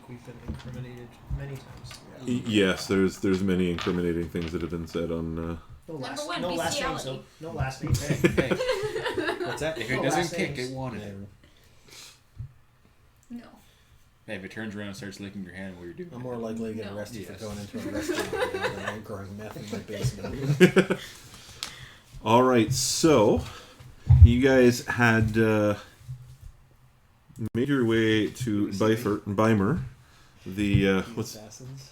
we've been incriminated many times. Yeah. Yes, there's many incriminating things that have been said on. Number one, no last name. bestiality. No last name. Hey. What's that? If it No doesn't last kick, names. get wanted. No. Hey, if it turns around and starts licking your hand while you're doing it. I'm more likely to get No. arrested Yes. for going into a restaurant than I'm growing meth in my basement. All right, so you guys had made your way to Bymur. The what's Assassins?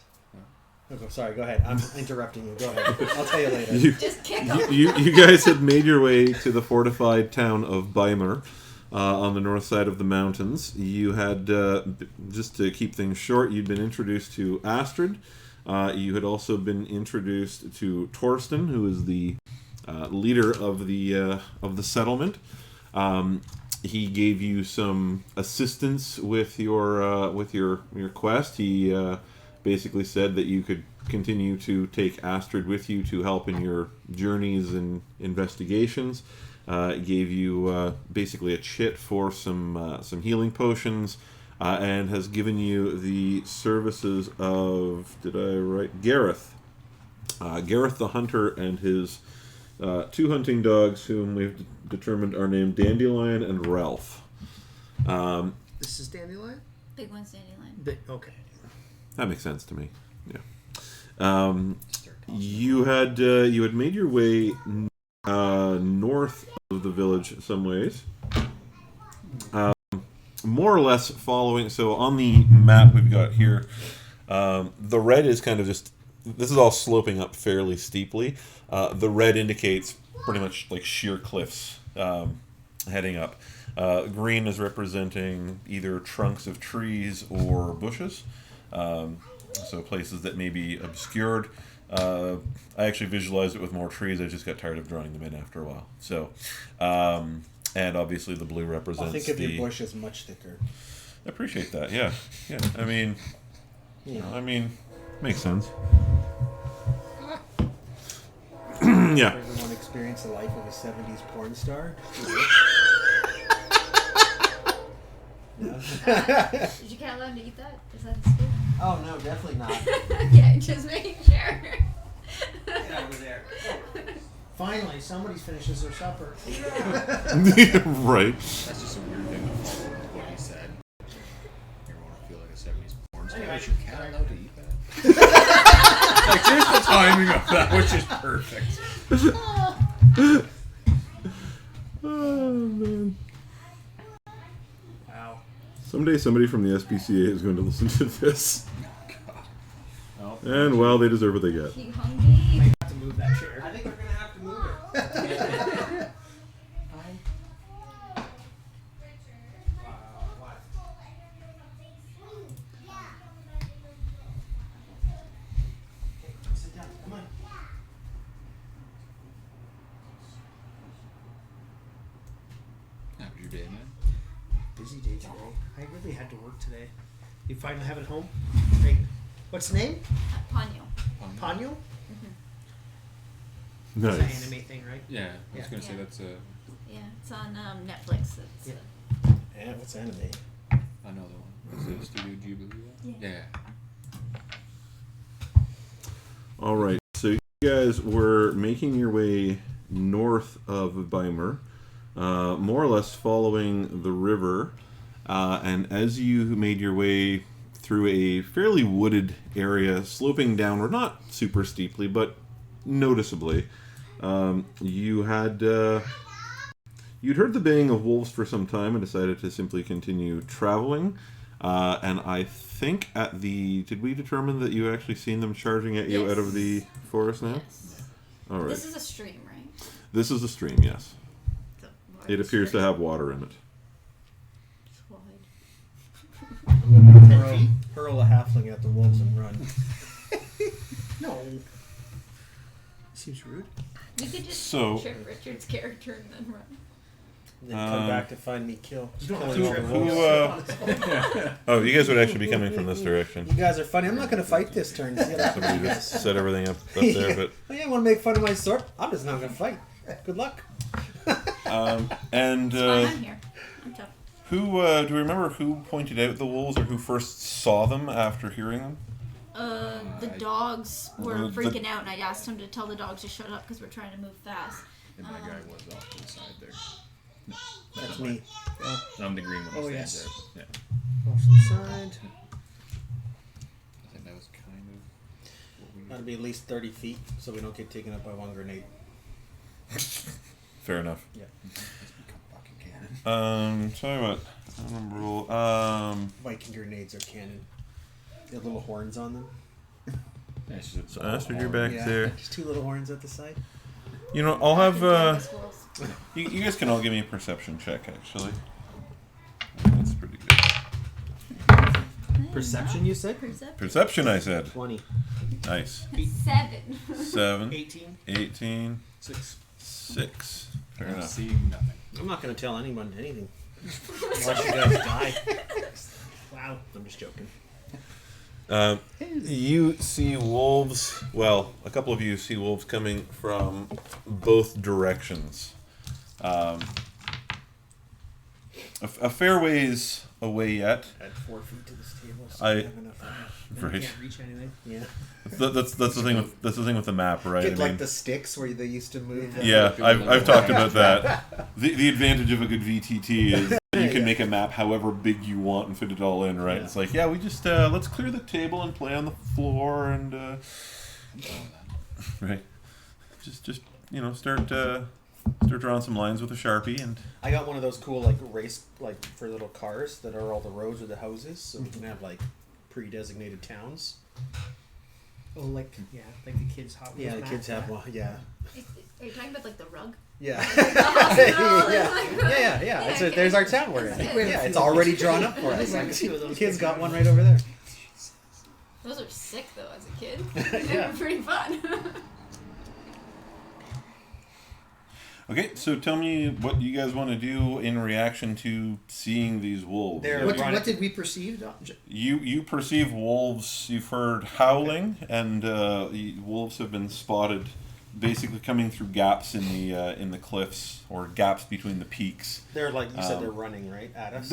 Oh, sorry, go ahead. I'm interrupting you. Go ahead. I'll tell you later. Just kick them. you guys had made your way to the fortified town of Bymur on the north side of the mountains. You had, just to keep things short, you'd been introduced to Astrid. You had also been introduced to Torsten, who is the leader of the settlement. He gave you some assistance with your quest. He basically said that you could continue to take Astrid with you to help in your journeys and investigations. Gave you basically a chit for some healing potions, and has given you the services of, did I write, Gareth. Gareth the Hunter and his 2 hunting dogs, whom we've determined are named Dandelion and Ralph. This is Dandelion? Big one's dandelion. Okay. That makes sense to me. Yeah. You had made your way north of the village some ways. More or less following. So on the map we've got here, the red is kind of just. This is all sloping up fairly steeply. The red indicates pretty much like sheer cliffs heading up. Green is representing either trunks of trees or bushes. So places that may be obscured. I actually visualized it with more trees. I just got tired of drawing them in after a while. So, and obviously the blue represents I'll think of your bush as much thicker. I appreciate that. Yeah. I mean, makes sense. Yeah. Everyone experience the life of a 70s porn star? No. Did you can't allow him to eat that? Is that stupid? Oh, no, definitely not. Yeah, just making sure. Get over there. Finally, somebody finishes their supper. Right. That's just a weird thing of what he said. Everyone will feel like a 70s porn star. Anyway. Is your cat allowed to eat that? Like, just the timing of that was just perfect. Oh, man. Wow. Someday somebody from the SPCA is going to listen to this. Oh. And, well, they deserve what they get. You hungry? I have to move that chair. I think we're going to have to move it. Sit down. Come on. How was your day, man? Busy day today. I really had to work today. You finally have it home? Great. What's the name? Ponyo. Ponyo? Nice. It's an anime thing, right? Yeah, I was going to say Yeah. that's a... Yeah, it's on Netflix. It's, Yeah. Yeah, what's anime? Another one. Is it Studio Ghibli? Yeah. All right. So you guys were making your way north of Bymur, more or less following the river, and as you made your way through a fairly wooded area, sloping downward, not super steeply, but noticeably, you'd heard the baying of wolves for some time and decided to simply continue traveling. And I think did we determine that you actually seen them charging at you Yes. out of the forest now? Yes. All right. This is a stream, right? This is a stream, yes. The It appears to have water in it. I'm going to hurl a halfling at the wolves and run. No. Seems rude. You could just So- trip Richard's character and then run. And then come back to find me kill. You don't killing all the trip wolves. Oh, you guys would actually be coming from this direction. You guys are funny. I'm not going to fight this turn. See what happens, Somebody you just guys. set everything up there, but Oh, yeah, want to make fun of my sword? I'm just not going to fight. Good luck. and It's fine, I'm here. I'm tough. Who do you remember who pointed out the wolves or who first saw them after hearing them? The dogs were the- freaking out, and I asked him to tell the dogs to shut up because we're trying to move fast. And my guy was off to the side there. No, That's me. I'm the green one. Oh, that yes. stands there. Yeah. Off to the side. I think that was kind of what we Gotta be at least 30 feet so we don't get taken up by one grenade. Fair enough. Yeah. Let's become fucking cannon. Tell you what. I remember rule. Viking grenades are cannon. They have little horns on them. Yeah, it's just So Astrid, you're back there. Just two little horns at the side. You know, I'll have. These wolves. You guys can all give me a perception check, actually. That's pretty good. Perception, you said? Perception, I said. 20. Nice. 7. 7, 18. 18, 6. 6. Fair I'm enough. seeing nothing. I'm not going to tell anyone anything. Unless you guys die. Wow. I'm just joking. You see wolves. Well, a couple of you see wolves coming from both directions. A fair ways away yet. Add 4 feet to this table so I- we have enough room. Right. Can't reach anything. Yeah. That's the thing with the map, right? Get I like mean, the sticks where they used to move. yeah, I've talked about that. The advantage of a good VTT is that you can make a map however big you want and fit it all in, right? Yeah. It's like, yeah, we just let's clear the table and play on the floor and right. Just start drawing some lines with a Sharpie and I got one of those cool like race like for little cars that are all the roads or the houses, so we can have like pre-designated towns. Oh, like the kids' Hot Wheels. Yeah, the map, kids have one. Yeah. Are you talking about like the rug? Yeah. hospital, yeah. Yeah, So there's our town we're in. That's good. Yeah, it's already drawn up for us. I think we have a few of those Kids got pictures. one right over there. Those are sick though as a kid. Yeah. They were pretty fun. okay. So tell me what you guys want to do in reaction to seeing these wolves. They're- What did we perceive? You perceive wolves. You've heard howling, and the wolves have been spotted, basically coming through gaps in the cliffs or gaps between the peaks. They're like you said, they're running right at us.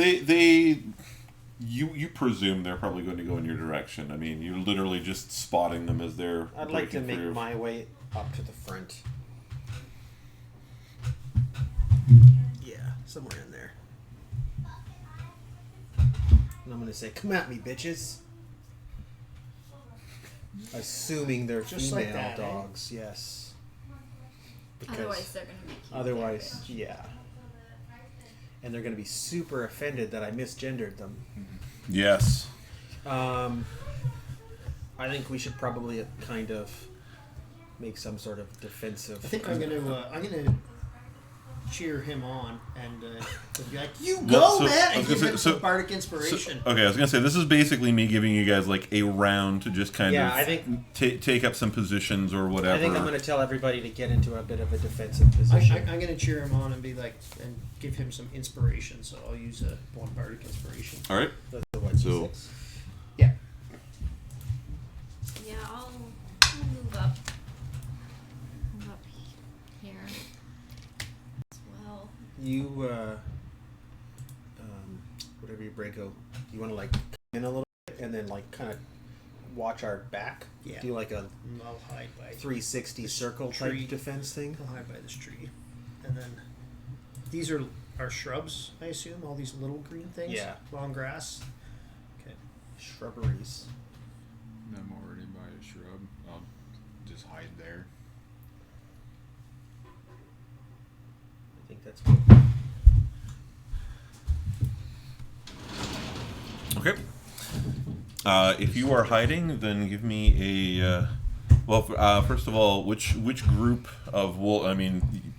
You presume they're probably going to go in your direction. I mean, you're literally just spotting them as they're. I'd like to breaking make through. my way up to the front. Yeah, somewhere in there. And I'm gonna say, "Come at me, bitches." Assuming they're Just female like that, eh? dogs, yes. Because Otherwise, they're gonna be cute. otherwise, yeah. And they're gonna be super offended that I misgendered them. Yes. I think we should probably kind of make some sort of defensive. I think I'm gonna cheer him on and be like, "You Well, go, so- man!" I And was give gonna him say- some bardic inspiration. Okay, I was gonna say this is basically me giving you guys like a round to just kind Yeah, of I think- take up some positions or whatever. I think I'm going to tell everybody to get into a bit of a defensive position. I'm gonna cheer him on and be like, and give him some inspiration. So I'll use one bardic inspiration. All right. That's the 1d6. Yeah. Yeah, I'll move up. Move up here as well. You, whatever you Brego, you want to like come in a little bit and then like kind of watch our back. Yeah. Do like a And I'll hide by 360 circle tree. type defense thing. I'll hide by this tree, and then these are shrubs. I assume all these little green things. Yeah. Long grass. Okay. Shrubberies. I'm already by a shrub. I'll just hide there. I think that's good. Okay. If you are hiding, then give me a. First of all, which group of wolf? I mean,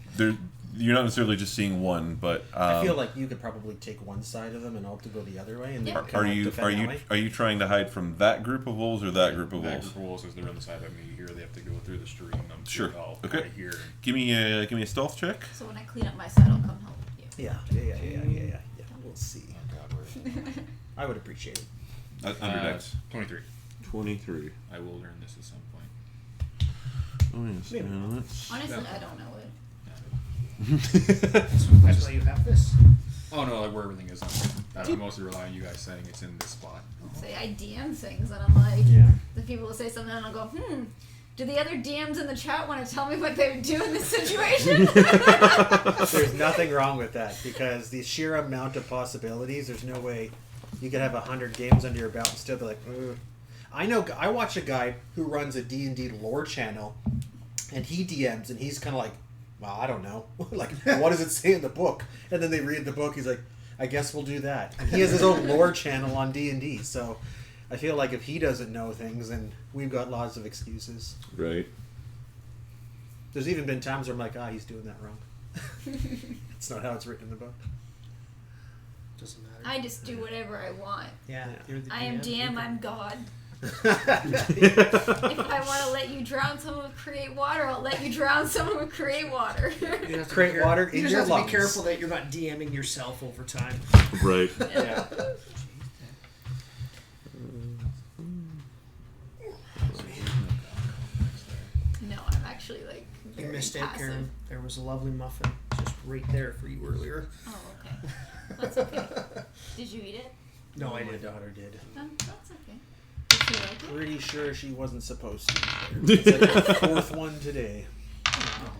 you're not necessarily just seeing one, but I feel like you could probably take one side of them and I'll have to go the other way. And then Yeah. are you trying to hide from that group of wolves or that group of That wolves? group of wolves, as they're on the side of me here, they have to go through the stream. I'm Sure. Okay. Okay. Right here. Give me a stealth check. So when I clean up my side, I'll come help you. Yeah. We'll see. Oh God, where? I would appreciate it. Under dex. 23. 23. I will learn this at some point. Oh yes. Wait a minute. Now let's. Honestly, I don't know it. That's why you have this. Oh no, like where everything is. I mostly rely on you guys saying it's in this spot. Say I DM things and I'm like, the people will say something and I'll go, do the other DMs in the chat want to tell me what they would do in this situation? There's nothing wrong with that because the sheer amount of possibilities. There's no way you could have 100 games under your belt and still be like, ugh. I watch a guy who runs a D&D lore channel, and he DMs, and he's kind of like, well, I don't know. Like, what does it say in the book? And then they read the book, he's like, I guess we'll do that. And he has his own lore channel on D&D, so I feel like if he doesn't know things, then we've got lots of excuses. Right. There's even been times where I'm like, he's doing that wrong. It's not how it's written in the book. Doesn't matter. I just do whatever I want. Yeah. You're the I am DM, I'm God. If If I want to let you drown someone with create water, I'll let you drown someone with create water. You have to Create be care- water You in just your have to lungs. be careful that you're not DMing yourself over time. Right. Yeah. No, I'm actually like Your very mistake, passive. Karen. There was a lovely muffin just right there for you earlier. Oh, okay. That's okay. Did you eat it? No, I My didn't. daughter did. That's okay. Did you like it? Pretty sure she wasn't supposed to. It's like the fourth one today.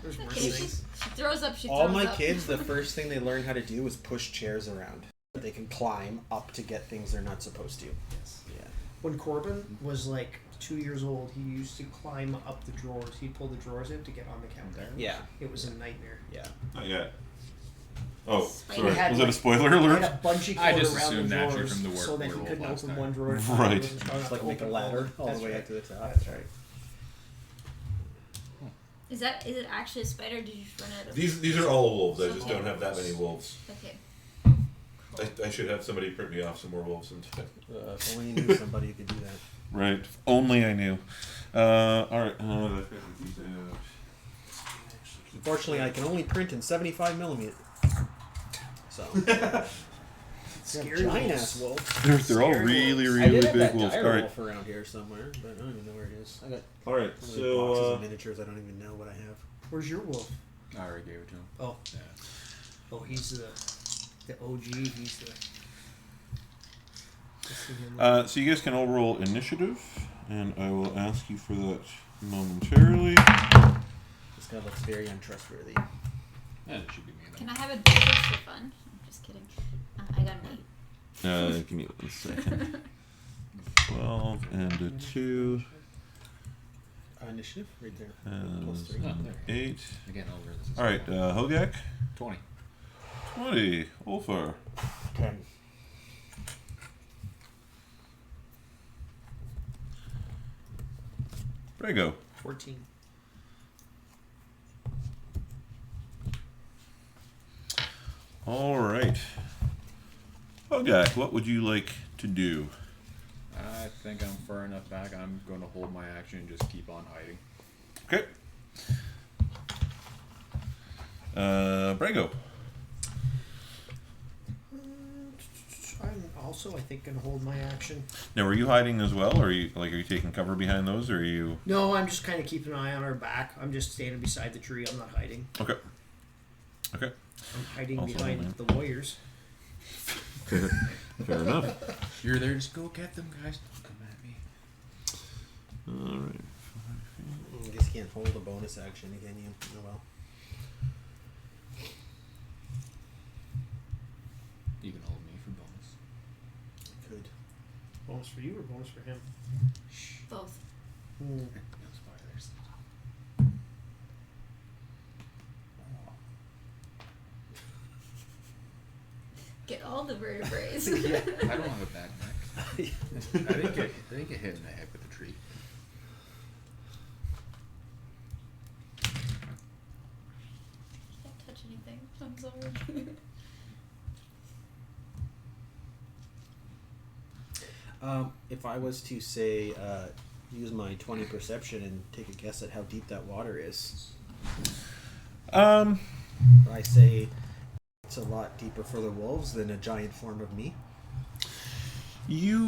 There's worse Okay, she things. throws up, she throws All my up. kids, the first thing they learn how to do is push chairs around. They can climb up to get things they're not supposed to. Yes. Yeah. When Corbin was like 2 years old, he used to climb up the drawers. He'd pull the drawers in to get on the counter. Yeah. It was a nightmare. Yeah. Not yet. Oh, Spider. sorry. Had, Was that a like, spoiler He alert? had a bungee I cord just around assumed the naturally drawers from the so that he werewolf couldn't last open time. one drawer. Right. He wasn't strong enough It's like to make a open ladder all. all That's the way right. up to the top. That's right. Is it actually a spider? Or did you just run out of? These are all wolves. I just don't have that many wolves. Okay. I should have somebody print me off some more wolves sometime. If only you knew somebody who could do that. Right. If only I knew. All right. Unfortunately, I can only print in 75 millimeter. So. Scary Giant wolves. ass wolves. They're all Scary really, wolves. I really did have big that wolves. dire All right. wolf around here somewhere, but I don't even know where it is. I got All right. one of those boxes So of miniatures. I don't even know what I have. Where's your wolf? I already gave it to him. Oh, Yeah. oh, he's the OG. He's the. So you guys can all roll initiative, and I will ask you for that momentarily. This guy looks very untrustworthy. Yeah, it should be me then. Can I have advantage for fun? I'm just kidding. I got an 8. Give me 1 second. 12 and a 2 Initiative? Right there. and 3. Oh, there. 8. Again, over this is All right, Hogak. 20. 20. Ulfar. 10. Brego. 14. All right. Hogak, what would you like to do? I think I'm far enough back. I'm going to hold my action and just keep on hiding. Okay. Brego. I'm also, I think, gonna hold my action. Now, are you hiding as well, or are you taking cover behind those, or are you? No, I'm just kind of keeping an eye on our back. I'm just standing beside the tree. I'm not hiding. Okay. Okay. I'm hiding Also behind mine. the warriors. Fair enough. You're there, just go get them, guys. Don't come at me. All right. I guess you can't hold a bonus action again, you. Oh well. You can hold me for bonus. Could. Bonus for you or bonus for him? Both. Hmm. No spoilers. Get all the vertebrae. I don't have a bad neck. I didn't get hit in the head with a tree. Can't touch anything. I'm sorry. If I was to say, use my 20 perception and take a guess at how deep that water is, I say it's a lot deeper for the wolves than a giant form of me. You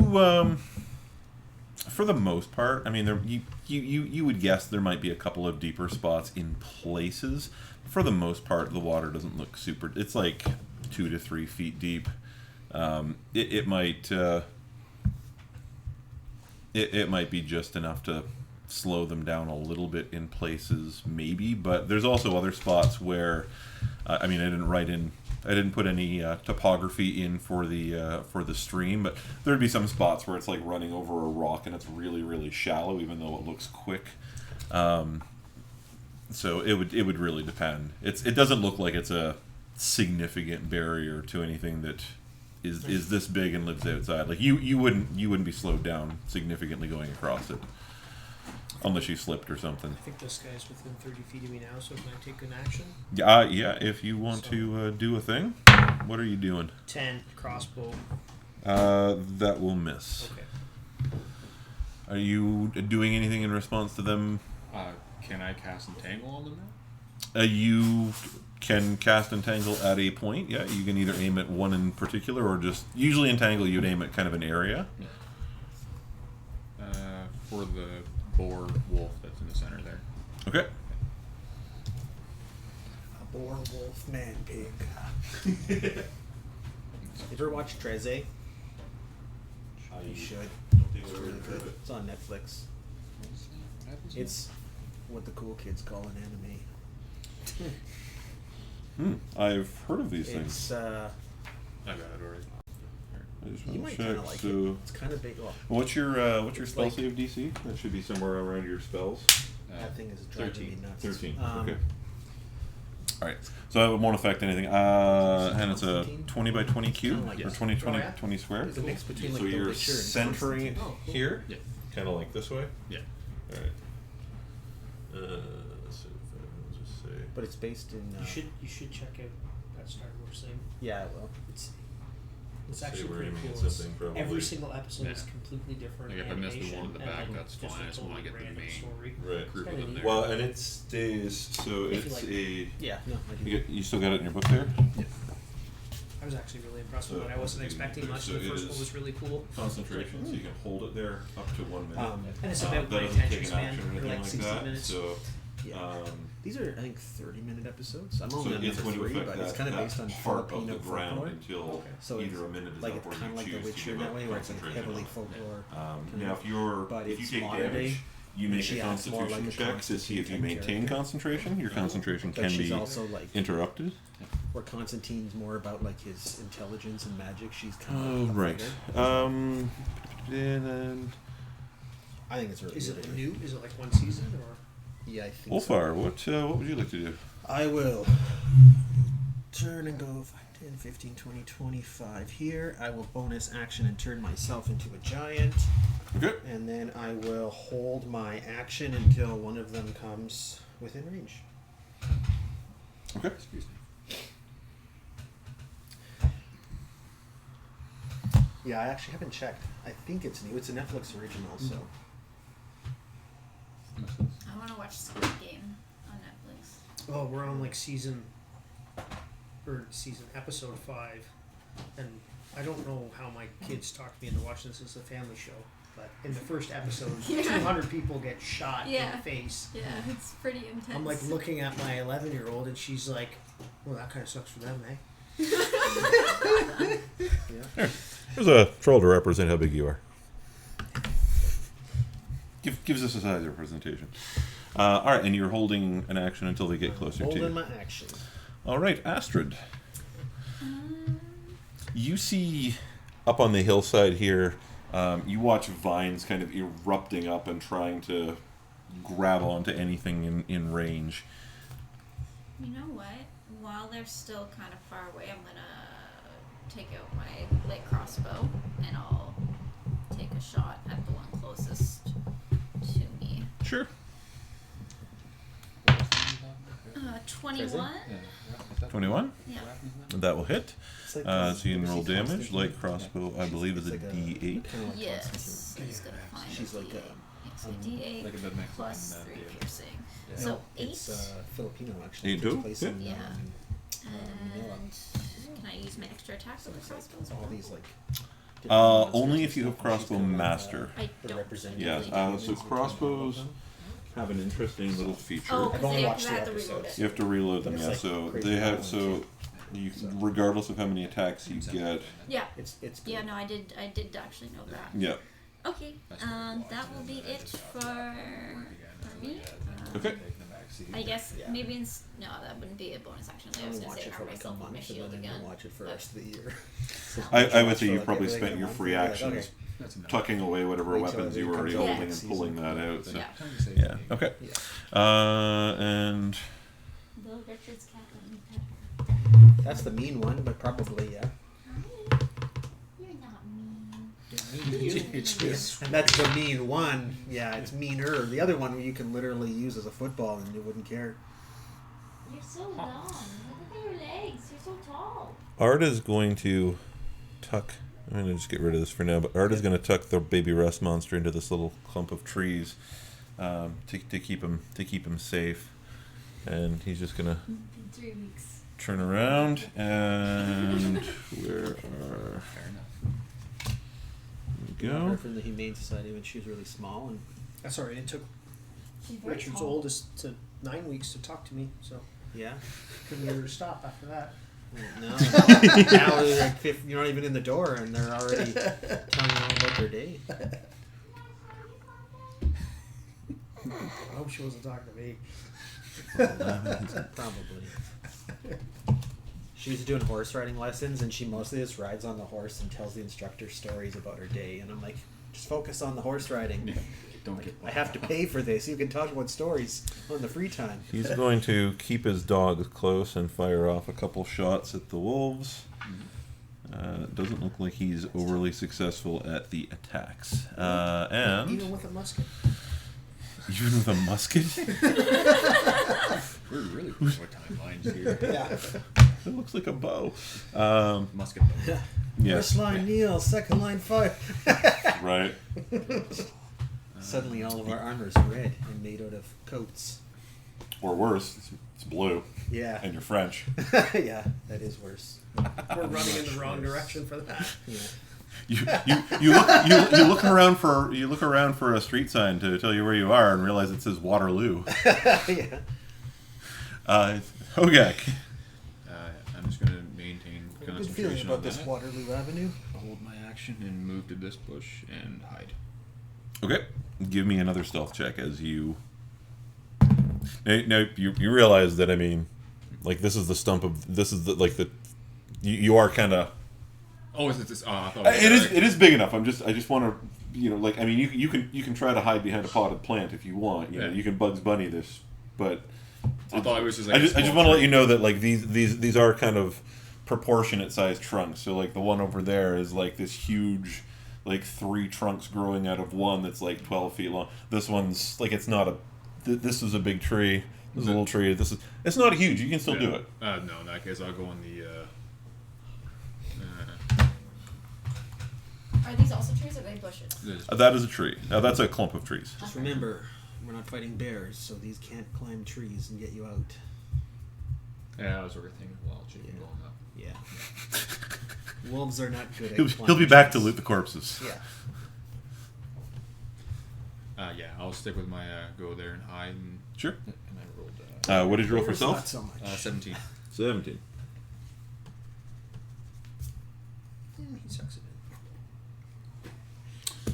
For the most part, I mean, you would guess there might be a couple of deeper spots in places. For the most part, the water doesn't look super. It's like 2 to 3 feet deep. It might it might be just enough to slow them down a little bit in places, maybe. But there's also other spots where, I mean, I didn't put any topography in for the stream, but there'd be some spots where it's like running over a rock and it's really, really shallow, even though it looks quick. So it would really depend. It doesn't look like it's a significant barrier to anything that is this big and lives outside. Like you wouldn't be slowed down significantly going across it, unless you slipped or something. I think this guy's within 30 feet of me now, so can I take an action? Yeah. If you want to do a thing, what are you doing? 10 crossbow. That will miss. Okay. Are you doing anything in response to them? Can I cast Entangle on them now? You can cast Entangle at a point. Yeah, you can either aim at one in particular, or just usually Entangle you'd aim at kind of an area. For the boar wolf that's in the center there. Okay. A boar, wolf, man, pig. You ever watch Treze? You should. It's really good. It's on Netflix. It's what the cool kids call an anime. I've heard of these things. It's I got it already. I just you wanna might check, kind of like so it. It's kind of big. Well, what's your spell like- save DC? That should be somewhere around your spells. that thing is driving me nuts. 13. Um, Okay. All right. So it won't affect anything. And it's a 17? 20 by 20 cube, Kinda like or that. 20 20 Oh, yeah. 20 square. It's a mix between like So The you're Witcher and centering it Oh, cool. here, Yeah. kind of like this way. Yeah. All right. So if I'll just say. But it's based in. You should check out that Star Wars thing. Yeah, well. It's Say actually we're pretty aiming at cool. It's- something probably. Every single episode is Yeah. completely different. Like if I miss the animation one at the and, back, like, that's just fine. a I just wanna totally get the random main story. Right. group of Kinda them neat. there. Well, and it stays. So If you it's like- a. Yeah, no, I do. You still got it in your book there? I was actually really impressed with So, it. I wasn't expecting much. so The it first one is was really cool. Concentration, so you can hold it there up to 1 minute. And it's that about my doesn't attention take an span. action or They're anything like like 60 that. minutes. So, Yeah. These are, I think, 30-minute episodes. I'm so only on it's number going to 3, affect but it's that, kind of that based on part of Filipino the ground folklore. until Okay. So either it's a minute is like up it's or kind of you like The choose to Witcher give in up that way, where it's like concentration heavily on it. folklore. Now, if But you it's take modern damage, day, you make she a acts more Constitution like a check to see if you Constantine maintain character. concentration. Your concentration But can she's be also like interrupted. where Constantine's more about like his intelligence and magic. She's kind Oh, of like a right. fighter. And then I think it's really Is good. it new? Is it like one season or? Yeah, I think Ulfar, what would you like to do? I will turn and go 5, 10, 15, 20, 25 here. I will bonus action and turn myself into a giant. Okay. And then I will hold my action until one of them comes within range. Okay. Excuse me. Yeah, I actually haven't checked. I think it's new. It's a Netflix original, so. I want to watch Squid Game on Netflix. Oh, we're on like episode 5, and I don't know how my kids talked me into watching this as a family show, but in the first episode, Yeah. 200 people get shot in Yeah. the face. Yeah, it's pretty intense. I'm like looking at my 11-year-old, and she's like, "Well, that kind of sucks for them, eh?" Yeah. There's a troll to represent how big you are. Gives us a size representation. All right, and you're holding an action until they get closer to Holding you. my action. All right, Astrid. You see up on the hillside here, you watch vines kind of erupting up and trying to grab onto anything in range. You know what? While they're still kind of far away, I'm gonna take out my light crossbow and I'll take a shot at the one closest to me. Sure. 21. 21? Yeah. That will hit. It's like, So you can roll she's damage. Constantine. Light crossbow, I believe, is a It's like D8. kinda like Yes. Constantine. He's gonna find She's a like D8. Yes, a D8 Like a bit mix plus in 3 that piercing. Yeah. So No, 8. It's Filipino actually. You It takes do? place Yeah. in, Yeah. Manila. And can I use my extra attack with the crossbow as All well? these like Only if you have crossbow master. I The don't. representative. Yeah, so crossbows have an interesting little feature. Oh, I've only watched I three have to reload episodes. You have to reload them, It's yeah. like So crazy they have violent, you, regardless of how many attacks you get. Yeah. It's good. Yeah, no, I did actually know that. Yeah. Okay, that will be it for me. Okay. I guess Yeah. maybe no, that wouldn't be a bonus action. I I was only gonna watch say it for arm like a myself with my month, and shield then I again. don't watch it for the but- rest of the year. I would watch say for you like probably every, like, spent a your month, free and be like, actions okay. That's enough. tucking away whatever Wait till weapons you were already everything holding comes and out. pulling that out. So. Yeah. Yeah. Okay. Yeah. And Little Richard's cat let me pet her. That's the mean one, but probably, yeah. You're not mean. And that's the mean one. Yeah, it's meaner. The other one you can literally use as a football and you wouldn't care. You're so long. Look at your legs. You're so tall. Art is going to tuck. I'm going to just get rid of this for now. But Art is going to tuck the baby rust monster into this little clump of trees to keep him safe. And he's just going to In 3 weeks. turn around and where are Fair enough. we Her go? from the Humane Society when she was really small, and That's alright. It took She's very Richard's tall. oldest to 9 weeks to talk to me, so yeah. couldn't get her to stop after that. No, now they're like you're not even in the door, and they're already telling you all about their day. I hope she wasn't talking to me. Probably. She was doing horse riding lessons, and she mostly just rides on the horse and tells the instructor stories about her day. And I'm like, just focus on the horse riding. Yeah. Don't get. I have to pay for this. You can talk about stories on the free time. He's going to keep his dogs close and fire off a couple shots at the wolves. It doesn't look like he's overly successful at the attacks. And Even with a musket. even with a musket, We're really pushing our timelines here. Yeah. it looks like a bow. Musket bow. Yes, First line kneel, second line fire. right. Suddenly all of our armor is red and made out of coats. Or worse, it's blue, Yeah. and you're French. Yeah, that is worse. We're running in the wrong direction for that. Yeah. You look around for a street sign to tell you where you are and realize it says Waterloo. Yeah. Hogak. I'm just going to maintain Good feeling concentration about on this that. Waterloo Avenue. Hold my action and move to this bush and hide. Okay, give me another stealth check as you. Now you realize that like this is the you are kind of. Oh, is it this? I thought It is big enough. I just want to you can try to hide behind a potted plant if you want. You know, Yeah. you can Bugs Bunny this, but I thought it was just like I just want to let you know that like these are kind of proportionate sized trunks. So like the one over there is like this huge, like 3 trunks growing out of one that's like 12 feet long. This one's like it's not a. This is a big tree. This is a little tree. It's not huge. You can still do it. No, in that case, I'll go on the. Are these also trees or are they bushes? That is a tree. Now that's a clump of trees. Just remember, we're not fighting bears, so these can't climb trees and get you out. Yeah, I was overthinking while chicken going up. Yeah. Wolves are not good at He'll climbing be back to trees. loot the corpses. Yeah. Yeah, I'll stick with my go there and hide. And Sure. I rolled What did you roll for Bears, self? Not so much. 17. 17. He sucks at it.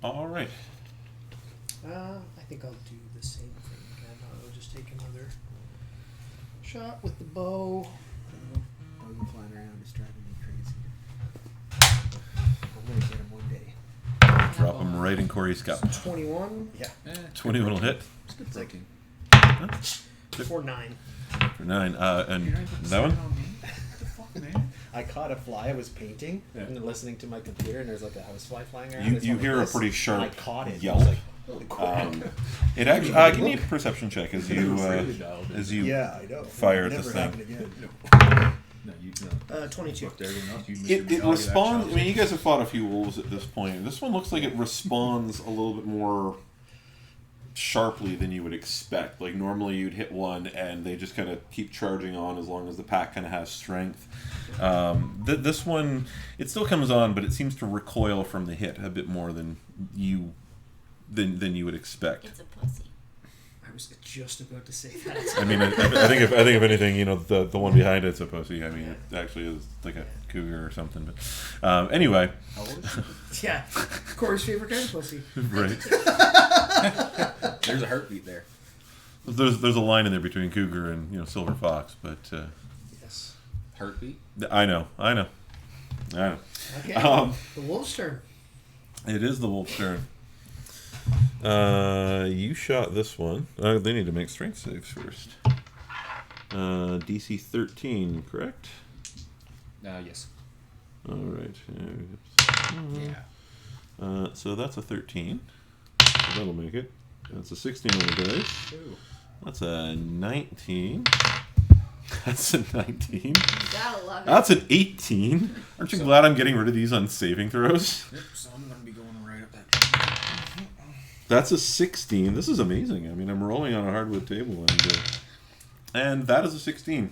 All right. I think I'll do the same thing again. I'll just take another shot with the bow. Dog flying around is driving me crazy. I'm gonna get him one day. Drop him right in Corey's scalp. 21 Yeah. 21 will hit. It's good thinking. for 9. For 9. And that one? I caught a fly. I was painting and listening to my computer, and there's like a housefly flying around. You It's like hear a this, pretty and sharp I caught it. yelp. I was like, holy crap. It actually. Give me a perception check as you Yeah, I know. fire at Never this thing. happen again. No, you 22. It responds. I mean, you guys have fought a few wolves at this point. This one looks like it responds a little bit more sharply than you would expect. Like normally you'd hit one and they just kind of keep charging on as long as the pack kind of has strength. This one, it still comes on, but it seems to recoil from the hit a bit more than you would expect. It's a pussy. I was just about to say that. I mean, I think if anything, you know, the one behind it's a pussy. I mean, it actually is like a cougar or something. But anyway, How old is she? Yeah, Corey's favorite kind of pussy. right. There's a heartbeat there. There's a line in there between cougar and, you know, silver fox, but Yes. Heartbeat? I know. Okay. The wolf's turn. It is the wolf's turn. You shot this one. They need to make strength saves first. DC 13, correct? Yes. All right. Yeah. So that's a 13. So that'll make it. That's a 16 on the dice. Ooh. That's a 19. That's a 19. You gotta love it. That's an 18. Aren't you glad I'm getting rid of these on saving throws? Yep, so I'm going to be going right up that. That's a 16. This is amazing. I mean, I'm rolling on a hardwood table, and that is a 16.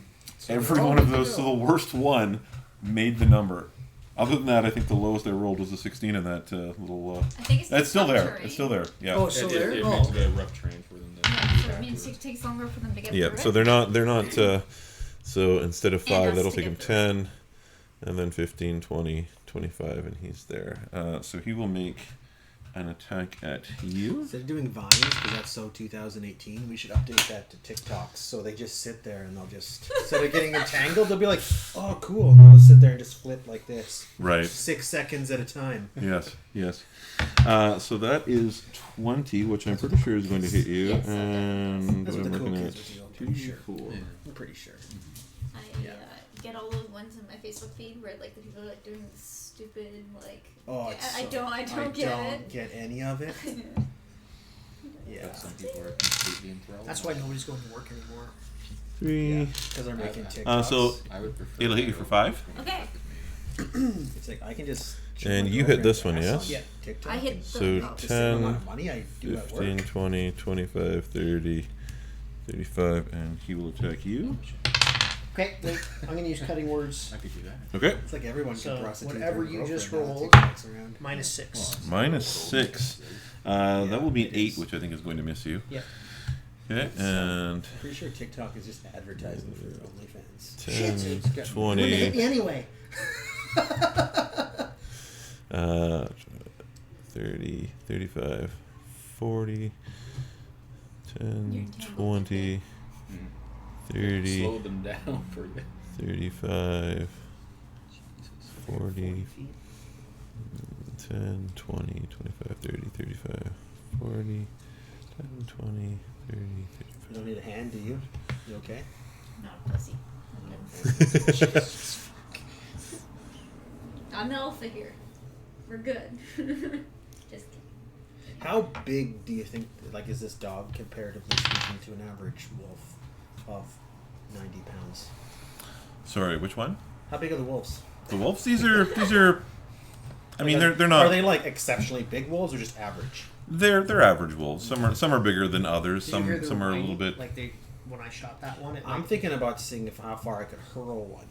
Every one of those, so the worst one made the number. Other than that, I think the lowest I rolled was a 16 in that little. I think it's Still there. terrain. It's still there. Yeah. Oh, so there. It Oh. makes it a rough terrain for them to Yeah, do so it that means to it takes longer for them to get through Yeah. it. So they're not. So instead of 5, us that'll to take him get through it. 10, and then 15, 20, 25, and he's there. So he will make an attack at you. Instead of doing vines, because that's so 2018, we should update that to TikToks. So they just sit there and they'll just, instead of getting entangled, they'll be like, oh, cool. And they'll sit there and just flip like this. Right. 6 seconds at a time. Yes. So that is 20, which I'm pretty sure is going to hit you. Yes, And That's what what I'm the cool looking kids at. would do, I'm pretty sure. 4. Yeah. I'm pretty sure. I Yeah. get all those ones in my Facebook feed where like the people are like doing this stupid like. Oh, I don't get it. Any of it. Yeah. But some people are completely enthralled. That's why nobody's going to work anymore. 3. Because they're making TikToks. So I would prefer. it'll hit you for 5. Okay. it's like I can just. show And my you hit this girlfriend one, ass yes? on TikTok I hit and the So most. the same amount 10, of money I do at 15, work. 20, 25, 30, 35, and he will attack you. Okay, wait. I'm going to use cutting words. I could do that. Okay. It's like everyone So, can prostitute whatever their you just girlfriend now rolled, TikToks around. Minus 6. Minus 6. That will be an 8, which I think is going to miss you. Yeah. Okay, and I'm pretty sure TikTok is just advertising for OnlyFans. 10, Wouldn't hit 20, me anyway. 30, 35, 40, You're 10, entangled 20, 30, Slow them down for you. 35, 40, 10, 20, 25, 30, 35, 40, 10, 20, 30, You don't need a hand, do you? You okay? I'm not a pussy. I'm good. I'm the alpha here. We're good. Just kidding. How big do you think, like, is this dog comparatively speaking to an average wolf of 90 pounds? Sorry, which one? How big are the wolves? The wolves? These are. I mean, Like, they're not. Are they like exceptionally big wolves or just average? They're average wolves. Some are bigger than others. Did you hear Some the are a whine? little bit. Like they, when I shot that one, I'm thinking about seeing how far I could hurl one.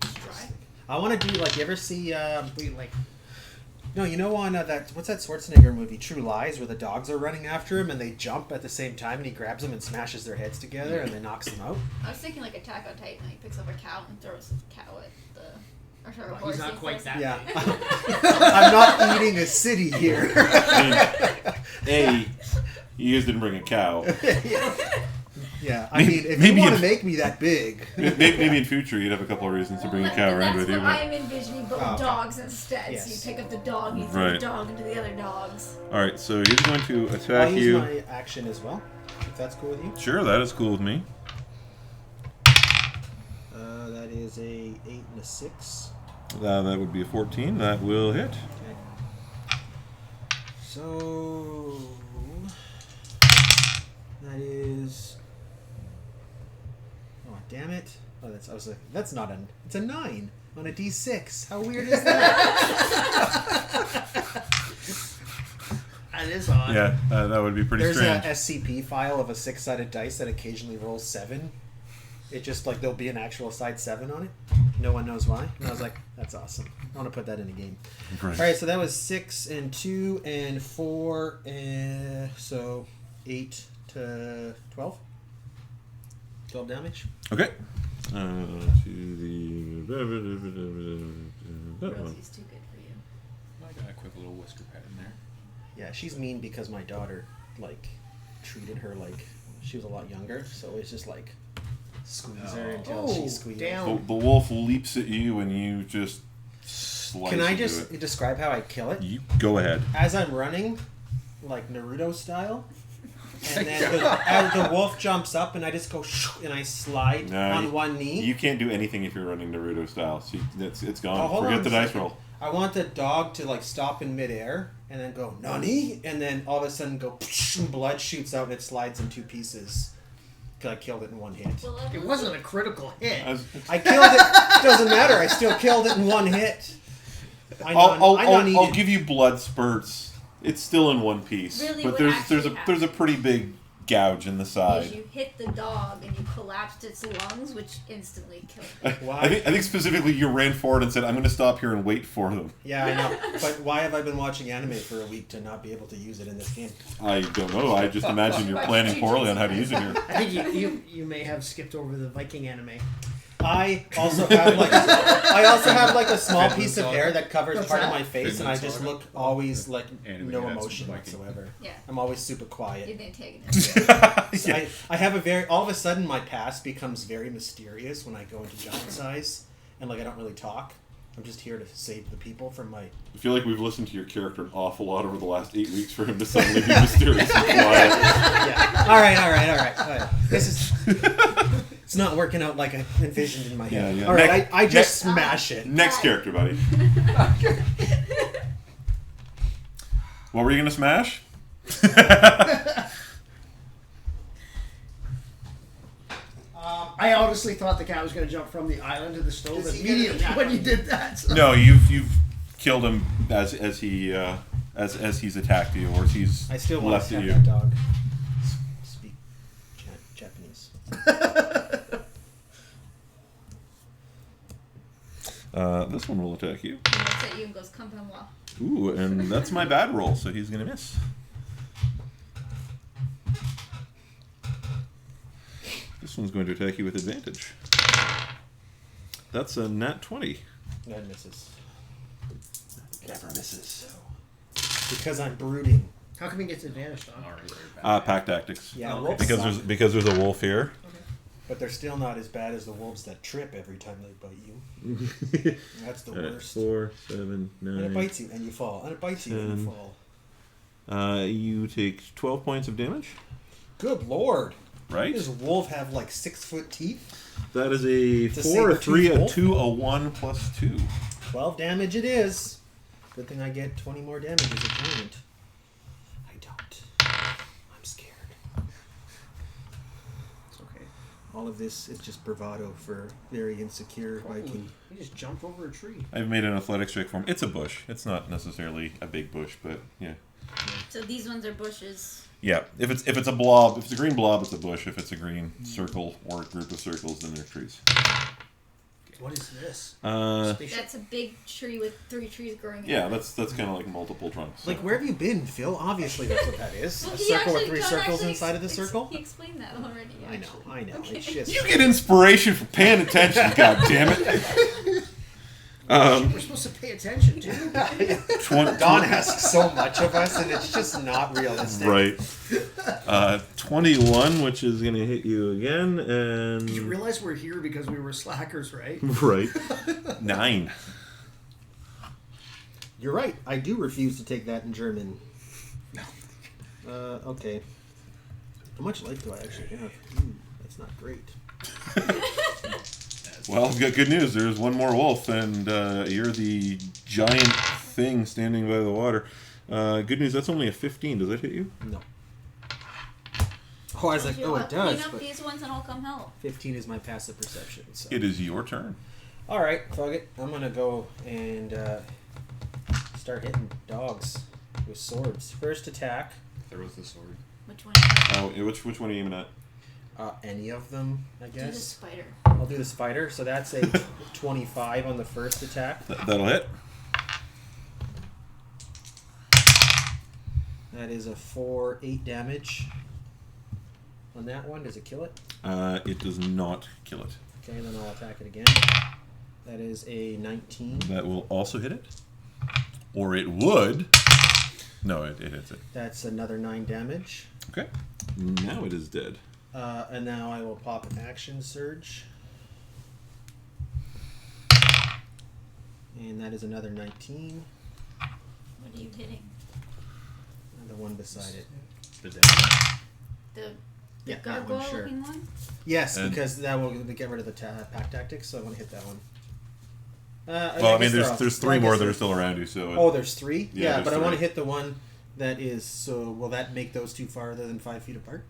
Try. I want to do like, you ever see? wait, like No, you know on that what's that Schwarzenegger movie, True Lies, where the dogs are running after him and they jump at the same time and he grabs them and smashes their heads together and then knocks them out. I was thinking like Attack on Titan. He picks up a cow and throws the cow at the. Or sorry, Well, horse. he's not he quite throws- that Yeah, big. I'm not eating a city here. A, you guys didn't bring a cow. Yeah, I Maybe- mean, if maybe you want if- to make me that big, maybe in future you'd have a couple of reasons to bring a cow around with you. That's what But... I'm envisioning, but with Oh, okay. dogs instead. Yes. So you pick up the dog, you throw Right. the dog into the other dogs. All right, so he's going to I'll attack use you. my action as well, if that's cool with you. Sure, that is cool with me. That is a 8 and a 6. That would be a 14. That will hit. Okay. So that is. Oh damn it! Oh, I was like, that's not an. It's a 9 on a D6. How weird is that? that is odd. God. Yeah, that would be pretty There's strange. a SCP file of a 6-sided dice that occasionally rolls 7. It just like there'll be an actual side 7 on it. No one knows why. And I was like, that's awesome. I want to put that in a game. Right. All right, so that was 6 and 2 and 4, and so 8 to 12. 12 damage. Okay. To the that one. Rosie's too good for you. I got a quick little whisker pet in there. Yeah, she's mean because my daughter like treated her like she was a lot younger, so it's just like squeeze her until Oh, she squeals. damn. The wolf leaps at you and you just slice Can I into just it. describe how I kill it? You go ahead. As I'm running, like Naruto style, and then the wolf jumps up, and I just go and I slide on one knee. You can't do anything if you're running Naruto style. So it's gone. Oh, hold Forget on the a dice second. roll. I want the dog to like stop in midair and then go nani, and then all of a sudden go and blood shoots out and it slides in 2 pieces. Cause I killed it in 1 hit. Well, It wasn't a critical hit. I killed it. Doesn't matter. I still killed it in 1 hit. I'll give you blood spurts. It's still in 1 piece, Really, but what there's actually there's a pretty big gouge in the is side. you hit the dog and you collapsed its lungs, which instantly killed it. Why? I think specifically you ran forward and said, "I'm going to stop here and wait for them." Yeah, I know. But why have I been watching anime for a week to not be able to use it in this game? I don't know. I just imagine you're planning poorly on how to use it here. I think you may have skipped over the Viking anime. I also have like a small piece of hair that covers part of my face, and I just look always like Anime no has emotion Viking. whatsoever. Yeah. I'm always super You're quiet. the antagonist. Yeah. I have a very all of a sudden my past becomes very mysterious when I go into giant size, and like I don't really talk. I'm just here to save the people from my. I feel like we've listened to your character an awful lot over the last 8 weeks for him to suddenly be mysterious and quiet. Yeah. All right. This is. It's not working out like I envisioned in my head. Yeah. All right, I just next- smash it. Next character, buddy. What were you going to smash? I honestly thought the cat was going to jump from the island to the stove Is he immediately gonna- when you did that. So. No, you've killed him as he as he's attacked you, or as he's I still want left to at have you. that dog speak Japanese. This one will attack you. He looks at you and goes, "Come from moi." Ooh, and that's my bad roll, so he's gonna miss. This one's going to attack you with advantage. That's a nat 20. That misses. Never misses. Because I'm brooding. How come he gets advantage, Don? Alright, they're back. Pack tactics. Yeah, Okay. wolves suck, Because there's a wolf here. but they're still not as bad as the wolves that trip every time they bite you. That's the worst. 4, 7, And it 9. bites you and you fall. And it bites you and you 10. fall. You take 12 points of damage, Good lord. right? Does wolf have like 6-foot teeth? That is a It's a 4, a 3, a saber-tooth wolf? 2, a 1, plus 2. 12 damage it is. Good thing I get 20 more damage as a giant. I don't. I'm scared. It's okay. All of this is just bravado for very insecure Viking. He just jumped over a tree. I've made an athletics check for him. It's a bush. It's not necessarily a big bush, but yeah. So these ones are bushes. Yeah, if it's a blob, if it's a green blob, it's a bush. If it's a green circle or a group of circles, then they're trees. What is this? Spaceship? That's a big tree with 3 trees growing. Yeah, out of it. that's kind of like multiple trunks. Like, where have you been, Phil? Obviously that's what that is. Well, A he circle with actually- 3 John circles actually inside of the circle? He explained that already. I know. Okay. It's just... You get inspiration for paying attention. God damn it. We're supposed to pay attention too. 20, Don asks so much of us, and it's just not realistic. right. 21, which is gonna hit you again, and You realize we're here because we were slackers, right? right. 9. You're right. I do refuse to take that in German. Okay. How much life do I actually have? That's not great. Well, I've got good news. There's one more wolf, and you're the giant thing standing by the water. Good news, that's only a 15. Does that hit you? No. Oh, I was like, oh, it does. Clean up But these ones and I'll come help. 15 is my passive perception. So. It is your turn. All right, fuck it. I'm gonna go and start hitting dogs with swords. First attack There was the sword. Which one? Oh, which one are you aiming at? Any of them, I Do the guess. spider. I'll do the spider. So that's a 25 on the first attack. That'll hit. That is a 8 damage on that one. Does it kill it? It does not kill it. Okay, and then I'll attack it again. That is a 19. That will also hit it. Or it would. No, it hits it. That's another 9 damage. Okay. Now it is dead. And now I will pop an action surge. And that is another 19. What are you hitting? And the one beside it. The dead. The Yeah, that gargoyle one, sure. looking one? Yes, And- because that will get rid of the pack tactics, so I want to hit that one. Well, I mean, guess there's three more that are still around you, so... Oh, there's 3? Yeah, Yeah, there's but I want to 3. hit the one that is... So, will that make those two farther than 5 feet apart?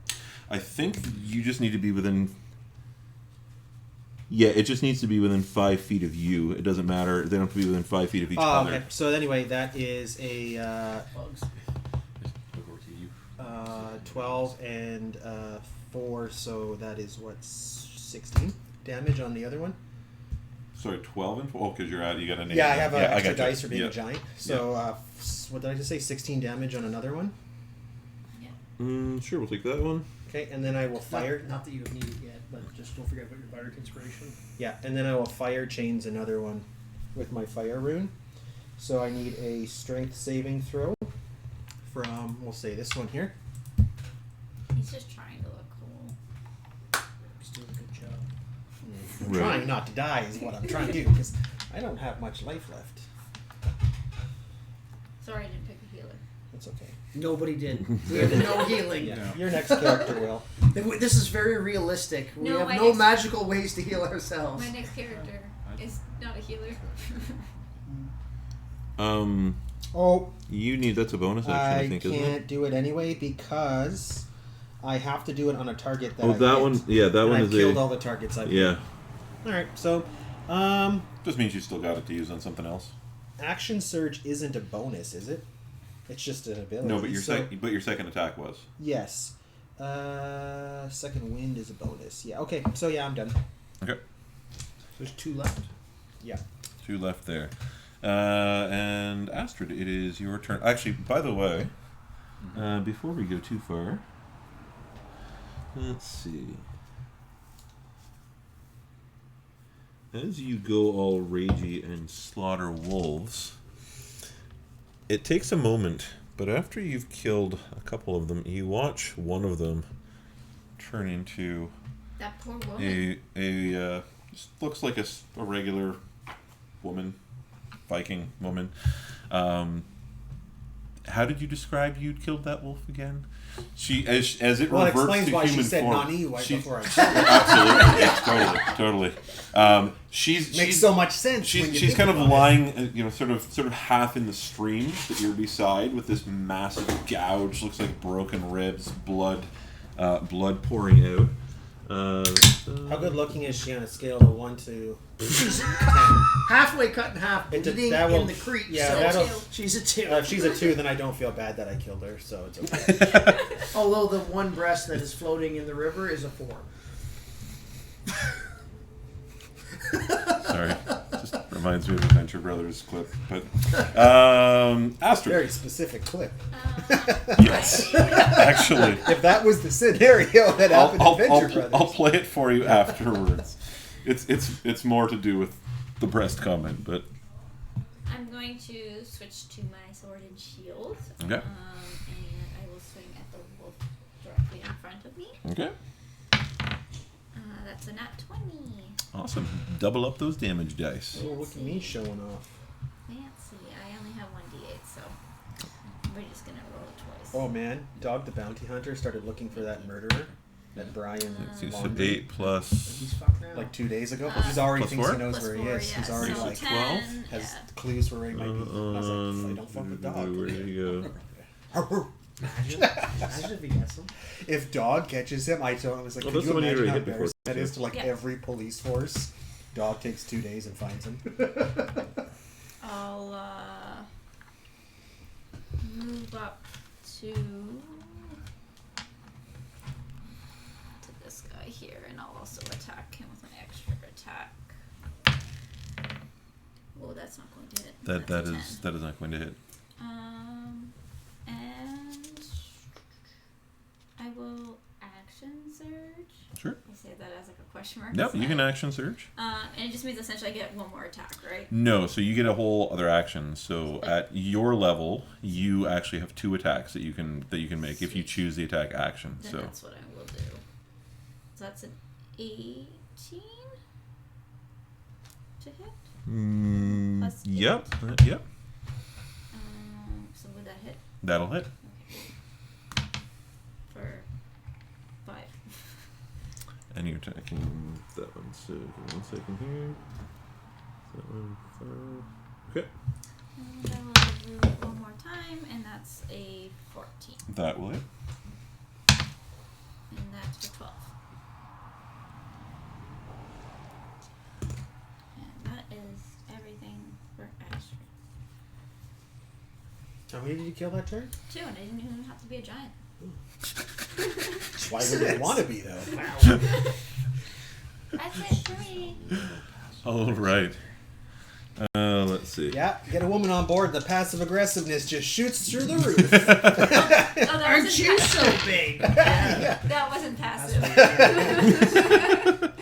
I think you just need to be within... Yeah, it just needs to be within 5 feet of you. It doesn't matter. They don't have to be within 5 feet of each other. Okay. So, anyway, that is a Bugs. 12 and 4, so that is, 16 damage on the other one? Sorry, 12 and 12? Oh, because you're out. You got a name. Yeah, I have an extra gotcha. dice for being a giant. So, what did I just say? 16 damage on another one? Sure, we'll take that one. Okay, and then I will fire... Not that you have needed yet, but just don't forget about your bardic inspiration. Yeah, and then I will fire chains another one with my fire rune. So I need a strength saving throw from, we'll say this one here. He's just trying to look cool. He's doing a good job. I'm Right. trying not to die is what I'm trying to do, because I don't have much life left. Sorry I didn't pick a healer. That's okay. Nobody did. We have no healing. Yeah. No. Your next character will. This is very realistic. We No, have my no next- magical ways to heal ourselves. My next character is not a healer. Oh, You need... That's a bonus action, I I think, isn't it? can't do it anyway because I have to do it on a target that Oh, I that hit. one... Yeah, that And one I've is killed a... all the targets I've Yeah. Alright, so Just means you still got it to use on something else. action surge isn't a bonus, is it? It's just an ability. No, but so, your second attack was. Yes. Second wind is a bonus. Yeah, okay. So yeah, I'm done. Okay. There's 2 left. Yeah. 2 left there. And Astrid, it is your turn. Actually, by the way, before we go too far, let's see. As you go all ragey and slaughter wolves, it takes a moment, but after you've killed a couple of them, you watch one of them turn into That poor woman. just looks like a regular woman, Viking woman. How did you describe you'd killed that wolf again? She, as it Well, it reverts explains to why human she said form. Nani right she- before I Absolutely, yes, totally. She's Makes so much sense. when you She's think kind of about it. lying, sort of half in the stream that you're beside, with this massive gouge, looks like broken ribs, blood pouring out. How good looking is she on a scale of 1 to 10? Halfway cut in half, It did- bleeding that will- in the creek. yeah, so that'll- she's a 2. If she's a 2, then I don't feel bad that I killed her, so it's okay. Although the one breast that is floating in the river is a 4. Sorry, just reminds me of a Venture Brothers clip. But Astrid, Very specific clip. yes, actually, If that was the scenario that happened in Venture Brothers. I'll play it for you afterwards. It's more to do with the breast comment, but I'm going to switch to my sword and shield. Okay. And I will swing at the wolf directly in front of me. okay, That's a nat 20. awesome. Double up those damage dice. Oh, look at me showing off. Fancy. I only have 1d8, so we're just going to roll it twice. Oh man, Dog the Bounty Hunter started looking for that murderer that Brian So laundered 8 plus. He's fucked now. like 2 days ago. He's already Plus thinks 4? he knows Plus where he 4, is. yeah. He's already so like 10, has yeah. clues for where he might be. And I was like, I don't fuck with Dog. Where did he go? Imagine if he gets him. If Dog catches him, I told him, I was like, Well, could that's you the one you imagine already how hit before, embarrassing that is to like Yeah. every police force? Dog takes 2 days and finds him. I'll move up to here, and I'll also attack him with my extra attack. Oh, that's not going to hit. That That's a is 10. not going to hit. And I will action surge. Sure. I say that as like a question mark. No, isn't you it? can action surge. And it just means essentially I get one more attack, right? No, so you get a whole other action. So at your level, you actually have 2 attacks that you can make if you choose the attack action. Then So that's what I will do. So that's an 18 to hit. Plus 8. Yep. So would that hit? That'll hit. Okay. For 5. And you're attacking that one. So give me 1 second here. That one 5. Okay. And I will do it one more time, and that's a 14. That will hit. And that's for 12. And that is everything for Astrid. How many did you kill that turn? 2, and I didn't even have to be a giant. Why would they want to be, though? That's it for me. All right. Let's see. Yeah, get a woman on board. The passive aggressiveness just shoots through the roof. Oh, that Aren't wasn't you passive. so big? Yeah. That wasn't passive. That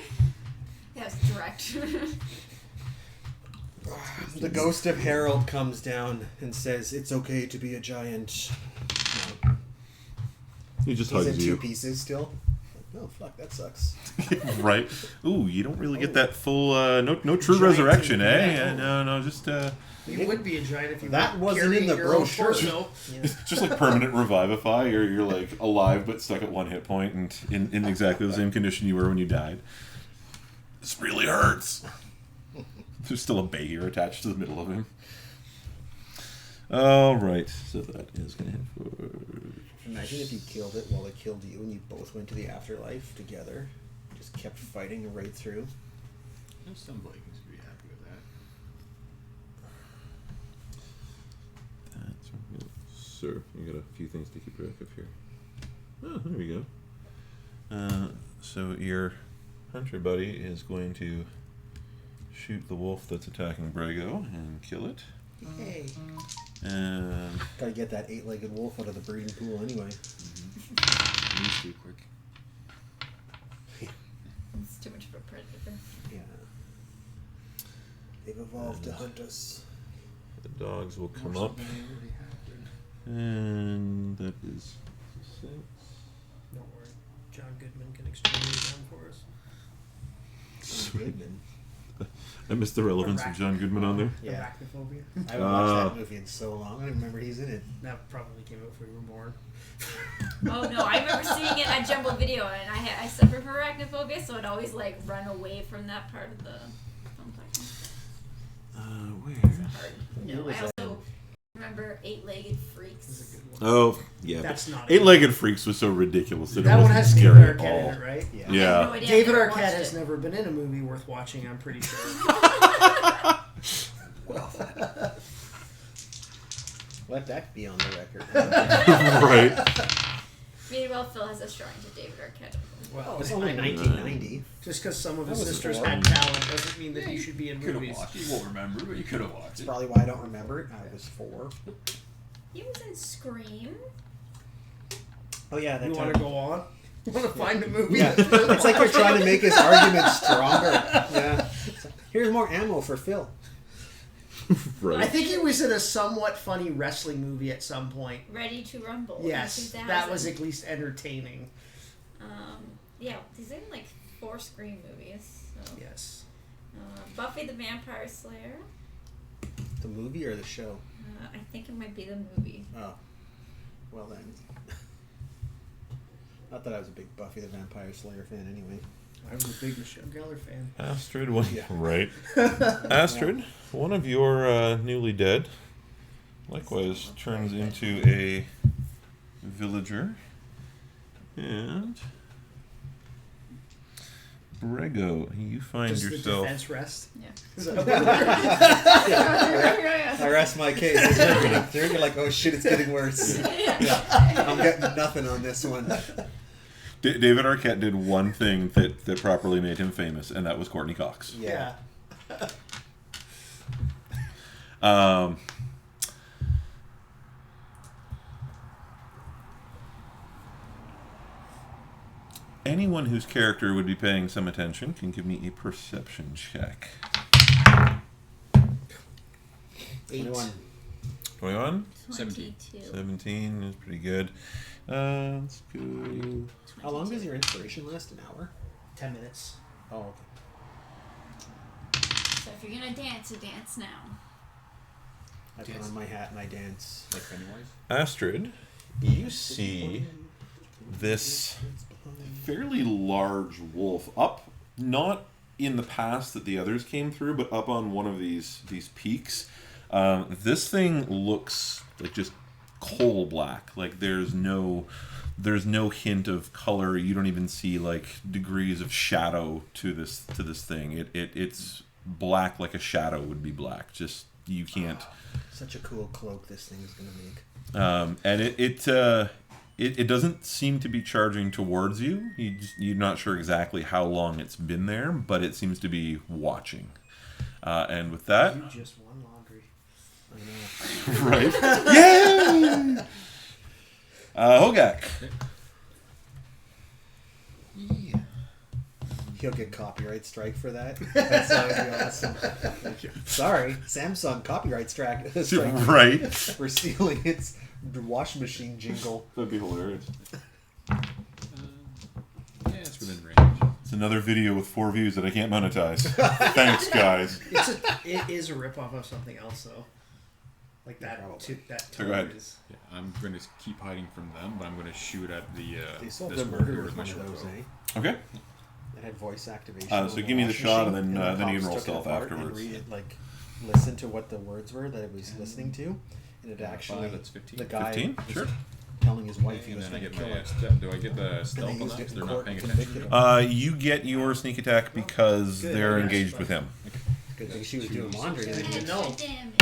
was direct. The ghost of Harold comes down and says, "It's okay to be a giant." He just He's in hugs 2 you. pieces still. Oh fuck, that sucks. Right. Ooh, you don't really get that full no true Giant resurrection, thing, eh? yeah. No, just You would be a giant if you That were wasn't in carrying the your own brochure. torso. just like permanent revivify. You're like alive but stuck at 1 hit point and in exactly the same condition you were when you died. This really hurts. There's still a bay here attached to the middle of him. All right, so that is going to hit for. Imagine if you killed it while it killed you and you both went to the afterlife together. Just kept fighting right through. There's some Vikings would be happy with that. That's right. Sir, you got a few things to keep track of here. Oh, there we go. So your hunter buddy is going to shoot the wolf that's attacking Brego and kill it. Hey. And Gotta get that 8-legged wolf out of the breeding pool anyway. Moves too quick. It's too much of a predator. Yeah. They've evolved to hunt us. the dogs will come More up. something than already happened. And that is 6. Don't worry. John Goodman can explain it down for us. Goodman. I missed the relevance of John Goodman on there. Yeah. Arachnophobia. I haven't watched that movie in so long. I don't even remember he's in it. That probably came out before you were born. Oh no, I remember seeing it on Jumbo Video, and I suffer from arachnophobia, so I'd always like run away from that part of the film section. Where? Hard. Where No, was I that? also remember 8-legged This freaks. is a good one. Oh, yeah. That's not it. Eight-Legged Freaks was so ridiculous that That it one wasn't has scary David at Arquette all. in it, right? Yeah. I Yeah. have no idea, David I've never Arquette watched has it. never been in a movie worth watching, I'm pretty sure. Let that be on the record. Right. Meanwhile, Phil has a shrine to David Arquette. Well, It's only 1990. just because some of That his was sisters before. had talent doesn't mean that Yeah, he should be in You could have movies. watched it. You won't remember, but you could have watched That's it. probably why I don't remember it. I was 4. He was in Scream. Oh yeah, that You time. want to go on? You want to find a movie? Yeah, it's like you're trying to make his argument stronger. Yeah. Here's more ammo for Phil. I Right. think he was in a somewhat funny wrestling movie at some point. Ready to Rumble. Yes, in 2000. that was at least entertaining. Yeah, he's in like 4 Scream movies. So. Yes. Buffy the Vampire Slayer. The movie or the show? I think it might be the movie. Oh. Well then. Not that I was a big Buffy the Vampire Slayer fan anyway. I was a big Michelle Gellar fan. Astrid, one, Yeah. right. Astrid, one of your newly dead, likewise turns into a villager. And Brego, you find Does the yourself. defense rest? Yeah. Is that I rest my case. They're like, oh shit, it's getting worse. Yeah. I'm getting nothing on this one. David Arquette did one thing that properly made him famous, and that was Courtney Cox. Yeah. Anyone whose character would be paying some attention can give me a perception check. 21. 21? 22. 17 is pretty good. Let's go. How long does your inspiration last? An hour? 10 minutes. Oh, okay. So if you're gonna dance, you dance now. I put on my hat and I dance. Like Pennywise? Astrid, you see this fairly large wolf up, not in the pass that the others came through, but up on one of these peaks. This thing looks like just coal black. Like there's no hint of color. You don't even see like degrees of shadow to this thing. It's black like a shadow would be black. Just you can't. Such a cool cloak this thing is gonna make. And it doesn't seem to be charging towards you. You're not sure exactly how long it's been there, but it seems to be watching. And with that, You just won laundry. I know. right? Yeah. Hogak. Yeah. He'll get copyright strike for that. That song would be awesome. Sorry, Samsung copyright strike Right. for stealing its washing machine jingle. That'd be hilarious. Yeah, it's within range. It's another video with 4 views that I can't monetize. Thanks, guys. It is a ripoff of something else, though. Like that. Probably. That So go ahead. tone is. Yeah, I'm going to keep hiding from them, but I'm going to shoot at the They still have this the wolf murder here with with my one of short those, bow. eh? Okay. That had voice activation. So on the give me the washing shot, and machine, then you the can roll cops took it stealth apart afterwards. And listen to what the words were that it was listening to, and it actually 5, that's 15. the guy 15? was Sure. telling his wife he And was then I going to get kill my her. do I get the And stealth they on used that? it in They're court not paying and attention. convicted him. You get your sneak attack because Good, they're yes, engaged but- with him. Good thing she was doing laundry. Yeah. Then. No. Extra damage.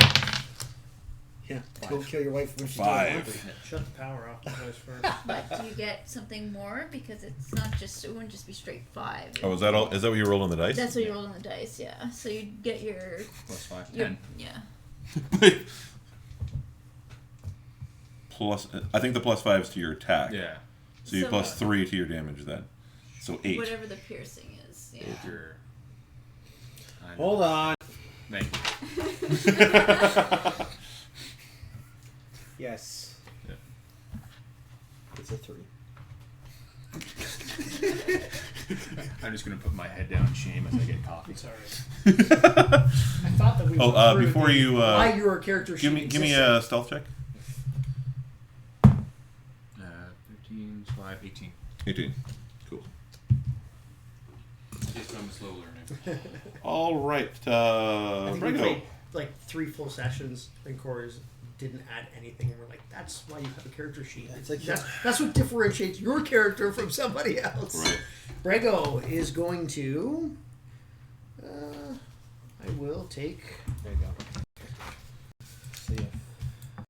Yeah, don't kill your wife when she's doing 5. laundry. Shut the power off. That was first. But do you get something more? Because it's not just, it wouldn't just be straight 5. Oh, is that all? Is that what you rolled on the dice? That's what you roll on the dice, yeah. So you get your, Plus 5, your 10. yeah. Plus, I think the plus 5 is to your attack. Yeah. So you So plus what? 3 to your damage then. So 8. Whatever the piercing is, yeah. With your... I know. Hold on. Thank you. Yes. Yeah. It's a 3. I'm just going to put my head down in shame as I get coffee. Sorry. I thought that we. Oh, went through before the- you, why your character give me existed. a stealth check. 13, 5, 18. 18. Cool. Just I'm a slow learner. All right, I think we Brego. played like 3 full sessions, and Cora's didn't add anything, and we're like, that's why you have a character sheet. It's like- that's what differentiates your character from somebody else. Right. Brego is going to. I will take There you go. So yeah,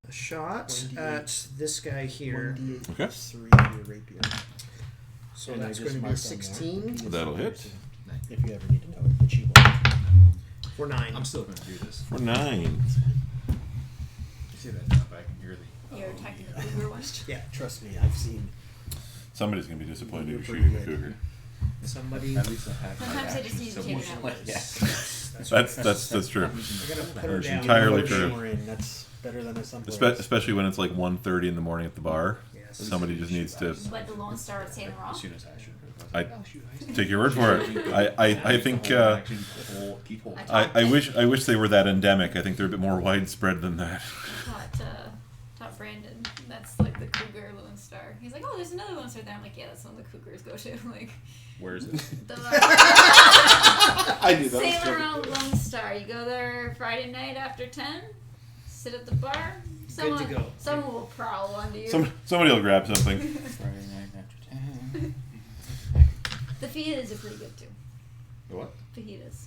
a shot 1d8. at this guy here. 1d8 Okay. plus 3 for your rapier. So And I that's just going to be a marked on there. 16 He is That'll here hit. too, if you ever need to know it, which you won't. for 9. I'm still going to do this. For 9. You see that now, but I can hear the... You're attacking the cougar one? Yeah, Trust me, I've seen. Somebody's gonna be disappointed You're you're pretty shooting a good. cougar. somebody. At least I have my Sometimes I just action need to somewhat. take it out. Yeah. That's true. I gotta put her There's down. entirely Put true. more in, that's better than a someplace. Especially when it's like 1:30 in the morning at the bar. Yes. Somebody just needs to But the Lone Star would say them wrong. As soon as I shoot. I take your word for it. I think I wish they were that endemic. I think they're a bit more widespread than that. Taught Brandon. That's like the cougar Lone Star. He's like, oh, there's another Lone Star there. I'm like, yeah, that's one the cougars go to. Like, Where is it? the I knew Sailor Row Lone Star. You go there Friday night after 10. Sit at the bar. Good to go. Someone will prowl onto you. Somebody will grab something. Friday night after 10. The fajitas are pretty good too. The what? Fajitas.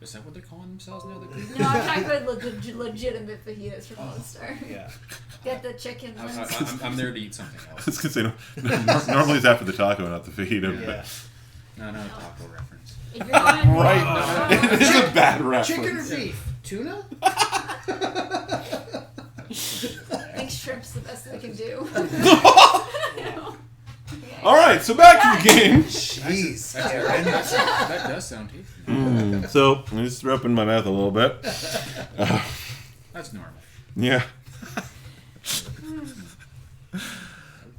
Is that what they're calling themselves now? The No, I'm talking about legitimate fajitas from Lone Star. Yeah. Get the chickens. I'm there to eat something I else. was gonna say, normally it's after the taco, not the feed. Yeah. No, taco reference. If you're going Right. It is a bad reference. Chicken or beef? Tuna? I think shrimp's the best they can do. All right, so back to the game. Jeez, That does sound tasty. So I just threw up in my mouth a little bit. That's normal. Yeah.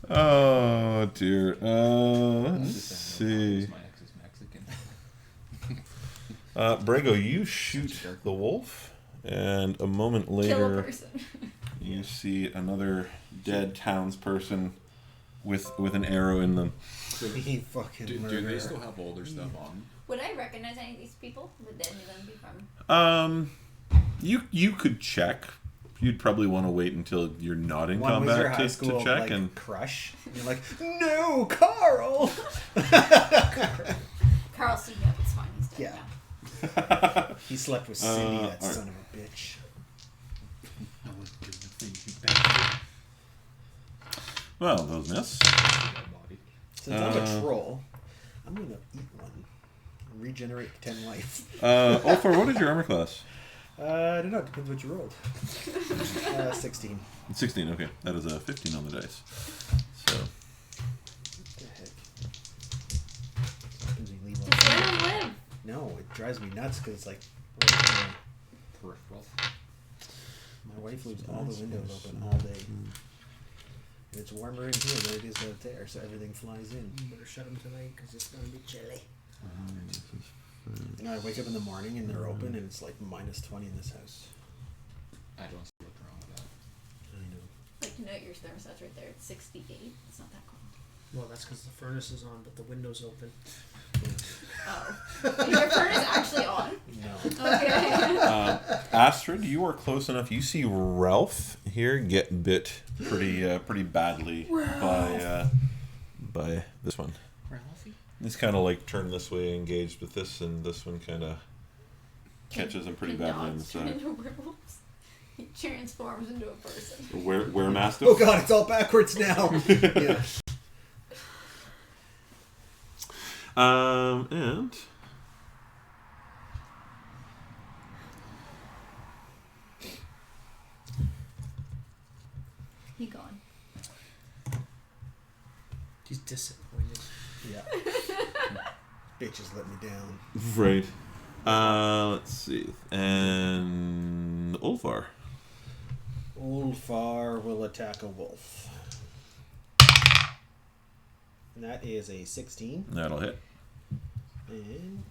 Oh dear. Let's see. My ex is Mexican. Brego, you shoot the wolf, and a moment Kill a later, person. you see another dead townsperson with an arrow in them. he fucking Do murderer. they still have older stuff on? Would I recognize any of these people? Would any of them be from? You could check. You'd probably want to wait until you're not in One was your combat high to school check, like, and crush. And you're like, no, Carl. Carl C. Yep, it's fine. He's dead Yeah. now. He slept with Cindy, that alright. son of a bitch. I wouldn't do the thing, you bastard. well, those miss. Body. Since I'm a troll, I'm gonna eat one and regenerate 10 life. Ulfar, what is your armor class? I don't know. It depends what you rolled. 16. 16. Okay, that is a 15 on the dice. So What the heck? What happens when you leave Just let him live. No, it drives me nuts because it's like right in Peripheral. my wife leaves all the windows open all day. And it's warmer in here than it is out there, so everything flies in. You better shut them tonight because it's going to be chilly. And I wake up in the morning and they're open and it's like minus 20 in this house. I don't see what's wrong with that. I know. Like, note your thermostat's right there. It's 68. It's not that cold. Well, that's because the furnace is on, but the window's open. Oh. Is your furnace actually on? No. Okay. Astrid, you are close enough. You see Ralph here get bit pretty badly by this one. Ralphie? He's kind of like turned this way, engaged with this, and this one kind of catches him pretty Can badly on the dogs turn side. into werewolves? He transforms into a person. Where mastiff? Oh god, it's all backwards now. Yeah. And He gone. He's disappointed. Yeah. Bitches let me down. right. Let's see. And Ulfar. Ulfar will attack a wolf. And that is a 16. That'll hit. And...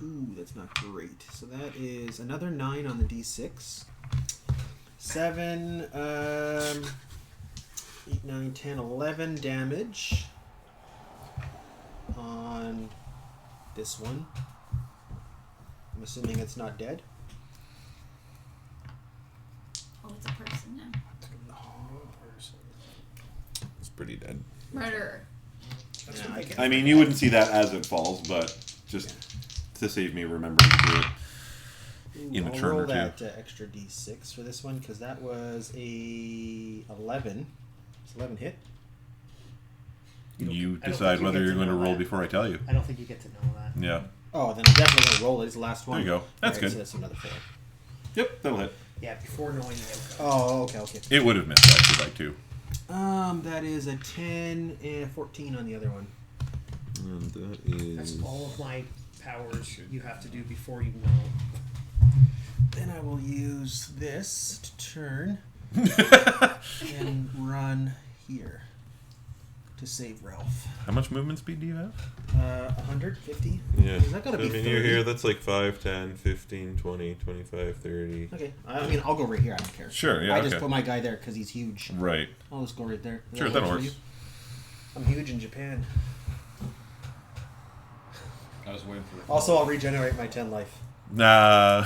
Ooh, that's not great. So that is another 9 on the d6. 7, 8, 9, 10, 11 damage on this one. I'm assuming it's not dead. Oh, it's a person now. It's pretty dead. Murderer. Yeah, I mean, you wouldn't see that as it falls, but just to save me remembering to do it in a I'll turn roll or two. that extra d6 for this one because that was a 11. It's 11 hit. You I don't decide think you whether get you're to going to know roll that. before I tell you. I don't think you get to know that. Yeah. Oh, then I'm definitely going to roll it. It's the last one. There you go. That's Alright, good. So that's another 4. Yep, that'll hit. Yeah, before knowing the outcome. Oh, okay. It would have missed actually by 2. That is a 10 and a 14 on the other one. And that is... That's all of my powers you have to do before you know. Then I will use this to turn and run here to save Ralph. How much movement speed do you have? 150? Yeah. Is that gotta be 30. 30? That's like 5, 10, 15, 20, 25, 30. Okay. I mean, I'll go right here. I don't care. Sure, yeah, I just okay. put my guy there because he's huge. Right. I'll just go right there. Is Sure, that that work for works. you? I'm huge in Japan. I was waiting for the Also, I'll regenerate my 10 life. Nah.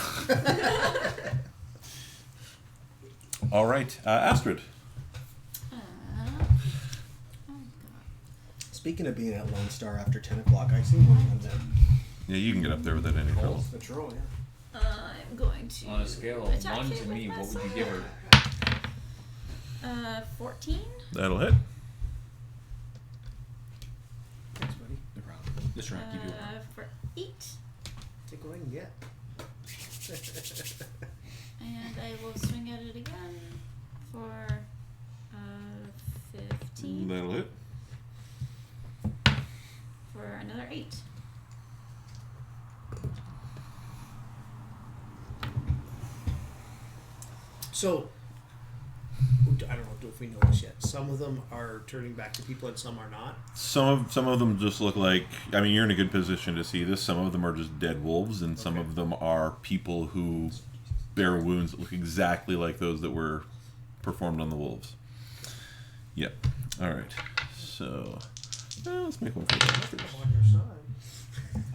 All right. Astrid. Oh, God. Speaking of being at Lone Star after 10 o'clock, I see one on there. Yeah, you can get up there without any trouble. Patrol, yeah. I'm I'm going to. On a scale of attack 1 it to with me, my what would you sword. give her? 14. That'll hit. Thanks, buddy. No problem. Just trying to keep you around. For 8. Take what I can get. And I will swing at it again for 15. That'll hit. For another 8. So, I don't know if we know this yet. Some of them are turning back to people and some are not. Some of them just look like. I mean, you're in a good position to see this. Some of them are just dead wolves, and some of them are people who bear wounds that look exactly like those that were performed on the wolves. Yep. All right. So, let's make one for I'm Astrid. on your side.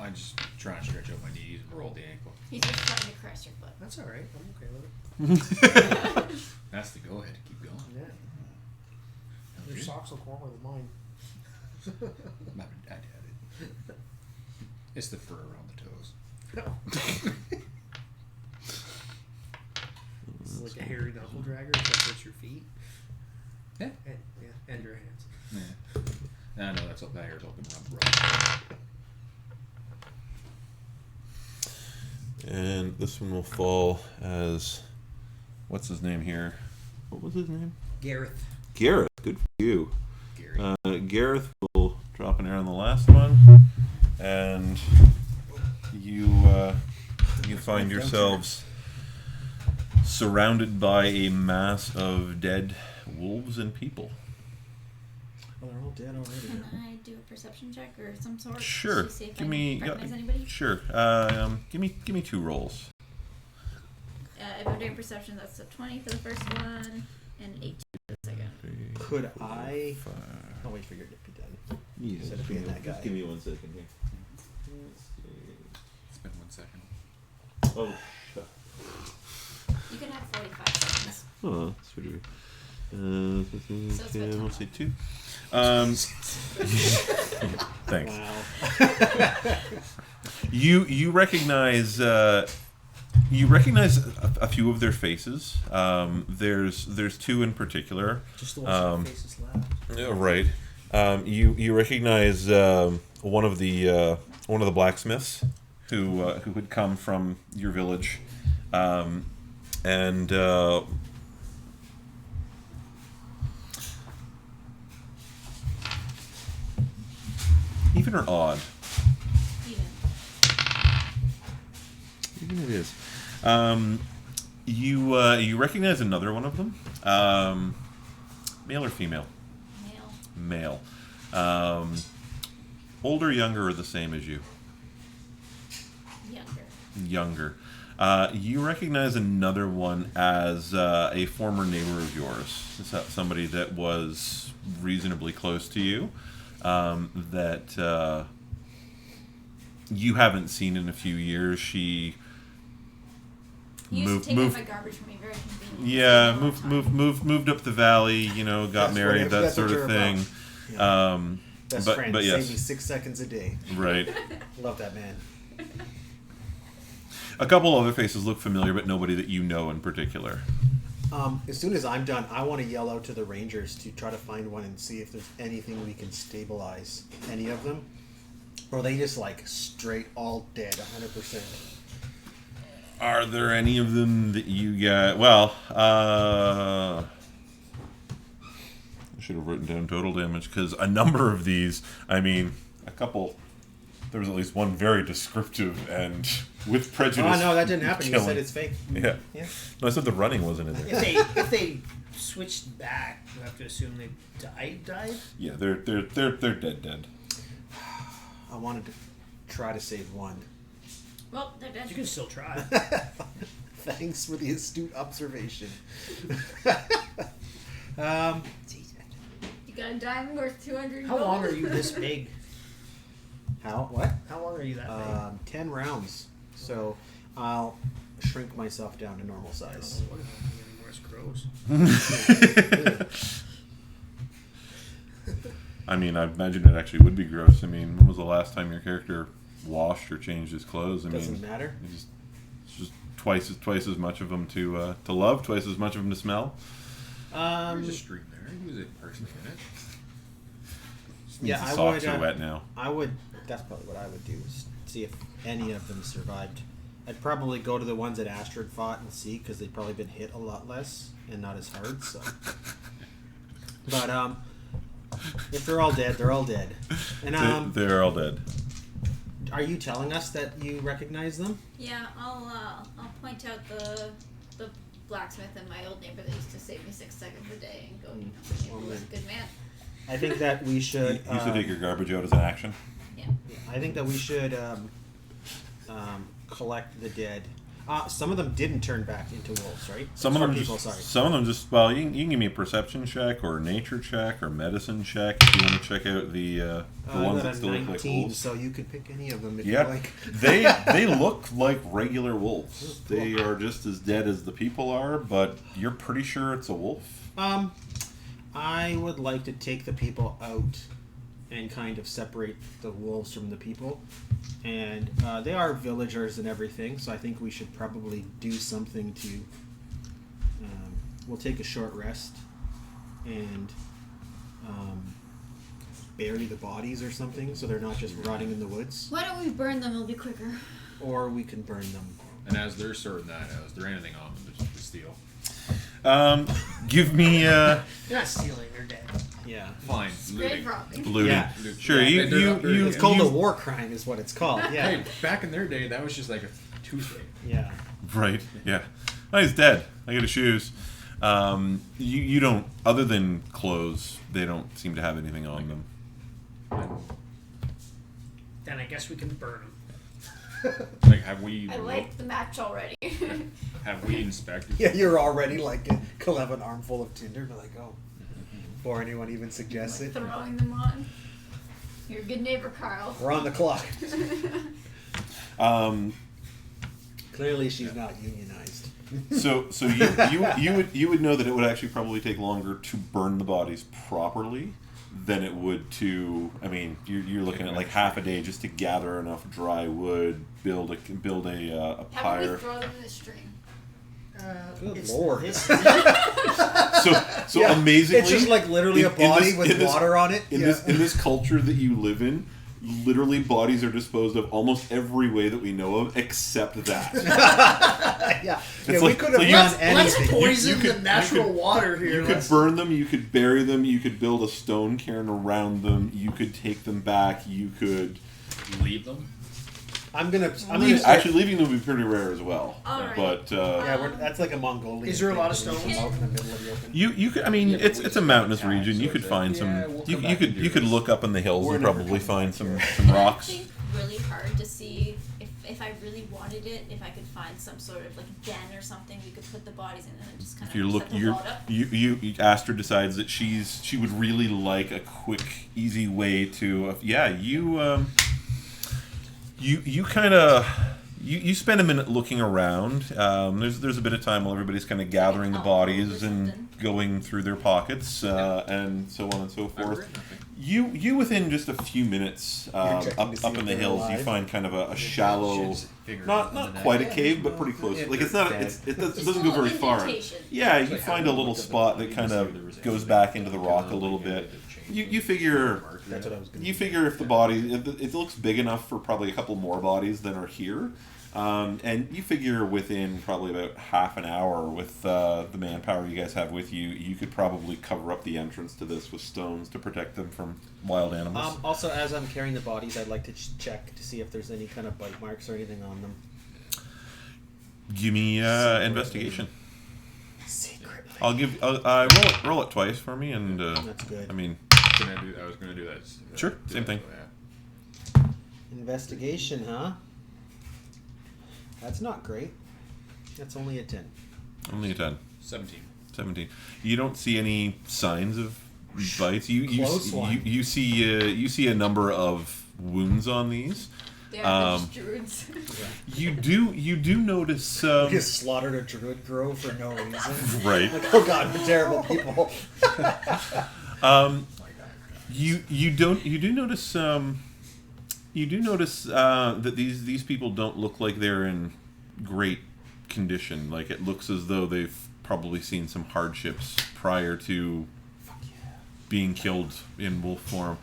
I'm just trying to stretch out my knees and roll the ankle. He's just trying to caress your foot. That's all right. I'm okay with it. That's the go ahead to keep going. Yeah. Your socks look warmer than mine. I doubt it. It's the fur around the toes. It's like a hairy knuckle dragger, except it's your feet. Yeah. And your hands. Yeah. I know that hair's all been rubbed. And this one will fall as. What's his name here? What was his name? Gareth. Gareth. Good for you. Gary. Gareth will drop an arrow on the last one, and you find yourselves surrounded by a mass of dead wolves and people. Well, they're all dead already. Can I do a perception check or some sort? Sure. To see if Give I me. recognize anybody? Sure. Give me 2 rolls. If I'm doing perception, that's a 20 for the first one and 18 for the second. Could I? 5. I'll wait for your to be done. Yeah, Instead of being that guy. Give me 1 second here. It's been 1 second. Oh, shit. You can have 45 seconds. Oh, that's pretty weird. it's about We'll 10. say 2. Thanks. Wow. You recognize a few of their faces. There's 2 in particular. Just the ones with faces left. Right. You recognize one of the blacksmiths who had come from your village, and even are odd. Even it is. You recognize another one of them. Male or female? Male. Male. Older, younger, or the same as you? Younger. Younger. You recognize another one as a former neighbor of yours. Is that somebody that was reasonably close to you? That you haven't seen in a few years. She You used to take out my garbage for me, very convenient. Yeah, moved up the valley. You know, got That's married, what- that that's sort what of you're thing. about. Best but friend, yes. save me 6 seconds a day. Right. Love that man. A couple other faces look familiar, but nobody that you know in particular. As soon as I'm done, I want to yell out to the rangers to try to find one and see if there's anything we can stabilize any of them. Or are they just like straight all dead, 100%? Are there any of them that you got? Well, I should have written down total damage because a number of these, I mean, a couple. There was at least one very descriptive and with prejudice. Oh no, that didn't happen. killing. You said it's fake. Yeah. Yeah. No, I said the running wasn't in there. If they switched back, you have to assume they died. Yeah, they're dead. I wanted to try to save one. Well, they're dead. You can still try. Thanks for the astute observation. You got a diamond worth 200 How gold. long are you this big? What? How long are you that big? 10 rounds. So I'll shrink myself down to normal size. What is anymore? It's gross. I mean, I imagine it actually would be gross. I mean, when was the last time your character washed or changed his clothes? I Doesn't mean, matter. It's just twice as much of them to love, twice as much of them to smell. There's a stream there. Who's it personally in it? The socks are wet now. I would. That's probably what I would do. Is see if any of them survived. I'd probably go to the ones that Astrid fought and see because they've probably been hit a lot less and not as hard. So, but if they're all dead, they're all dead. And they're all dead. Are you telling us that you recognize them? Yeah, I'll point out the blacksmith in my old neighbor that used to save me 6 seconds a day and go, he was a good man. I think that we should. You used to take your garbage out as an action. Yeah. I think that we should collect the dead. Some of them didn't turn back into wolves, right? Some of them people, just. sorry. Some of them just. Well, you can give me a perception check or a nature check or medicine check if you want to check out the ones that still look like wolves. So you could pick any of them if Yeah, you like. they look like regular wolves. They are just as dead as the people are, but you're pretty sure it's a wolf. I would like to take the people out and kind of separate the wolves from the people. And they are villagers and everything, so I think we should probably do something to... we'll take a short rest and bury the bodies or something so they're not just rotting in the woods. Why don't we burn them? It'll be quicker. Or we can burn them. And as they're sorting that out, is there anything on them to steal? Give me You're not stealing, they're dead. Yeah. Fine. Grave robbing. looting. Yeah. Sure, Yeah, you It's called a war crime is what it's called. Yeah. Hey, back in their day, that was just like a Tuesday. Yeah. right. Yeah. Oh, he's dead. I get his shoes. You don't. Other than clothes, they don't seem to have anything on them. Then I guess we can burn them. Like, have we? I like the match already. Have we inspected? Yeah, you're already like you'll have an armful of tinder, but like, oh, before anyone even suggests it, Throwing them on. You're a good neighbor, Carl. we're on the clock. Clearly, she's not unionized. So you would know that it would actually probably take longer to burn the bodies properly than it would to. I mean, you're looking at like half a day just to gather enough dry wood, build a How about we pyre. throw them in the stream? Good lord. So Yeah, amazingly, it's just like literally a body with water on it. In this culture that you live in, literally bodies are disposed of almost every way that we know of, except that. yeah, It's we like- could have so done Let's anything. poison could- the natural you could- water here. You could burn them, you could bury them, you could build a stone cairn around them, you could take them back, you could Leave them. I'm gonna start- actually leaving them would be pretty rare as well. Alright. But Yeah, that's like a Mongolian. Is there a lot of thing, stones? out in the middle of the open. you could, I mean, Yeah, but it's a mountainous region. You could find some. You could look up in the hills and probably find some rocks. I think really hard to see if I really wanted it, if I could find some sort of like den or something we could put the bodies in and just kind If you look, set the vault up. you Astrid decides that she would really like a quick, easy way to. You kind of. You spend a minute looking around. There's a bit of time while everybody's kind of gathering the bodies and going through their pockets and so on and so forth. You within just a few minutes up in the hills, you find kind of a shallow, not quite a cave, but pretty close. Like it doesn't go very far. Yeah, you find a little spot that kind of goes back into the rock a little bit. You figure. That's what I was gonna You figure if the body, if it looks big enough for probably a couple more bodies than are here, and you figure within probably about half an hour with the manpower you guys have with you, you could probably cover up the entrance to this with stones to protect them from wild animals. Also, as I'm carrying the bodies, I'd like to check to see if there's any kind of bite marks or anything on them. Give me investigation. Secretly. I'll give. Roll it twice for me, and That's good. I mean, I was gonna do that. Sure, same thing. Investigation, huh? That's not great. That's only a 10. only a 10. 17. You don't see any signs of bites. Close one. You see a number of wounds on these. They are just druids. You do notice. We just slaughtered a druid grove for no reason. Right. Like, oh god, we're terrible people. You do notice that these people don't look like they're in great condition. Like, it looks as though they've probably seen some hardships prior to being killed in wolf form.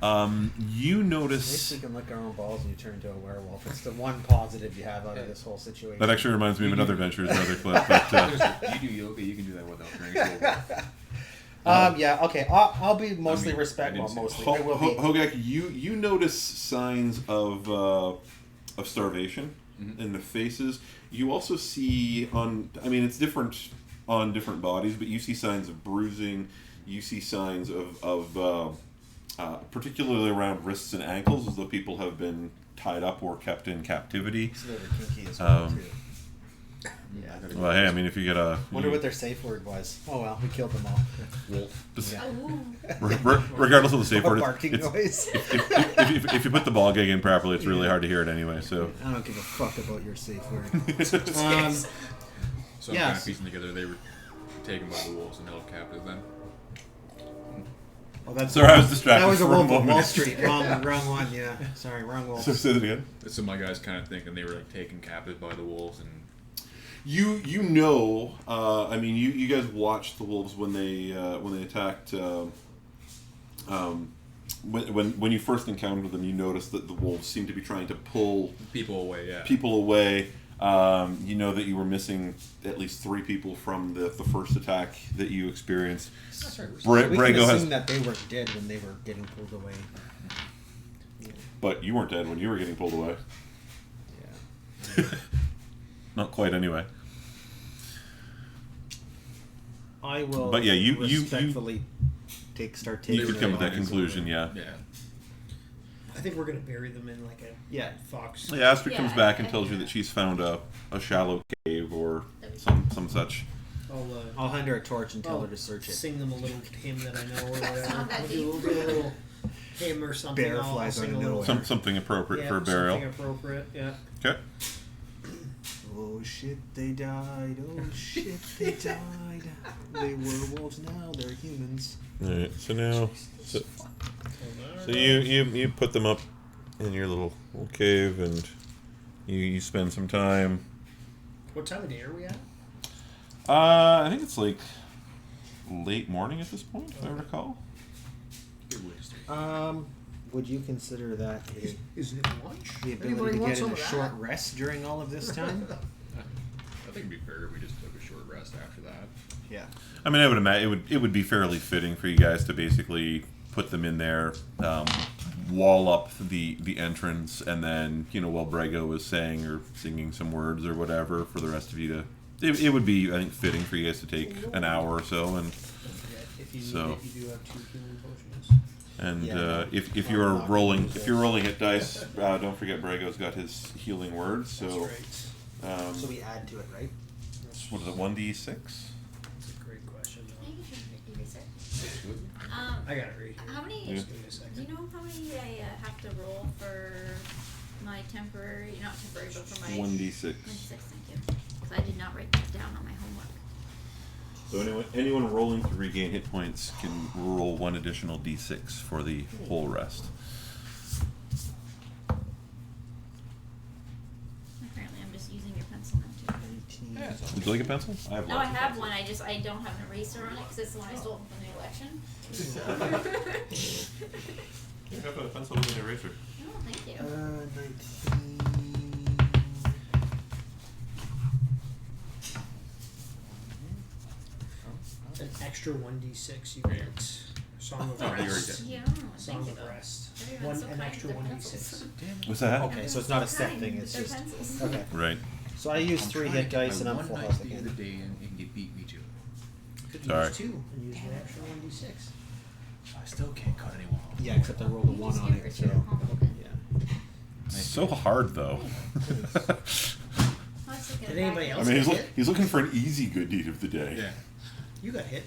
You At notice... least we can lick our own balls and you turn into a werewolf. It's the one positive you have out of this whole situation. That actually reminds me of another Ventures Brother clip. But, You do yoga, you can do that without drinking. Yeah, okay. I'll be mostly I respectful. didn't see Mostly. Ho- I will be. Hogak, you notice signs of starvation in the faces. You also see it's different on different bodies, but you see signs of bruising. You see signs of particularly around wrists and ankles, as though people have been tied up or kept in captivity. It's a little kinky as well, too. Yeah. Well, hey, I mean, if you get a... Wonder what their safe word was. Oh well, we killed them all. Wolf. Yeah. Regardless of the safe Or word, barking noise. if you put the ball gag in properly, it's really hard to hear it anyway. So I don't give a fuck about your safe word. So I'm kind yes. of piecing together they were taken by the wolves and held captive then. Oh, that's Sorry, I was distracted That was a for a wolf of moment. Wall Street. Wrong one. Yeah, sorry, wrong wolf. So say that again. So my guys kind of thinking they were like taken captive by the wolves and You know, you guys watched the wolves when they attacked. When you first encountered them, you noticed that the wolves seemed to be trying to pull people away. Yeah. people away. You know that you were missing at least 3 people from the first attack that you experienced. That's right. We can Brego assume has, that they weren't dead when they were getting pulled away. but you weren't dead when you were getting pulled away. Yeah. Not quite, anyway. I will. But yeah, you respectfully start taking. You could come to that conclusion, yeah. Yeah. I think we're gonna bury them in like a fox. Yeah, Astrid comes Yeah, back and I- tells you that she's found a shallow cave or some such. I'll hand her a torch and tell I'll her to search it. Sing them a little hymn that I know, or It's whatever. not that We'll do a little hymn or something. Bear I'll flies sing out a of little. nowhere. Something appropriate Yeah, for a burial. Something appropriate, yeah. Okay. Oh shit, they died. Oh shit, they died. They were wolves, now they're humans. Alright, so now so you put them up in your little cave and you spend some time. What time of day are we at? I think it's like late morning at this point, if I recall. Good waste. Would you consider that Is it lunch? the Anybody ability to want get some in a of that? short rest during all of this time? I think it'd be fair if we just took a short rest after that. Yeah. I mean, I would imagine it would be fairly fitting for you guys to basically put them in there, wall up the entrance, and then while Brego was saying or singing some words or whatever, for the rest of you to. It would be, I think, fitting for you guys to take an hour or so, and Don't forget, if you So- need it, you do have 2 healing potions. if you're rolling hit dice, don't forget Brego's got his healing words. So That's right. So we add to it, right? what is it, 1d6? That's a great question. I think you should erase it. I got it right here. How many? Yeah. Just give me a Do second. you know how many I have to roll for my temporary, not temporary, but for my 1d6. 1d6? Thank you. Because I did not write that down on my homework. So anyone rolling to regain hit points can roll 1 additional d6 for the whole rest. Apparently, I'm just using your pencil now too. Would you like a pencil? I have No, I lots of have pencils. one. I don't have an eraser on it because it's the one I stole from the election. You have a pencil with an eraser. No, thank you. 19. An extra 1d6 you get. Song of Oh, you already Rest. did. Yeah, Song thank you of though. Rest. Everyone's so An kind extra with their 1d6. pencils. What's that? Okay, so it's not a step Kind thing, with it's their just. pencils. Okay. Right. So I use 3 hit dice and I'm full health the other again. day and you beat me to it. Could Sorry. use 2 and use an extra 1d6. So I still can't cut anyone off. Yeah, except I rolled a You 1 just on give it, Richard so. a compliment. Yeah. So hard though. Let's look at Did it anybody back. else? I mean, get hit? he's looking for an easy good deed of the day. Yeah. You got hit.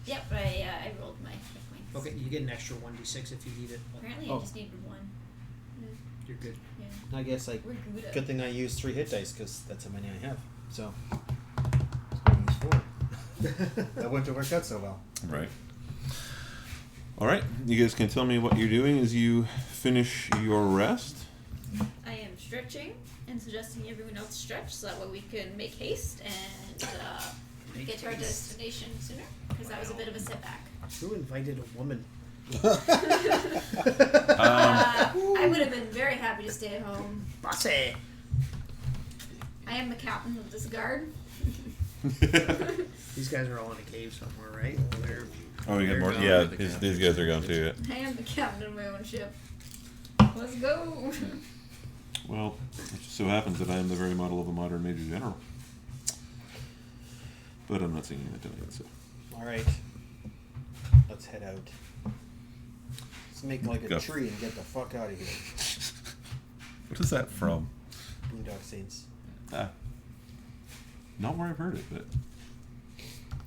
Yep, I rolled my hit points. Okay, you get an extra 1d6 if you need it. Apparently, Oh. I just needed 1. You're good. Yeah. I guess like We're good at good thing I used 3 hit dice because that's how many I have. So I use 4. That wouldn't have worked out so well. Right. All right. You guys can tell me what you're doing as you finish your rest. I am stretching and suggesting everyone else stretch so that way we can make haste and get to our destination sooner, because that was a bit of a setback. Who invited a woman? I would have been very happy to stay at home. Bossy. I am the captain of this guard. These guys are all in a cave somewhere, right? They're, Oh, we got more. gone. Yeah, these guys are going too. Yeah. I am the captain of my own ship. Let's go. Well, it just so happens that I am the very model of a modern major general. But I'm not singing it tonight, so. Alright. Let's head out. Let's make like a Go. tree and get the fuck out of here. What is that from? Boondock Saints. Not where I've heard it, but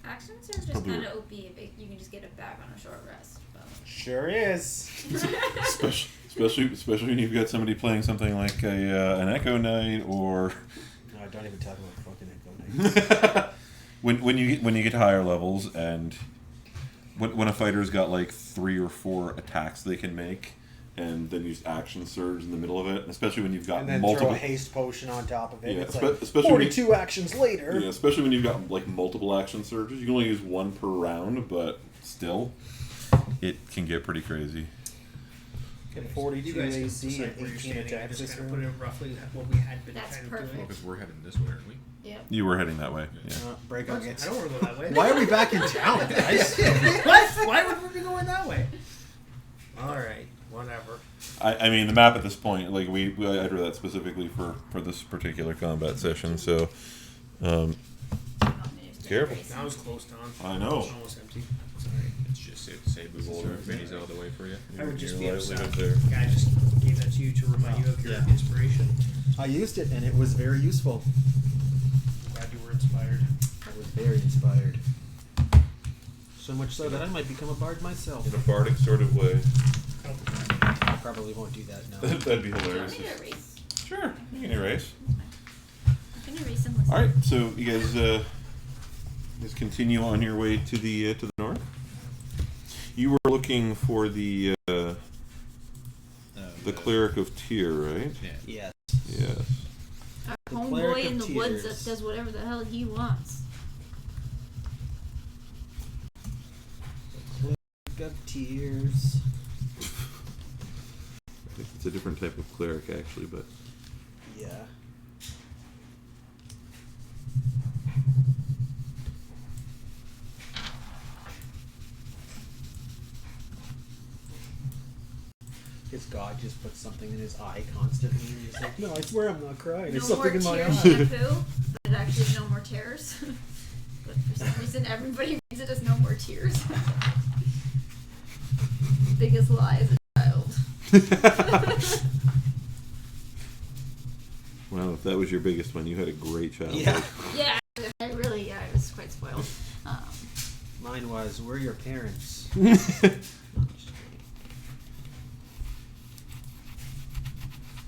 Action are just Probably kind of OP if you can just get it back on a short rest. But Sure is. especially when you've got somebody playing something like an Echo Knight or No, don't even talk about fucking Echo Knight. when you get to higher levels and when a fighter's got like 3 or 4 attacks they can make, and then use action surge in the middle of it, and especially when you've got And then multiple throw a haste potion on top of it. Yeah, It's like especially when you- 42 actions later. Yeah, especially when you've got like multiple action surges. You can only use 1 per round, but still, it can get pretty crazy. Get you 42 guys can AC decide and where you're 18 standing. I attacks just this kind of put round. it roughly what we had been That's kind of perfect. doing. Because we're headed this way, aren't we? yep. You were heading that way, yeah. Brego I gets. don't want to go that way. Why are we back in town, guys? What? Why would we be going that way? All right, whatever. I mean, the map at this point, like I drew that specifically for this particular combat session, so Careful. Now it's close, Don. I know. It's almost empty. Sorry. It's just safe to say we rolled our minis out of the way for you. I would just You're be lightly upset. up there. Guy just gave that to you to remind you of your Yeah. inspiration. I used it and it was very useful. Glad you were inspired. I was very inspired. So much so that I might become a bard myself. In a bardic sort of way. I probably won't do that now. That'd be Do you want hilarious. me to erase? Sure, you can erase. I can erase and listen. All right, so you guys continue on your way to the north. You were looking for the Cleric of Tear, right? Yeah. Yes. Yes. Our The homeboy Cleric in of the woods Tears. that does whatever the hell he wants. Cleric of Tears. I think it's a different type of cleric, actually, but Yeah. His god just puts something in his eye constantly, and he's like, "No, I swear I'm not crying. There's No more something in my tears eye." in poo, but actually no more tears. But for some reason everybody reads it as no more tears. Biggest lie as a child. well, if that was your biggest one, you had a great childhood. Yeah. Yeah, I was quite spoiled. Mine was, "We're your parents."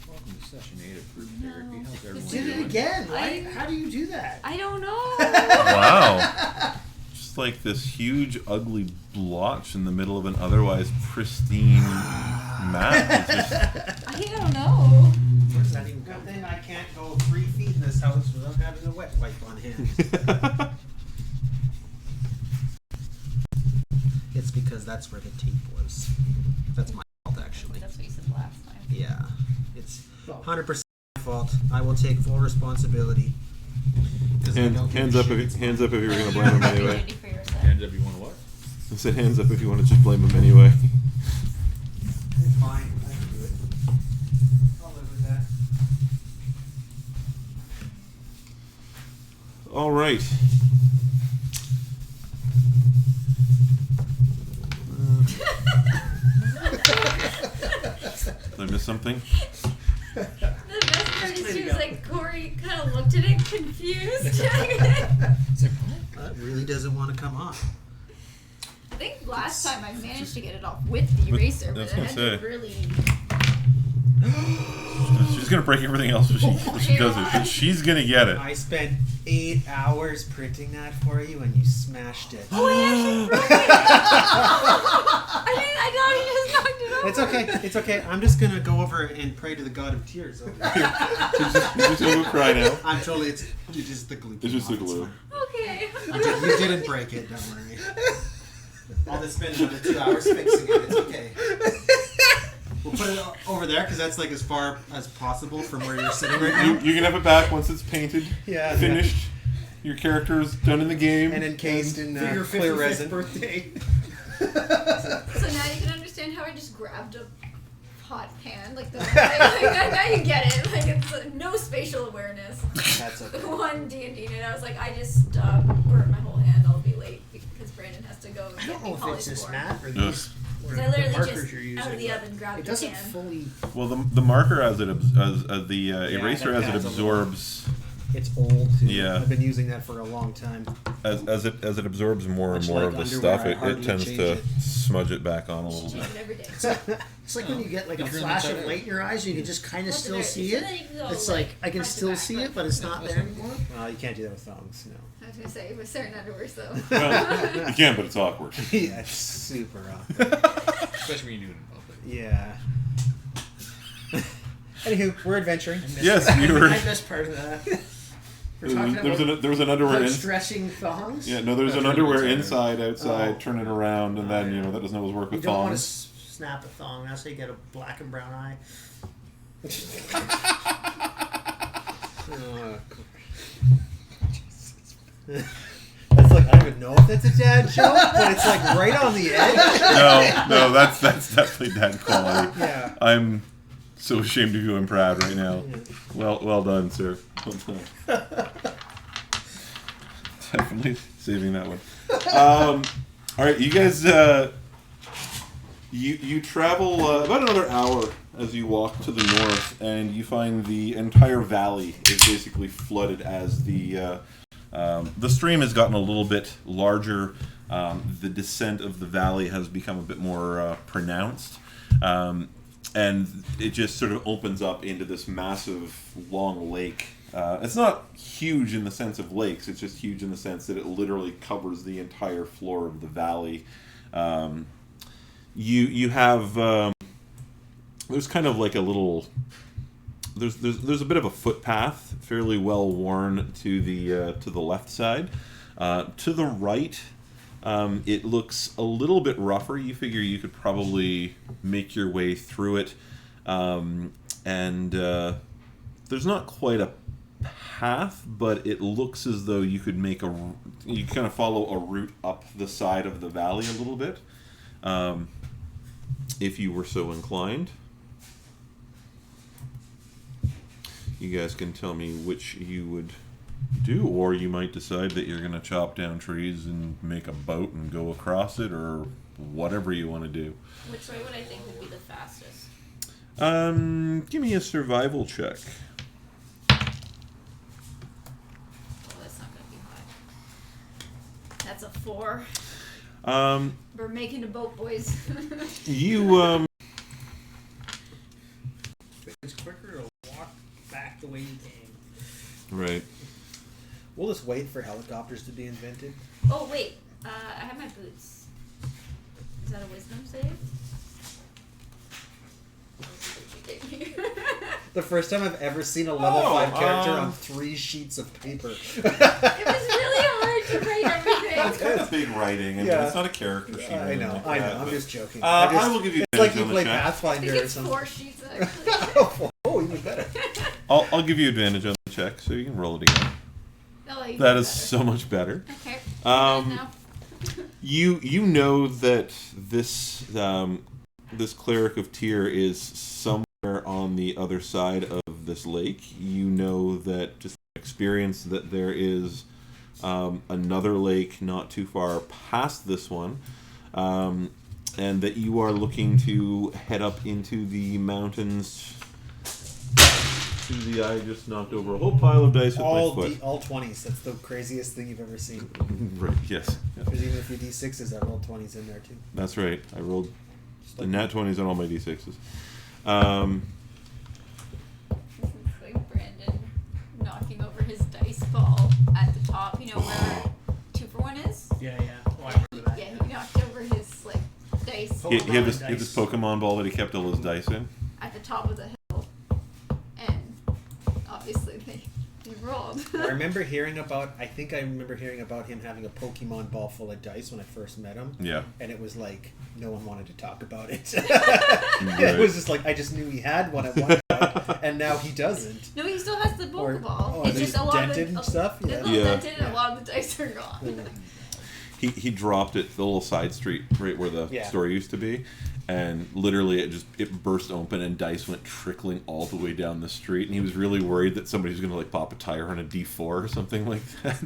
Welcome to Session 8 of Group No. Therapy. How's You everyone did it doing? again. Why? I- How do you do that? I don't know. Wow. Just like this huge, ugly blotch in the middle of an otherwise pristine map. It's just, I don't know. Where does that even Good come thing from? I can't go 3 feet in this house without having a wet wipe on hand. It's because that's where the tape was. That's my fault, actually. That's what you said last time. Yeah, it's Well, 100% my fault. I will take full responsibility. 'Cause I don't give hands a up shit. if you were going to blame him anyway. Opportunity for your side. Hands up, you want to what? I said hands up if you want to just blame him anyway. It's fine. I can do it. I'll live with that. All right. Did I miss something? The best part is he was like, Corey kind of looked at it confused. It's like, That really doesn't want to come off. I think last time I managed to get it off with the eraser, I but was I gonna had say. to really. She's going to break everything else when she does it, but she's going to get it. I spent 8 hours printing that for you and you smashed it. Oh, I actually broke it! I thought he just knocked it It's okay. It's okay. I'm just gonna go over and pray to the god of tears over here. You're just gonna cry now. I'm totally. It's just the glue. It's just the glue. Okay. You didn't break it. Don't worry. I'll just spend another 2 hours fixing it. It's okay. We'll put it over there because that's like as far as possible from where you're sitting right now. You can have it back once it's painted, finished. Your character is done in the game. And encased in for your clear 55th resin. birthday. So now you can understand how I just grabbed a hot pan, like now you get it. Like it's no spatial awareness. That's okay. One D&D night, I was like, I just burnt my whole hand. I'll be late because Brandon has to go I get don't me know if it's this polyspore. map or these Because I the literally markers just you're using. out of the but oven grabbed it the doesn't pan. fully. Well, the marker as it the eraser that as it has a absorbs It's old too. Yeah. I've been using that for a long time. as it absorbs more and Much more like of the underwear, stuff, I it hardly tends change to it. smudge it back on a little Change bit. it every day. It's like when you get like a If you're flash inside of it. light in your eyes, and you can just kind of What's still there? see So it. then you can go, It's like I can front to still back, see but- it, but it's not there anymore. Well, you can't do that with thongs, no. I was gonna say with certain underwears though. Well, you can, but it's awkward. Yeah, it's super awkward. Especially when you do it in public. Yeah. Anywho, we're adventuring. Yes, you were. I missed part of that. We're talking about There was an underwear in. dressing thongs. Yeah, no, there's an Turn it underwear inside. outside, Oh. turn it around, and then yeah. that doesn't always work You with don't want to thongs. snap a thong. That's how you get a black and brown eye. Oh, that's like, I don't even know if that's a dad joke, but it's like right on the edge. No, that's definitely dad quality. Yeah. I'm so ashamed of you and proud right now. Well done, sir. Well done. Definitely saving that one. All right, you guys. You travel about another hour as you walk to the north, and you find the entire valley is basically flooded as the stream has gotten a little bit larger. The descent of the valley has become a bit more pronounced. And it just sort of opens up into this massive, long lake. It's not huge in the sense of lakes. It's just huge in the sense that it literally covers the entire floor of the valley. You have there's kind of like a little there's a bit of a footpath, fairly well worn to the left side. To the right, it looks a little bit rougher. You figure you could probably make your way through it, and there's not quite a path, but it looks as though you could you kind of follow a route up the side of the valley a little bit, if you were so inclined. You guys can tell me which you would do, or you might decide that you're going to chop down trees and make a boat and go across it, or whatever you want to do. Which way would I think would be the fastest? Give me a survival check. Oh, that's not gonna be high. That's a 4. We're making a boat, boys. You It's quicker to walk back the way you came. right. We'll just wait for helicopters to be invented. Oh wait, I have my boots. Is that a wisdom save? The first time I've ever seen a level 5 character on 3 sheets of paper. It was really hard to write everything. It's kind of big writing, and Yeah. it's not a character sheet. or I know. anything like that, I'm but- just joking. I will give you It's like advantage you on the play check. I Pathfinder think or it's something. 4 sheets actually. Oh, even better. I'll give you advantage on the check, so you can roll it again. Oh, you That did is better. so much better. Okay. Um, You know that this this Cleric of Tear is somewhere on the other side of this lake. You know that just experience that there is another lake not too far past this one, and that you are looking to head up into the mountains. I just knocked over a whole pile of dice with my foot. All 20s. That's the craziest thing you've ever seen. Right, yes. Because even if you D6s, I rolled 20s in there too. That's right. I rolled the nat 20s on all my d6s. This is like Brandon knocking over his dice ball at the top. You know where 2 for 1 is? Yeah. Oh, I remember that. Yeah, he knocked over his like dice He had this Pokemon ball that he kept all his dice in. at the top of the hill, and obviously they rolled. I remember hearing about him having a Pokemon ball full of dice when I first met him. Yeah. And it was like no one wanted to talk about it. Right. It was just like I just knew he had one at one point, and now he doesn't. No, he still has the Pokeball. It's just a lot dented of and stuff. It's Yeah. a little dented, and a lot of the dice are gone. He dropped it the little side street right where the store used to be, and literally it burst open and dice went trickling all the way down the street, and he was really worried that somebody was going to like pop a tire on a D4 or something like that.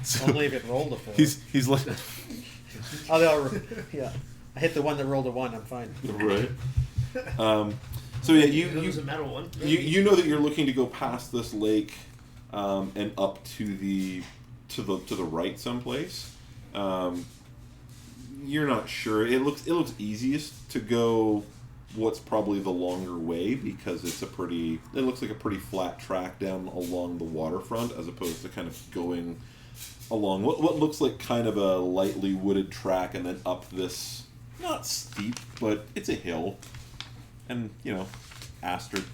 So Only if it rolled a 4. he's like, yeah, I hit the one that rolled a 1. I'm fine. right. So yeah, It was a metal one. you know that you're looking to go past this lake, and up to the right someplace. You're not sure. It looks easiest to go what's probably the longer way because it looks like a pretty flat track down along the waterfront as opposed to kind of going along what looks like kind of a lightly wooded track and then up this, not steep, but it's a hill. And, Astrid,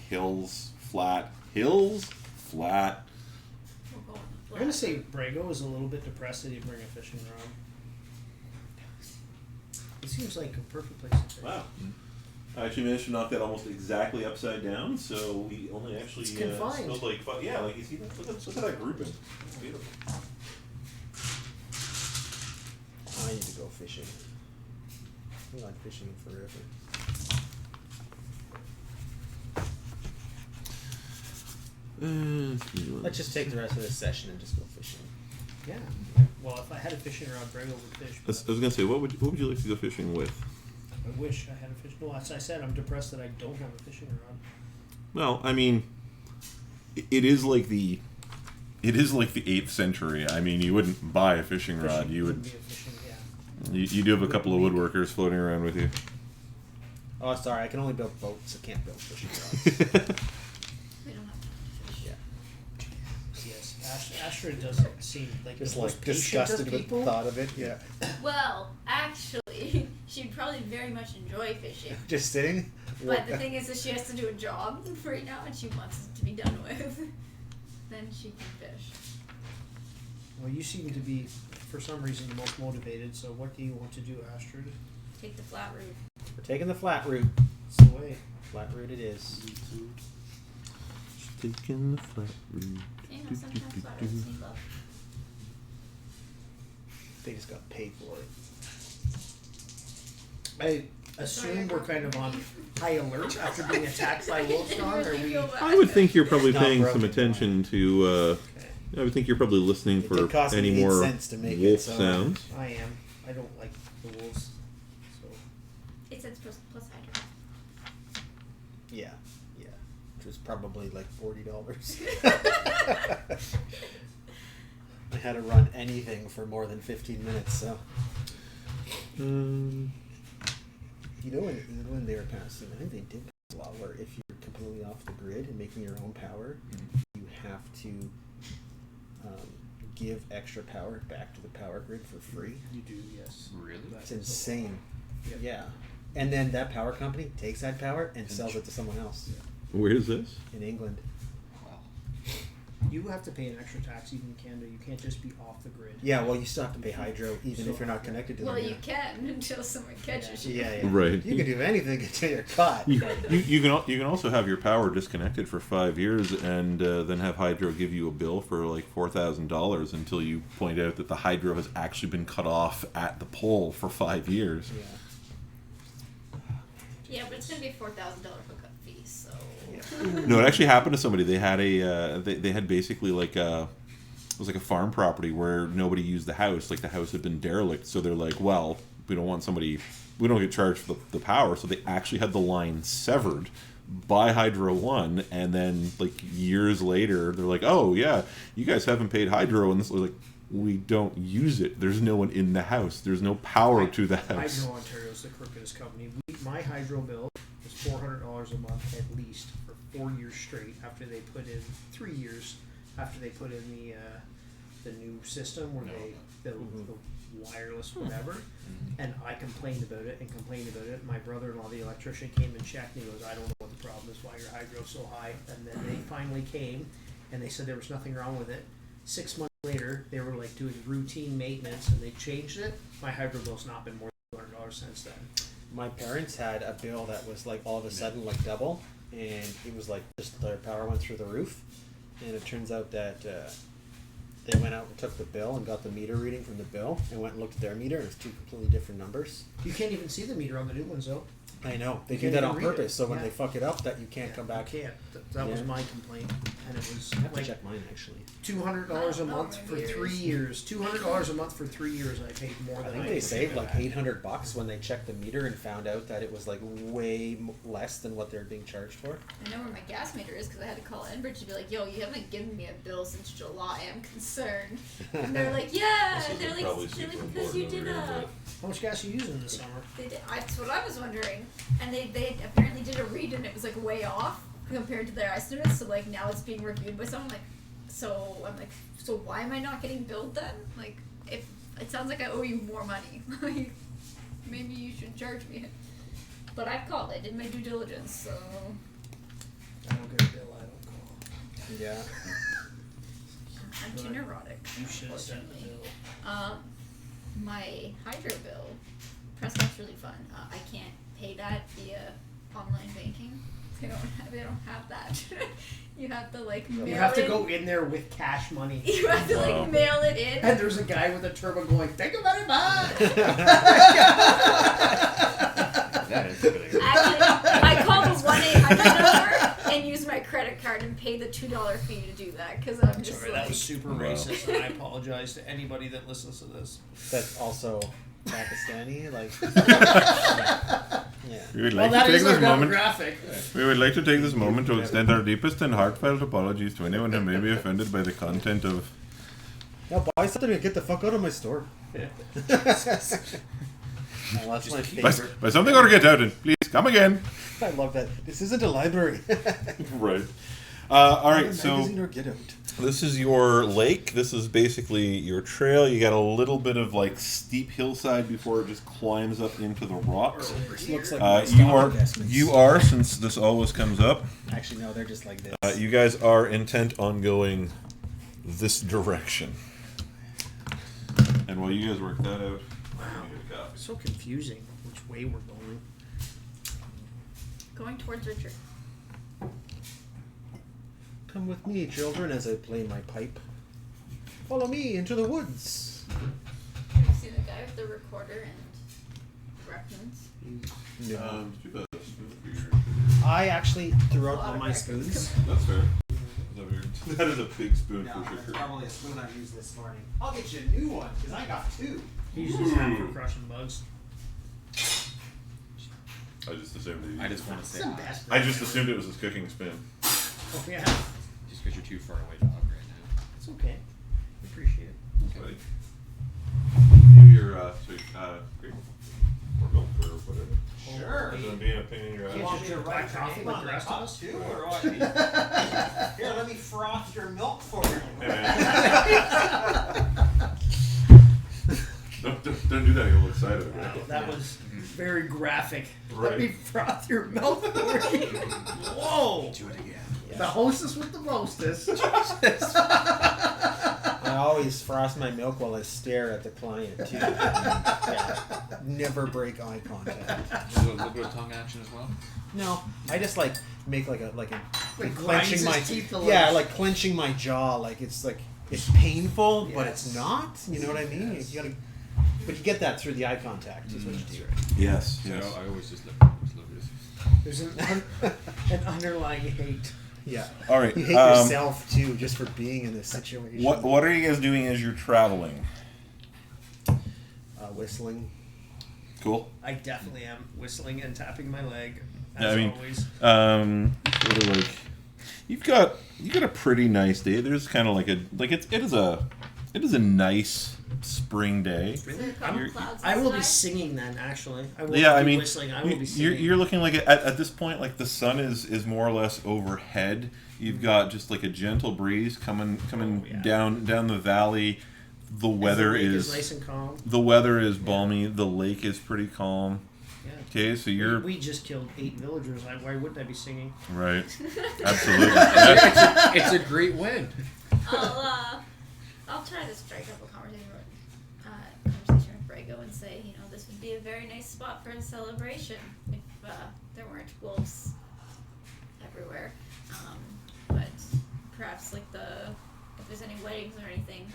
hills, flat. I'm gonna say Brego is a little bit depressed that he didn't bring a fishing rod. It seems like a perfect place to fish. Wow. I actually managed to knock that almost exactly upside down, so we only actually It's confined. spilled like five. Yeah, like you see, look at that grouping. It's beautiful. I need to go fishing. I'm not fishing forever. Let's just take the rest of this session and just go fishing. Yeah. Well, if I had a fishing rod, Brego would fish. I was gonna say, what would you like to go fishing with? I wish I had a fishing. No, as I said, I'm depressed that I don't have a fishing rod. Well, I mean, it is like the 8th century. I mean, you wouldn't buy a fishing rod. You would. Be a fishing, yeah. You do have a couple of woodworkers floating around with you. Oh, sorry, I can only build boats. I can't build fishing rods. We don't have to fish. Yeah. Yes. Astrid doesn't seem like Just the like most patient disgusted of with people. the thought of it. Yeah. Well, actually, she'd probably very much enjoy fishing. Just sitting. But the thing is that she has to do a job right now, and she wants it to be done with. Then she can fish. Well, you seem to be, for some reason, the most motivated. So, what do you want to do, Astrid? Take the flat route. We're taking the flat route. It's the way. Flat route it is. Taking the flat route. You know, sometimes flat routes need love. They just got paid for it. I assume we're kind of on high alert after being attacked by wolves. Are we? I would think you're probably Not paying some broken. attention to. Okay. I would think you're probably listening It for did cost any me 8 more cents to make wolf it, so- sounds. I am. I don't like the wolves. So. 8 cents plus hydro. Yeah. Which was probably like $40. I had to run anything for more than 15 minutes, so. When they were passing, I think they did pass a law where if you're completely off the grid and making your own power, you have to give extra power back to the power grid for free. You do, yes. Really? It's insane. Yep. Yeah. And then that power company takes that power and sells it to someone else Where is this? in England. Wow. You have to pay an extra tax even in Canada. You can't just be off the grid. Yeah, well, you still have to pay hydro even if you're not connected to Well, them. you can until someone catches you. Yeah. Right. You can do anything until you're caught. You can also have your power disconnected for 5 years and then have hydro give you a bill for like $4,000 until you point out that the hydro has actually been cut off at the pole for 5 years. Yeah. Yeah, but it's gonna be a $4,000 hookup fee, so. Yeah. No, it actually happened to somebody. They had they had basically like it was like a farm property where nobody used the house. Like the house had been derelict, so they're like, well, we don't get charged for the power, so they actually had the line severed by Hydro One, and then like years later, they're like, oh yeah, you guys haven't paid Hydro, and this was like, we don't use it. There's no one in the house. There's no power to the house. Hydro Ontario is the crookedest company. My hydro bill was $400 a month at least for 4 years straight. After they put in 3 years, after they put in the the new system where the wireless whatever, and I complained about it. My brother-in-law, the electrician, came and checked, and he goes, I don't know what the problem is, why your hydro's so high. And then they finally came, and they said there was nothing wrong with it. 6 months later, they were like doing routine maintenance, and they changed it. My hydro bill's not been more than $200 since then. My parents had a bill that was like all of a sudden like double, and it was like just their power went through the roof, and it turns out that they went out and took the bill and got the meter reading from the bill and went and looked at their meter, and it's two completely different numbers. You can't even see the meter on the new ones, though. I know. They You do can't that even on read purpose, it. so when Yeah. they fuck it up, that you can't come back. You can't. That was Yeah. my complaint, and it was I have to like check mine actually. $200 a Not month for meters. 3 years. $200 a month for 3 years. I paid more I than think I they paid saved for like that. $800 when they checked the meter and found out that it was like way less than what they're being charged for. I know where my gas meter is because I had to call Enbridge to be like, yo, you haven't given me a bill since July. I'm concerned. And they're like, yeah. This is They're like, probably super because you important did over here, How much gas are you using this summer? that's what I was wondering. And they apparently did a read and it was like way off compared to their estimates. So like now it's being reviewed by someone. Like, so I'm like, so why am I not getting billed then? Like, if it sounds like I owe you more money, like maybe you should charge me. But I've called. I did my due diligence. So I don't get a bill. I don't call. Yeah. I'm too neurotic. You should have sent the Unfortunately. bill. My hydro bill, Prescott's really fun. I can't pay that via online banking. They don't have that. You have to like mail You have to it. go in there with cash money. You have to Wow. like mail it in. And there's a guy with a turban going, thank you very much. That is a good idea. Actually, I called the 1-800 number and used my credit card and paid the $2 fee to do that because I'm just Sorry, like. that was super Wow. racist, and I apologize to anybody that listens to this. That's also Pakistani, like. Yeah. We would Well, like that to take is our this moment. demographic. We would like to take this moment to extend our deepest and heartfelt apologies to anyone who may be offended by the content of. Now buy something and get the fuck out of my store. Oh, that's my By, favorite. by something or to get out and please come again. I love that. This isn't a library. Right. All right. Not a So magazine or get out. this is your lake. This is basically your trail. You got a little bit of like steep hillside before it just climbs up into the rocks. This looks like my stock investments. You are, since this always comes up. Actually, no, they're just like this. You guys are intent on going this direction. And while you guys work that out, I'm gonna get a copy. It's so confusing which way we're going. Going towards Richard. Come with me, children, as I play my pipe. Follow me into the woods. Have you seen the guy with the recorder and reference? No. Too bad. I actually threw out all my spoons. That's fair. That is a big spoon Yeah, for that's sure. probably a spoon I used this morning. I'll get you a new one, because I got two. He uses that for crushing bugs. I just assumed that you I just want to say, It's the best. I just assumed it was his cooking spoon. Oh, yeah. just because you're too far away to hug right now. It's okay. Appreciate it. Buddy. Maybe you're great. Or milk or whatever. Sure. Other than being a pain in your Can't ass. Want me to just write black your coffee name like on the the rest of cup us? too, or what? Here, let me froth your milk for you. Hey, man. Don't do that. You'll look excited. Wow, Right? that was very graphic. Right. Let me froth your milk for you. Whoa! Do it again. The hostess with the mostest. I always frost my milk while I stare at the client too. Yeah. Never break eye contact. So a little bit of tongue action as well. No, I just like make like Like clenching grinds my his teeth a yeah, little. like clenching my jaw. Like it's painful, but it's Yes. not. You know what I mean? Yes. You gotta, but you get that through the eye contact. Is what you do. Yes. So Yes. I always just look at this. There's an underlying hate. Yeah. All right. You hate yourself too, just for being in this situation. What are you guys doing as you're traveling? Whistling. Cool. I definitely am whistling and tapping my leg, Yeah, as I mean, always. Sort of like you got a pretty nice day. There's kind of like it It is a nice spring day. I will be singing then. Actually, I will Yeah, be I mean, whistling. I will be singing. you're looking like at this point, like the sun is more or less overhead. You've got just like a gentle breeze coming down the valley. The weather is nice and calm. The weather is balmy. The lake is pretty calm. Yeah. Okay, so you're We just killed 8 villagers. Why wouldn't I be singing? right. Absolutely. Yeah. It's a great win. I'll try to strike up a conversation with Brego and say, this would be a very nice spot for a celebration if there weren't wolves everywhere. But perhaps if there's any weddings or anything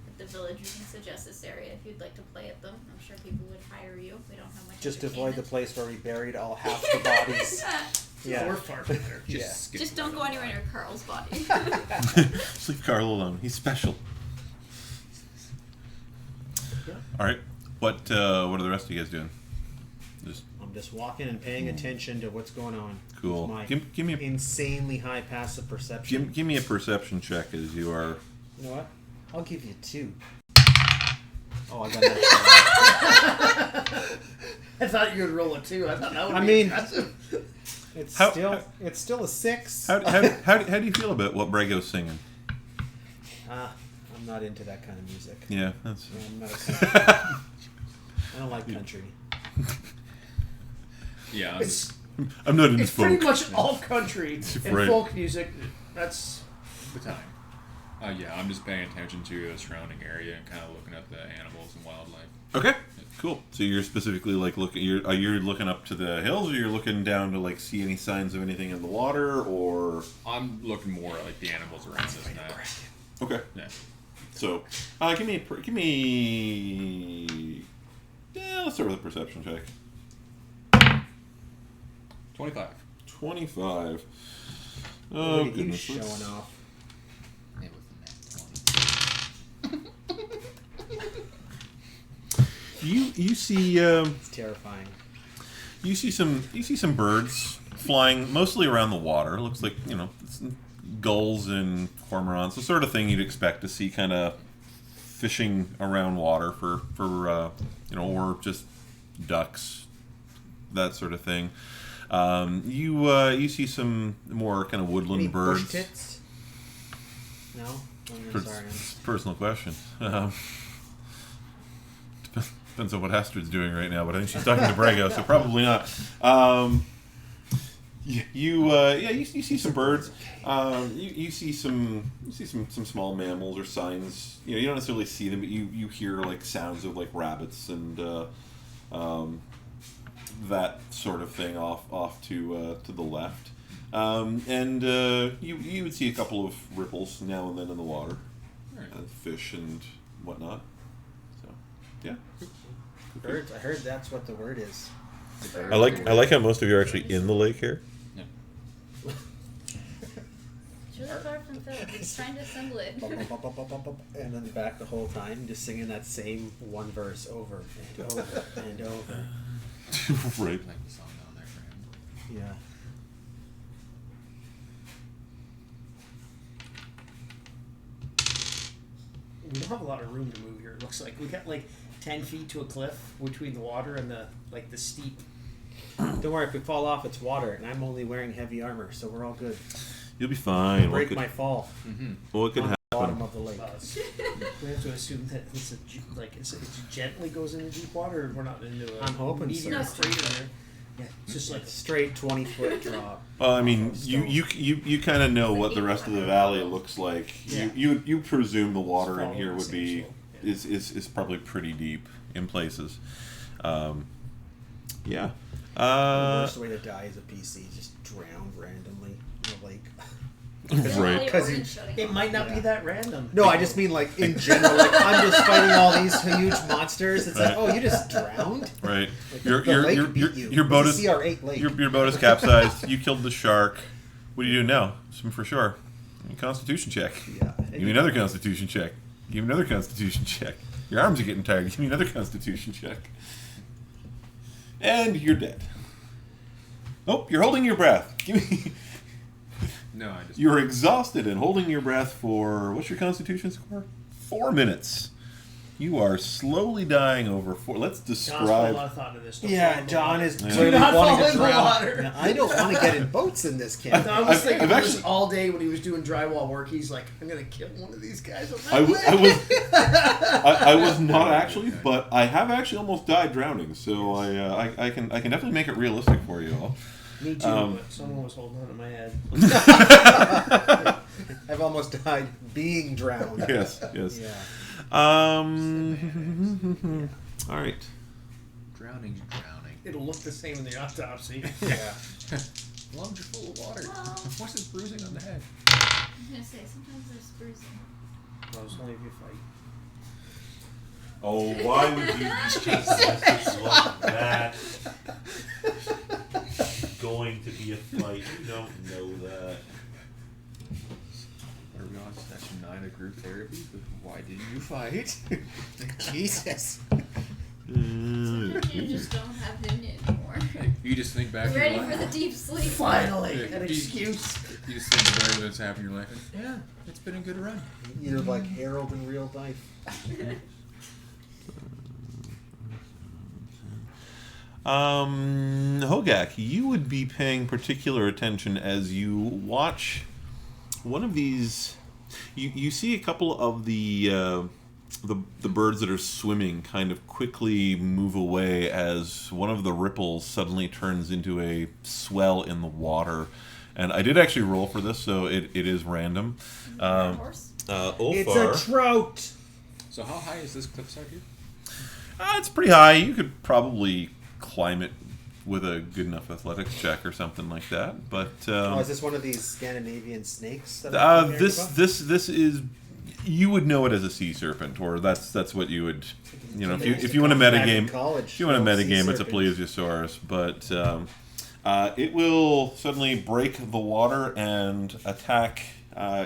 at the village, you can suggest this area if you'd like to play at them. I'm sure people would hire you. We don't have much. Just avoid the place where we buried all half the bodies. Yeah, we're far from there. Just don't go anywhere near Carl's body. Just leave Carl alone. He's special. Yeah. All right. What are the rest of you guys doing? I'm just walking and paying attention to what's going on. Cool. My Give me a insanely high passive perception. give me a perception check as you are. You know what? I'll give you 2. Oh, I got that. I thought you would roll a 2. I thought that would I be mean, impressive. It's How- still a 6. How do you feel about what Brego's singing? I'm not into that kind of music. Yeah, that's. Yeah, I'm not I don't like country. Yeah. I'm not into It's folk. pretty much all country and Right. folk music. That's the time. Yeah, I'm just paying attention to the surrounding area and kind of looking at the animals and wildlife. Okay, cool. So you're specifically like you're looking up to the hills, or you're looking down to like see any signs of anything in the water, or I'm looking more at like the animals around us now. okay. Yeah. So give me. Yeah, let's start with a perception check. 25. 25. Oh Look at you goodness. showing off. Yeah, with the net 20. You see. It's terrifying. You see some birds flying mostly around the water. It looks like it's gulls and cormorants, the sort of thing you'd expect to see, kind of fishing around water for or just ducks, that sort of thing. You see some more kind of woodland Any birds. bush tits? No. Oh, no, sorry. Personal question. Depends on what Astrid's doing right now, but I think she's talking to Brego, so probably not. You see some birds. You see some small mammals or signs. You don't necessarily see them, but you hear like sounds of like rabbits and that sort of thing off to the left. And you would see a couple of ripples now and then in the water, fish and whatnot. So yeah. Birds. I heard that's what the word is. I like how most of you are actually in the lake here. Yeah. It's really far from Phil. He's trying to assemble it. And then back the whole time, just singing that same one verse over and over and over. Right. Like the song down there for him. Yeah. we don't have a lot of room to move here. It looks like we got like 10 feet to a cliff between the water and the steep. Don't worry, if we fall off, it's water, and I'm only wearing heavy armor, so we're all good. You'll be fine. Break my fall What could on the bottom happen? of the lake. We have to assume that it gently goes into deep water, and we're not into a I'm hoping so. meteor crater there. Yeah, it's just like Straight 20-foot drop. Well, I mean, Stone. you kind of know what the rest of the valley looks like. Yeah. You presume the water in Follow here the would same be slope, yeah. is probably pretty deep in places. Yeah. The worst way to die is a PC, just drowned randomly in a lake. Right. it might not be that random. No, I just mean like in general. Like I'm just fighting all these huge monsters. It's like, Right. oh, you just drowned. Right. Like, Your the lake beat you. your boat It's is a CR8 lake. your boat is capsized. You killed the shark. What do you do now? Swim for sure. Constitution check. Yeah. Give me another Constitution check. Give me another Constitution check. Your arms are getting tired. Give me another Constitution check. And you're dead. Oh, you're holding your breath. Give me. No, I just. You're exhausted and holding your breath for what's your Constitution score? 4 minutes. You are slowly dying over 4. Let's John's put a describe. lot of thought into this. Don't fall Yeah, in the John water. is Yeah. clearly Do not wanting fall to in the drown. water. Now, I don't want to get in boats in this camp. I was I've thinking about this actually- all day when he was doing drywall work. He's like, I'm gonna kill one of these guys. I was not actually, but I have actually almost died drowning. So I can definitely make it realistic for you all. Me too, but someone was holding on to my head. I've almost died being drowned. Yes. Yeah. All right. Drowning's drowning. It'll look the same in the autopsy. Yeah. Lungs are full of water. Well- What's this bruising on the head? I'm gonna say sometimes there's bruising. Well, it's only if you fight. Oh, why would you be pessimistic like that? Going to be a fight. You don't know that. Are we on session 9 of group therapy? Why didn't you fight? Jesus. Sometimes you just don't have it in you anymore. You just think back. Ready to your for the life. deep sleep. Finally, Yeah, an you- excuse. You just think about everything that's happened in your life. And, yeah, it's been a good run. You're like Harold in real life. Hogak, you would be paying particular attention as you watch one of these. You see a couple of the birds that are swimming kind of quickly move away as one of the ripples suddenly turns into a swell in the water. And I did actually roll for this, so it is random. Horse. Ulfar, It's a trout. So how high is this cliffside here? it's pretty high. You could probably climb it with a good enough athletics check or something like that. But Is this one of these Scandinavian snakes? That I'm hearing about? this is, you would know it as a sea serpent, or that's what you would, if you want to Back in metagame. college, If you want to no sea metagame, it's a serpents. plesiosaurus, but it will suddenly break the water and attack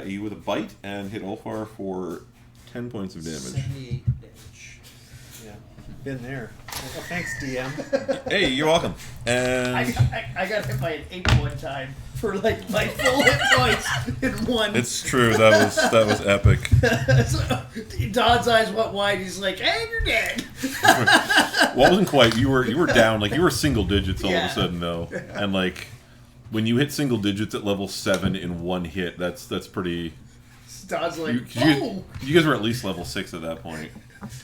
you with a bite and hit Ulfar for 10 points of damage. 78 damage. Yeah, been there. Well, thanks, DM. Hey, you're welcome. And I got hit by an 8 one time for like my full hit points in one. it's true, that was epic. So, Don's eyes went wide. He's like, "Hey, you're dead." Well, it wasn't quite. You were down, like you were single digits all of Yeah. a sudden though, and like when you hit single digits at level 7 in one hit, that's pretty. Don's like, You "Oh!" guys were at least level 6 at that point.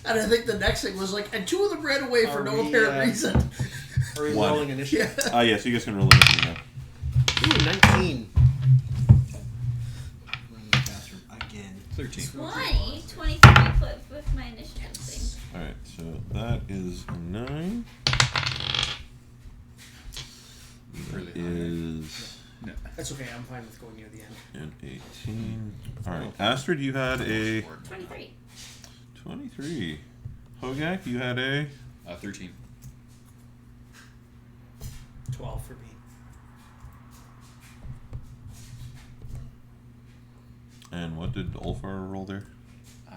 And I think the next thing was like, and 2 of them ran away for Are no we, apparent reason. Are we One. rolling initiative? Yeah. Yeah, so you guys can roll anything now. Ooh, 19. Bathroom again. 13. 23 with my initiative thing. Alright, so that is 9. Really That high. is No. That's okay. I'm fine with going near the end. and 18. Alright, Astrid, you had a 23. 23. Hogak, you had a 13. 12 for me. and what did Ulfar roll there? I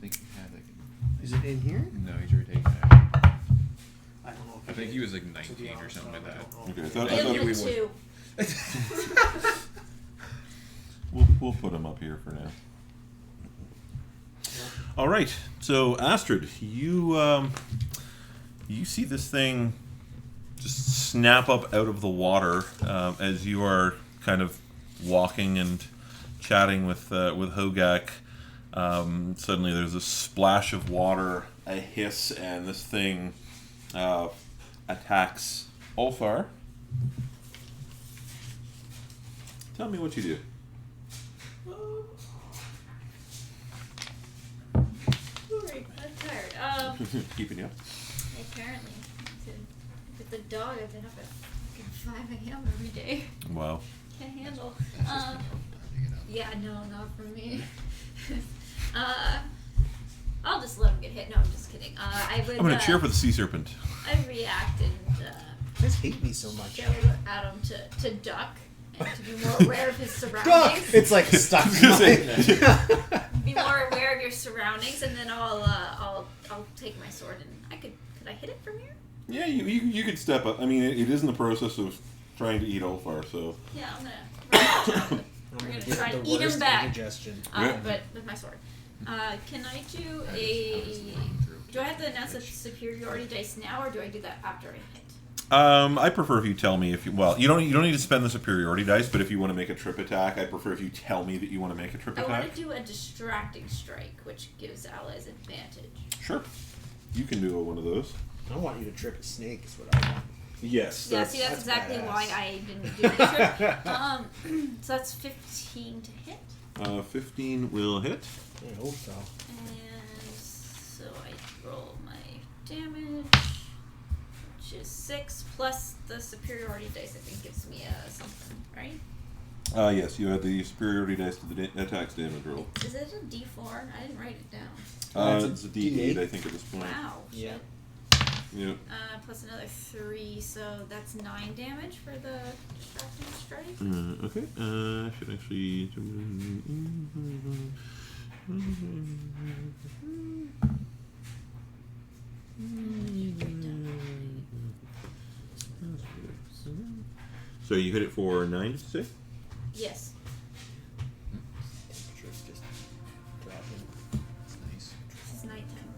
think he had like. Is it in here? No, he's already taken it. I don't know. I think he was like 19 To be or honest, something like I that. don't know. Okay, I thought Give we him would. a 2. We'll put him up here for now. All right. So Astrid, you see this thing just snap up out of the water as you are kind of walking and chatting with Hogak. Suddenly, there's a splash of water, a hiss, and this thing attacks Ulfar. Tell me what you do. Sorry, I'm tired. Keeping you up. Apparently, with the dog, I've been up at fucking 5 a.m. every day. Wow. Can't handle. That's just my home time to get up. Yeah, no, not for me. I'll just let him get hit. No, I'm just kidding. I would. I'm gonna cheer for the sea serpent. I react and You guys hate me so much. yell at him to duck and to be more aware of his Duck! surroundings. It's like stuck in my... Be more aware of your surroundings, and then I'll take my sword and could I hit it from here? Yeah, you could step up. I mean, it is in the process of trying to eat Ulfar, so. Yeah, I'm gonna. We're gonna Get try the to eat him worst back. indigestion. But with my sword. Can I do a... Do I have to announce a superiority dice now, or do I do that after I hit? I prefer if you tell me if you... Well, you don't need to spend the superiority dice, but if you want to make a trip attack, I prefer if you tell me that you want to make a trip I attack. want to do a distracting strike, which gives allies advantage. Sure. You can do one of those. I want you to trip a snake is what I want. Yes. Yeah, see, that's exactly badass. why I didn't do the trip. So that's 15 to hit. 15 will hit. I hope so. And so I roll my damage, which is 6, plus the superiority dice, I think, gives me something, right? Yes, you have the superiority dice to the attack's damage roll. Is it a d4? I didn't write it down. It's a D8, I think, at this point. Wow. Yeah. Shit. Yeah. Plus another 3, so that's 9 damage for the distracting strike. Okay. Should actually. So you hit it for 9, did you say? Yes. Temperature's just dropping. It's nice. This is nighttime.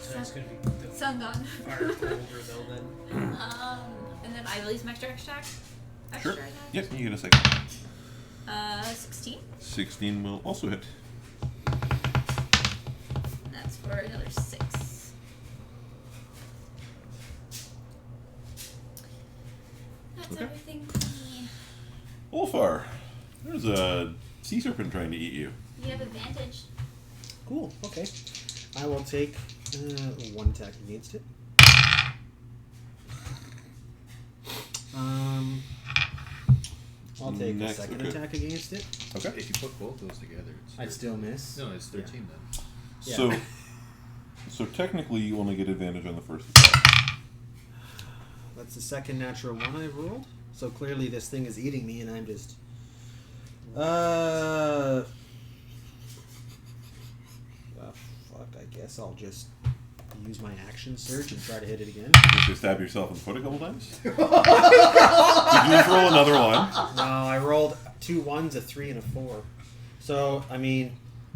So it's gonna be the Sun gone. fire colder though then. And then I release my extra attack. Sure. Attack. Yep, you get a second. 16. 16 will also hit. And that's for another 6. That's Okay. everything for me. Ulfar, there's a sea serpent trying to eat you. You have advantage. Cool. Okay. I will take 1 attack against it. I'll take Next, a second okay. attack against it. Okay. If you put both those together, it's I'd still miss. no, it's 13 then. Yeah. So technically you only get advantage on the first attack. That's the second natural 1 I've rolled. So clearly this thing is eating me and I'm just... well, fuck, I guess I'll just use my action surge and try to hit it again. Did you stab yourself in the foot a couple times? Did you just roll another one? No, I rolled 2 1s, a 3, and a 4. So, I mean,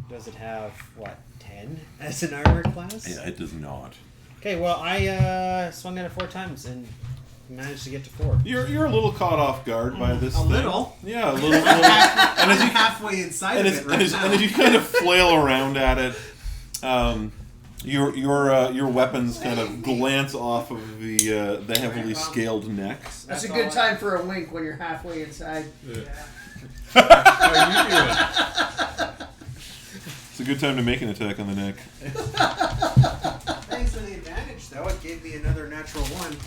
does it have, what, 10 as an armor class? Yeah, it does not. Okay, well, I swung at it 4 times and managed to get to 4. You're a little caught off guard by this A thing. little. Yeah, a little. And as you halfway inside and as you kind of flail around at it, your weapons kind of glance off of the heavily scaled neck. That's a good time for a wink when you're halfway inside. How are you doing? It's a good time to make an attack on the neck. Thanks for the advantage, though. It gave me another natural 1.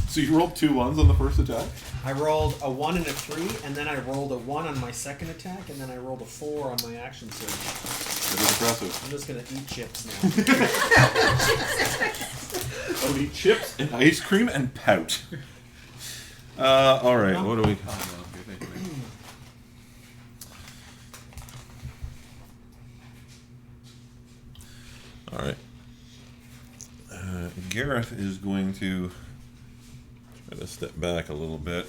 So you rolled 2 1s on the first attack? I rolled a 1 and a 3, and then I rolled a 1 on my second attack, and then I rolled a 4 on my action surge. That is impressive. I'm just gonna eat chips now. I would eat chips and ice cream and pout. Alright, what do we... Oh, well, good anyway. Alright. Gareth is going to try to step back a little bit.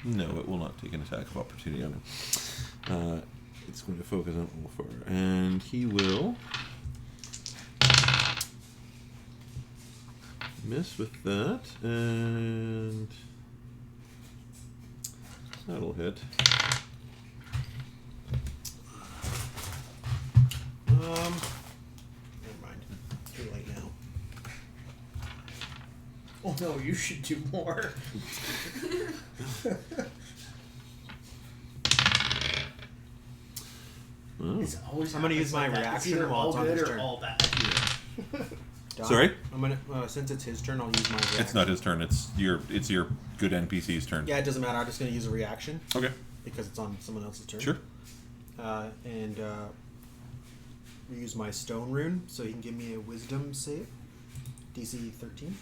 No, it will not take an attack of opportunity on him. It's going to focus on Ulfar, and he will miss with that, and that'll hit. Never mind. Too late now. Oh no, you should do more. Oh. It's always I'm gonna use my happens like that. It's reaction either while all it's on good his or turn. all bad. Done. Sorry? I'm gonna since it's his turn, I'll use my reaction. It's not his turn. It's your good NPC's turn. Yeah, it doesn't matter. I'm just gonna use a reaction Okay. because it's on someone else's turn. Sure. And use my stone rune so he can give me a wisdom save. DC 13.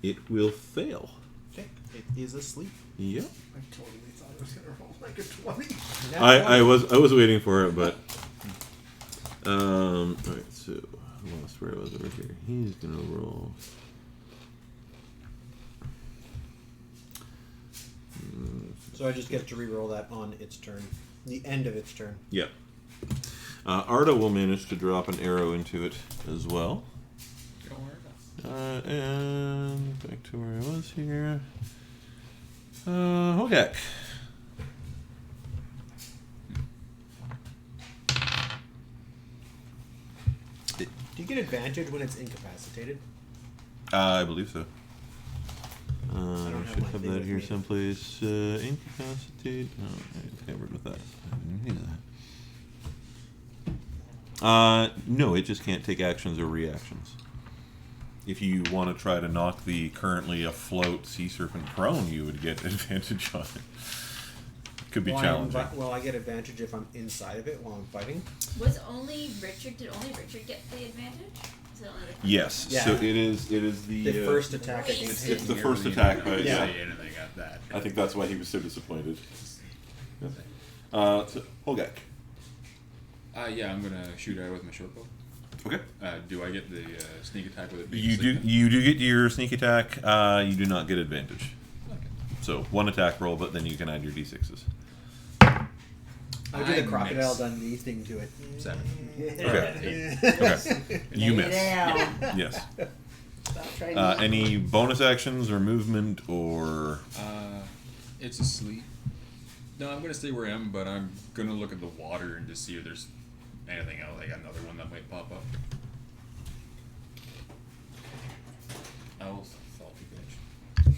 It will fail. Okay. It is asleep. Yep. I totally thought I was gonna roll like a 20. I was waiting for it, but alright, so I lost where I was over here. He's gonna roll. So I just get to re-roll that on its turn. The end of its turn. Yep. Arda will manage to drop an arrow into it as well. And back to where I was here. Hogak. Do you get advantage when it's incapacitated? I believe so. I don't have should my have thing that with here me. someplace. Incapacitate. Oh, I covered with that. I didn't need that. No, it just can't take actions or reactions. If you want to try to knock the currently afloat sea serpent prone, you would get advantage on it. Could be challenging. Well, I get advantage if I'm inside of it while I'm fighting. Did only Richard get the advantage? Is it only the Yes. Yeah. So it is the The first attack Wait. against It's him. the first attack, but Yeah. And they got that. I think that's why he was so disappointed. So, Hogak. Yeah, I'm gonna shoot at it with my short bow. Okay. Do I get the sneak attack with it being You asleep then? do get your sneak attack. You do not get advantage. Okay. So one attack roll, but then you can add your d6s. I do the I crocodile miss. Dundee thing to it. 7. Okay. Okay. You miss. Yes. Any bonus actions or movement or? It's asleep. No, I'm gonna stay where I am, but I'm gonna look at the water and just see if there's anything else, like another one that might pop up. Oh, salty bitch.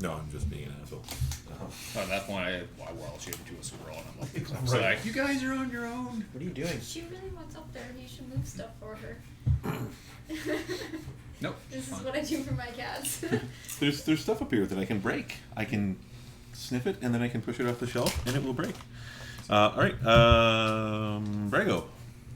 No, I'm just being an asshole. So at that point, I world shape into a squirrel, and I'm like, you guys are on your own. What are you doing? She really wants up there. You should move stuff for her. Nope. This is fine. what I do for my cats. There's stuff up here that I can break. I can sniff it and then I can push it off the shelf and it will break. All right, Brego.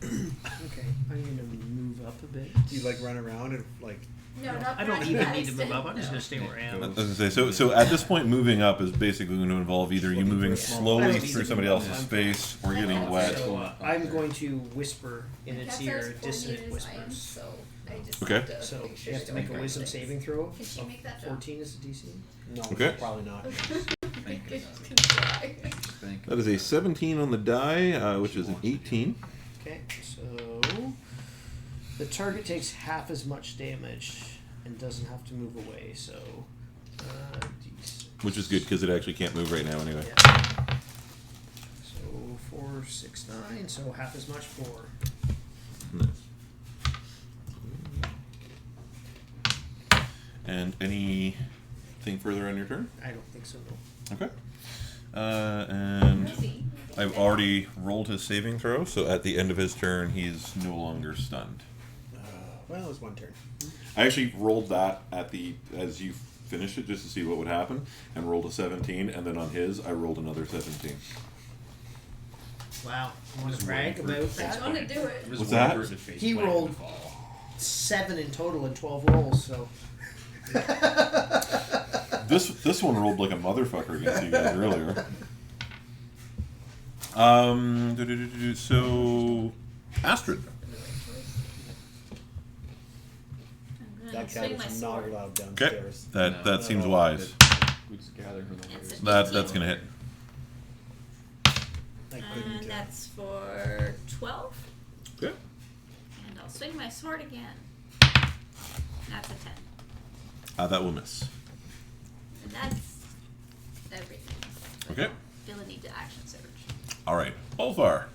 Okay, I'm gonna move up a bit. Do you like run around and like? No, not I don't for even you need to guys. move up. I'm just gonna stay where I I am. was gonna say, so at this point, moving up is basically going to involve either you moving slowly through somebody else's space or getting wet. So I'm going to whisper in My its cats are as ear, coordinated dissonant as I am, whispers. so I just Okay. have to So make sure you have to she make a don't wisdom break saving things. throw. Can she make that jump? 14 is the DC. No, Okay. probably not. Thank Can you. try. Thank That is a 17 on the die, which is an 18. Okay, so the target takes half as much damage and doesn't have to move away. So, D6. Which is good because it actually can't move right now anyway. Yeah. So 4, 6, 9. So half as much for. Nice. And anything further on your turn? I don't think so. No. Okay. And Lizzie. I've already rolled his saving throw, so at the end of his turn, he's no longer stunned. Well, it was one turn. I actually rolled that as you finished it just to see what would happen, and rolled a 17, and then on his, I rolled another 17. Wow. You want to Just brag waiting for about it. I that? want to do it. What's that? He rolled 7 in total in 12 rolls. So. This one rolled like a motherfucker against you guys earlier. So Astrid. I'm That swing cat my is not sword. allowed Okay, downstairs. that seems wise. We just gather for the It's a warriors. That's gonna hit. I couldn't. And that's for 12. Okay. And I'll swing my sword again. That's a 10. That will miss. And that's everything. Okay. Feel a need to action surge. All right, Ulfar.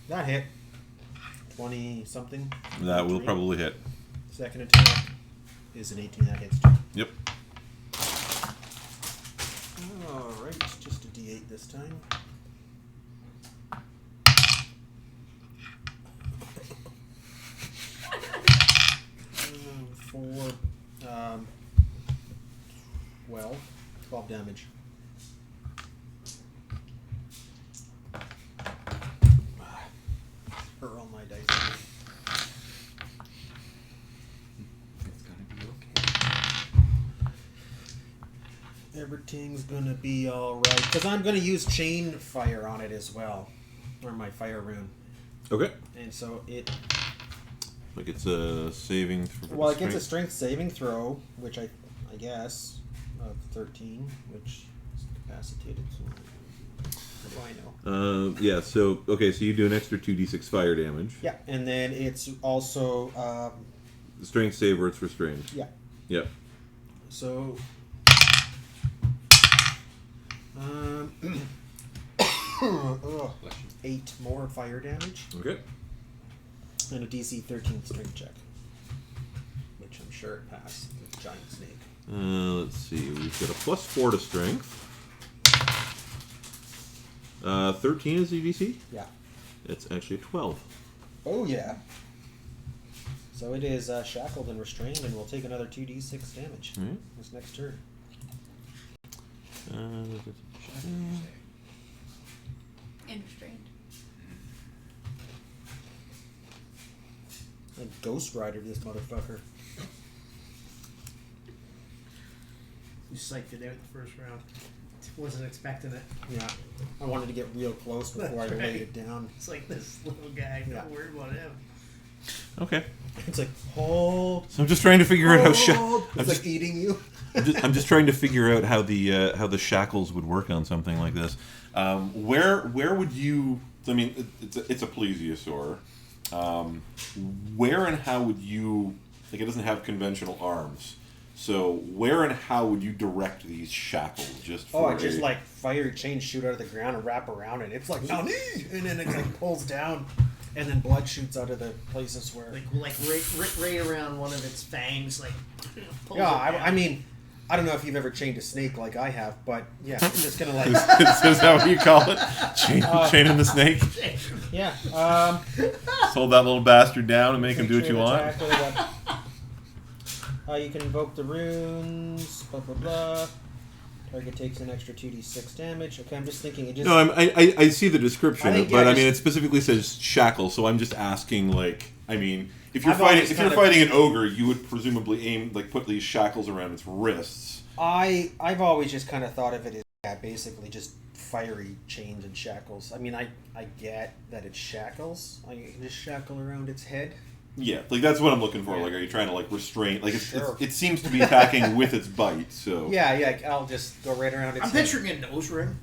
That hit. 20 something. That will probably hit. Second attack is an 18. That hits too. Yep. Alright, just a d8 this time. For 12 damage. Hurl my dice. It's gonna be okay. everything's gonna be alright. Because I'm gonna use chain fire on it as well. Or my fire rune. Okay. And so it... Like it's a saving... Well, it gets a strength saving throw, which I guess, of 13, which is incapacitated, so... What do I know? Yeah, so, okay, so you do an extra 2d6 fire damage. Yeah, and then it's also... The strength save or it's restrained. yeah. Yep. So... ugh, 8 more fire damage. Okay. And a DC 13 strength check. Which I'm sure it passed. The giant snake. Let's see, we've got a +4 to strength. 13 is the DC? Yeah. It's actually a 12. Oh, yeah. So it is shackled and restrained, and we'll take another 2d6 damage Alright. this next turn. And restrained. And Ghost Rider this motherfucker. You psyched it out the first round. Wasn't expecting it. Yeah. I wanted to get real close before I That's laid right. it down. It's like this little guy. Yeah. Don't worry about him. Okay. It's like, hold. So I'm just trying to figure out how... Hold. I'm It's just, like eating you. I'm just trying to figure out how the shackles would work on something like this. Where would you... I mean, it's a plesiosaur. Where and how would you... Like, it doesn't have conventional arms. So where and how would you direct these shackles? Just for I just like fire chain shoot out of the ground and wrap around it. It's like, "Nani!" And then it like pulls down, and then blood shoots out of the places where... Like right around one of its fangs, like. Pulls Yeah, it down. I mean, I don't know if you've ever chained a snake like I have, but yeah, I'm just gonna like... Is that what you call it? Chaining the snake? Yeah. Hold that little bastard down and make him do what you Creature want? attack with a- you can invoke the runes, blah blah blah. Target takes an extra 2d6 damage. Okay, I'm just thinking it just... No, I see the description, I think, but yeah, I mean, it just- specifically says shackle, so I'm just asking, like, I mean, if you're I've always fighting an ogre, you would presumably aim, like, put these shackles around its wrists. I've always just kind of thought of it as basically just fiery chains and shackles. I mean, I get that it's shackles. I can just shackle around its head. Yeah, like that's what I'm looking for. Yeah. Like, are you trying to like restrain? Like, Sure. it seems to be attacking with its bite. So Yeah, I'll just go right around its I'm head. picturing a nose ring.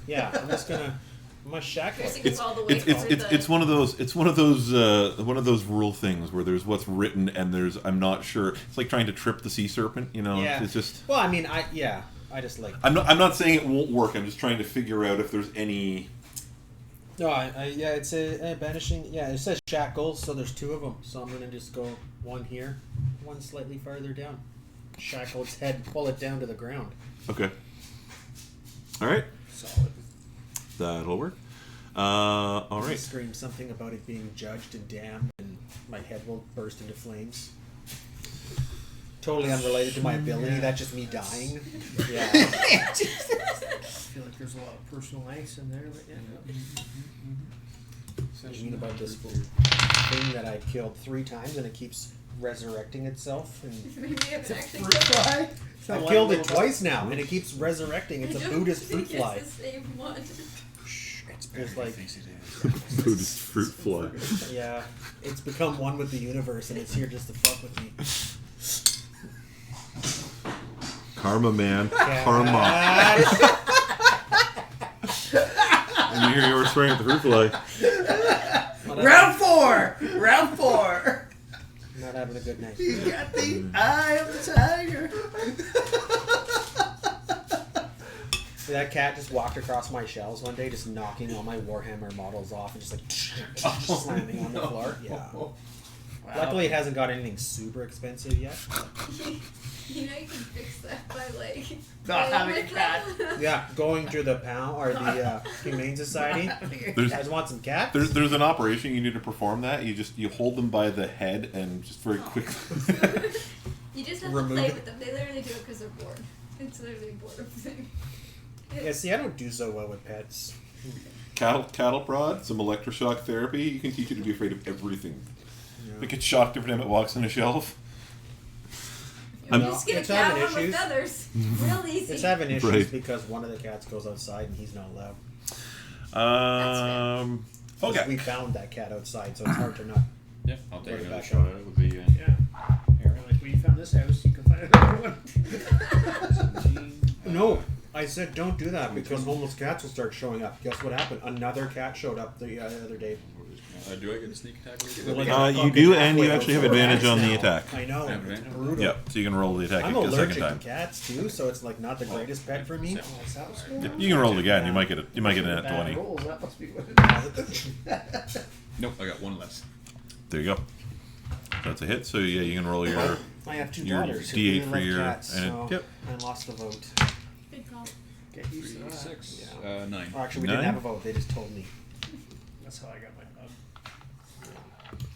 Yeah, I'm just gonna... I'm gonna shackle it. It's all the way through the... it's one of those rule things where there's what's written and there's I'm not sure. It's like trying to trip the sea serpent. You know, Yeah. it's just. Well, I mean, I just like... I'm not saying it won't work. I'm just trying to figure out if there's any. No, it's a banishing. Yeah, it says shackles, so there's 2 of them. So I'm gonna just go one here, one slightly farther down. Shackle its head, pull it down to the ground. Okay. All right. Solid. That'll work. All I right. scream something about it being judged and damned, and my head will burst into flames. Totally unrelated to my ability. That's just me dying. Yeah. I feel like there's a lot of personal angst in there. But yeah. What do you mean about this thing that I killed 3 times and it keeps resurrecting itself? And Maybe it's actually Fruit fly? I've killed it twice now, and it keeps resurrecting. It's a Buddhist fruit fly. It's the same one. It's like, Buddhist fruit fly. yeah, it's become one with the universe, and it's here just to fuck with me. Karma, man. Cat. Karma. And you hear you were swearing at the fruit fly. Round 4! Round 4! Not having a good night. He's got the eye of the tiger. That cat just walked across my shelves one day, just knocking all my Warhammer models off and just like slamming on the floor. Yeah. Wow. Luckily, it hasn't got anything super expensive yet. You know you can fix that by like... Not playing having a with cat. them. Yeah, going through the pound or the Humane Society. You There's guys want some cats? there's an operation you need to perform that. You hold them by the head and just very quickly. You just have Remove to play it. with them. They literally do it because they're bored. It's literally a boredom thing. Yeah, see, I don't do so well with pets. cattle prod, some electroshock therapy. You can teach it to be afraid of everything. Yeah. It gets shocked every time it walks on a shelf. You just get a it's cat having one with issues. feathers. Real easy. It's having issues Right. because one of the cats goes outside and he's not allowed. Okay. We found that cat outside, so it's hard to not. Yeah, I'll take Put it another back shot up. at it with the. Yeah. We're like, we found this house, you can find another one. No, I said don't do that because homeless cats will start showing up. Guess what happened? Another cat showed up the other day. Do I get a sneak attack? You do, and you actually have advantage on the attack. I know. I have It's advantage? brutal. Yeah, so you can roll the attack I'm a second allergic to time. cats too, so it's like not the greatest pet for me. Oh, is that what's going on? You can roll it again. You might get it. You might get an at Bad 20. rolls, that must be what it is. Nope, I got one less. There you go. That's a hit. So yeah, you can roll your. I have 2 Your daughters who D8 really for love your- cats, and it- so yep. I lost the vote. Good call. Get used to that. 6, Yeah. 9. Or actually, we 9? didn't have a vote. They just told me. That's how I got my dog.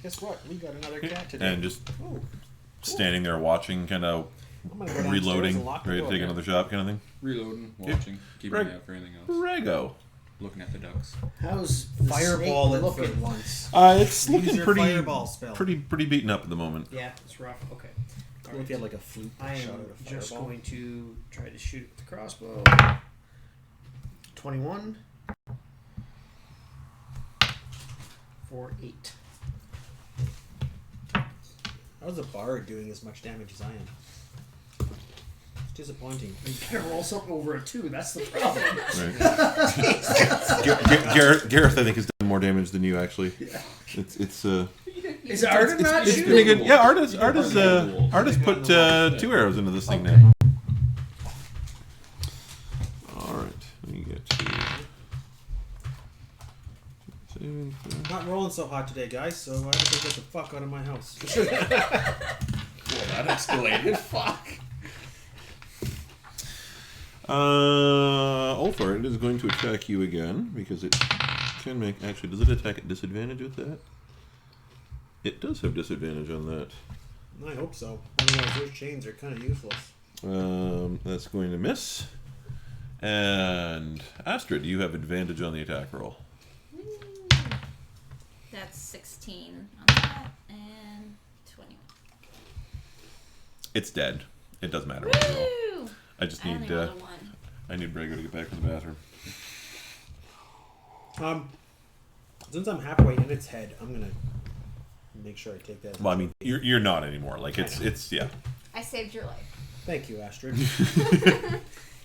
Guess what? We got another cat today. And just Oh, standing there watching, kind of I'm gonna go downstairs reloading, and lock the ready to door. take another shot, kind of thing. Reloading, watching, keeping an eye out for anything else. Brego. Looking at the ducks. How's the Fireball snake it for looking? once. It's Use looking your pretty, fireball spell. pretty beaten up at the moment. Yeah, it's rough. Okay. Cool if you had like a flute I that shot am out a just fireball. going to try to shoot with the crossbow. 21 for 8. How's a bard doing as much damage as I am? It's disappointing. You better roll something over a 2. That's the problem. Right. Gareth, I think, has done more damage than you actually. It's Is Arden not it's shooting? pretty good. Yeah, Artis put 2 arrows into this thing now. All right, we get to. Not rolling so hot today, guys, so I have to get the fuck out of my house. Well, that escalated. Fuck. Ulfar, it is going to attack you again because it can make. Actually, does it attack at disadvantage with that? It does have disadvantage on that. I hope so. Otherwise, those chains are kind of useless. That's going to miss. And Astrid, you have advantage on the attack roll. That's 16 on that and 21. It's dead. It doesn't matter. What you roll. Woo! I just I need only rolled a 1. I need Brego to get back to the bathroom. Since I'm halfway in its head, I'm gonna make sure I take that. Well, I mean, you're not anymore. Like it's yeah. I saved your life. Thank you, Astrid.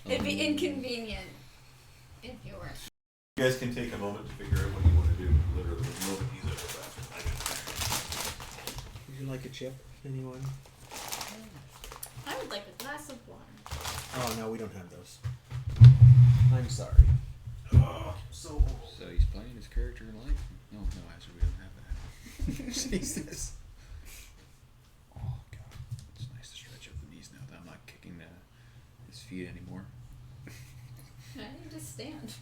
It'd be inconvenient if you weren't. You guys can take a moment to figure out what you want to do. Literally, the moment he's at the bathroom. Would you like a chip? Anyone? I would like a glass of water. Oh no, we don't have those. I'm sorry. Oh, so old. So he's playing his character in life? No, actually, we don't have that. Jesus. Oh, God. It's nice to stretch out the knees now that I'm not kicking his feet anymore. I need to stand.